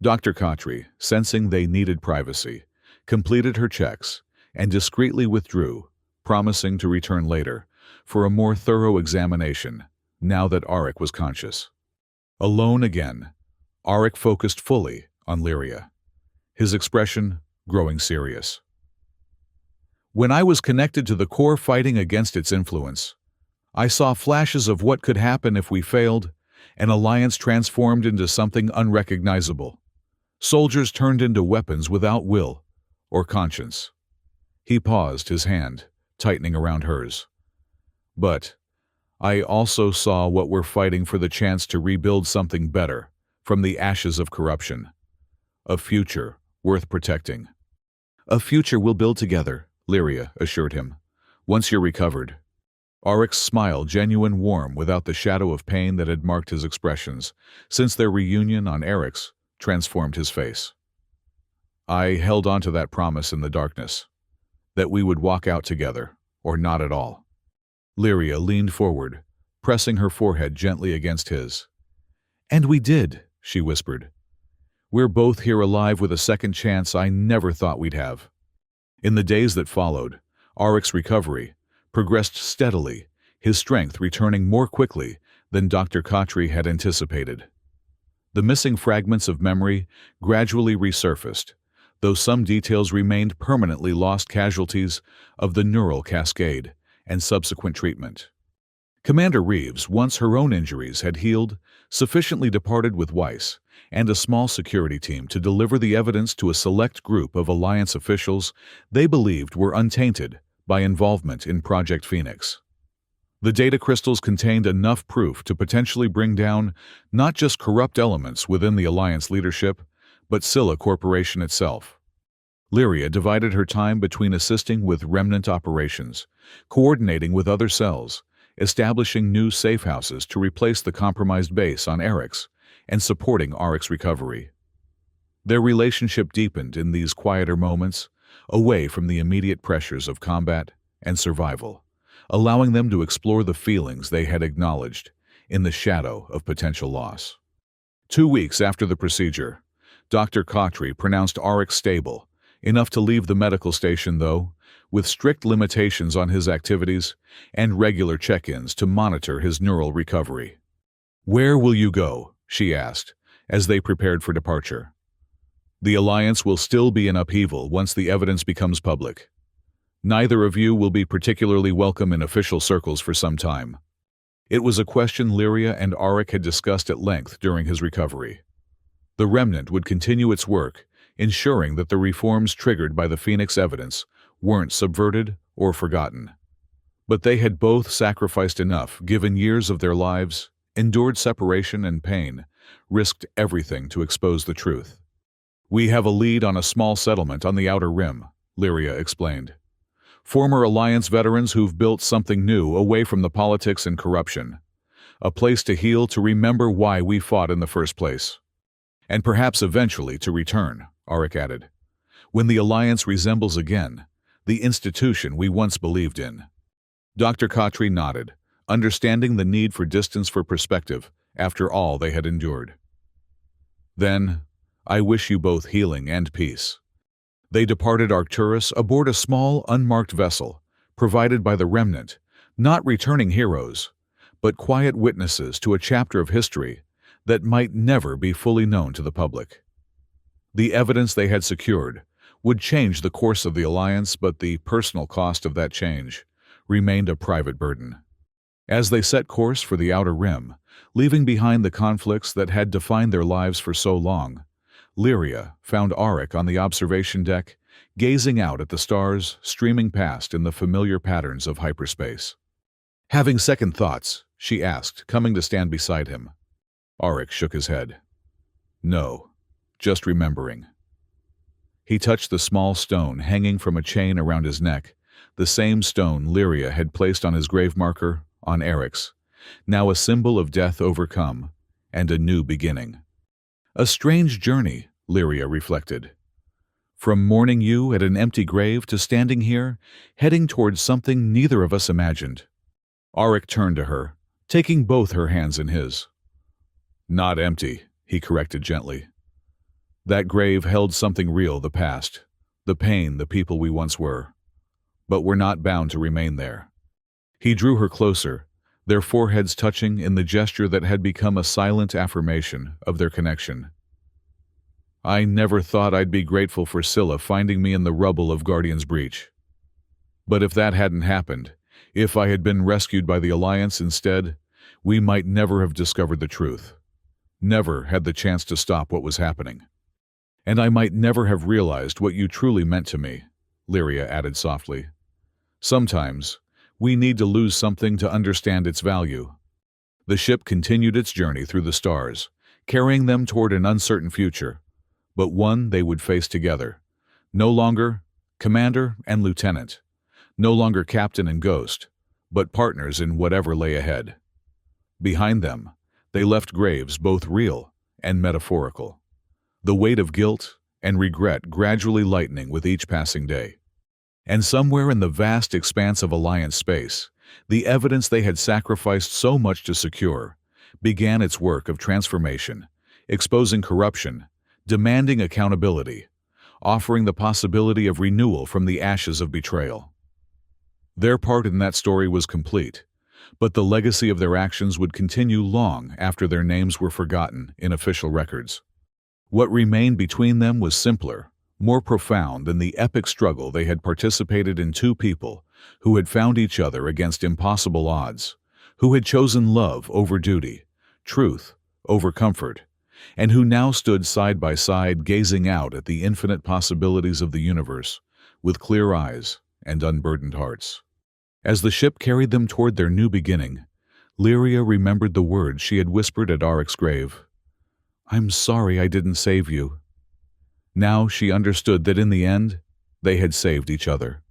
Dr. Khatri, sensing they needed privacy, completed her checks and discreetly withdrew, promising to return later for a more thorough examination now that Arik was conscious. Alone again, Arik focused fully on Lyria, his expression growing serious. "When I was connected to the core fighting against its influence, I saw flashes of what could happen if we failed, an alliance transformed into something unrecognizable. Soldiers turned into weapons without will or conscience." He paused, his hand tightening around hers. "But I also saw what we're fighting for, the chance to rebuild something better from the ashes of corruption. A future worth protecting." "A future we'll build together," Lyria assured him. "Once you're recovered." Arik's smile, genuine, warm, without the shadow of pain that had marked his expressions since their reunion on Eric's, transformed his face. "I held on to that promise in the darkness, that we would walk out together, or not at all." Lyria leaned forward, pressing her forehead gently against his. "And we did," she whispered. "We're both here alive with a second chance I never thought we'd have." In the days that followed, Arik's recovery progressed steadily, his strength returning more quickly than Dr. Khatri had anticipated. The missing fragments of memory gradually resurfaced, though some details remained permanently lost, casualties of the neural cascade and subsequent treatment. Commander Reeves, once her own injuries had healed, sufficiently departed with Weiss and a small security team to deliver the evidence to a select group of Alliance officials they believed were untainted by involvement in Project Phoenix. The data crystals contained enough proof to potentially bring down not just corrupt elements within the Alliance leadership, but Scylla Corporation itself. Lyria divided her time between assisting with remnant operations, coordinating with other cells, establishing new safe houses to replace the compromised base on Eryx, and supporting Arek's recovery. Their relationship deepened in these quieter moments, away from the immediate pressures of combat and survival, allowing them to explore the feelings they had acknowledged in the shadow of potential loss. 2 weeks after the procedure, Dr. Khatri pronounced Arik stable, enough to leave the medical station though, with strict limitations on his activities and regular check-ins to monitor his neural recovery. "Where will you go?" she asked, as they prepared for departure. "The Alliance will still be in upheaval once the evidence becomes public. Neither of you will be particularly welcome in official circles for some time." It was a question Lyria and Arik had discussed at length during his recovery. The Remnant would continue its work, ensuring that the reforms triggered by the Phoenix evidence weren't subverted or forgotten. But they had both sacrificed enough, given years of their lives, endured separation and pain, risked everything to expose the truth. "We have a lead on a small settlement on the Outer Rim," Lyria explained. "Former Alliance veterans who've built something new away from the politics and corruption. A place to heal, to remember why we fought in the first place. And perhaps eventually to return," Arik added. "When the Alliance resembles again the institution we once believed in." Dr. Khatri nodded, understanding the need for distance for perspective after all they had endured. "Then, I wish you both healing and peace." They departed Arcturus aboard a small, unmarked vessel, provided by the Remnant, not returning heroes, but quiet witnesses to a chapter of history that might never be fully known to the public. The evidence they had secured would change the course of the Alliance, but the personal cost of that change remained a private burden. As they set course for the Outer Rim, leaving behind the conflicts that had defined their lives for so long, Lyria found Arik on the observation deck, gazing out at the stars streaming past in the familiar patterns of hyperspace. "Having second thoughts?" she asked, coming to stand beside him. Arik shook his head. "No, just remembering." He touched the small stone hanging from a chain around his neck, the same stone Lyria had placed on his grave marker on Eryx, now a symbol of death overcome and a new beginning. "A strange journey," Lyria reflected. "From mourning you at an empty grave to standing here, heading towards something neither of us imagined." Arik turned to her, taking both her hands in his. "Not empty," he corrected gently. "That grave held something real, the past, the pain, the people we once were. But we're not bound to remain there." He drew her closer, their foreheads touching in the gesture that had become a silent affirmation of their connection. "I never thought I'd be grateful for Scylla finding me in the rubble of Guardian's Breach. But if that hadn't happened, if I had been rescued by the Alliance instead, we might never have discovered the truth, never had the chance to stop what was happening. And I might never have realized what you truly meant to me," Lyria added softly. "Sometimes, we need to lose something to understand its value." The ship continued its journey through the stars, carrying them toward an uncertain future, but one they would face together. No longer commander and lieutenant, no longer captain and ghost, but partners in whatever lay ahead. Behind them, they left graves both real and metaphorical, the weight of guilt and regret gradually lightening with each passing day. And somewhere in the vast expanse of Alliance space, the evidence they had sacrificed so much to secure began its work of transformation, exposing corruption, demanding accountability, offering the possibility of renewal from the ashes of betrayal. Their part in that story was complete, but the legacy of their actions would continue long after their names were forgotten in official records. What remained between them was simpler, more profound than the epic struggle they had participated in. Two people who had found each other against impossible odds, who had chosen love over duty, truth over comfort, and who now stood side by side gazing out at the infinite possibilities of the universe with clear eyes and unburdened hearts. As the ship carried them toward their new beginning, Lyria remembered the words she had whispered at Auric's grave. "I'm sorry I didn't save you." Now she understood that in the end, they had saved each other.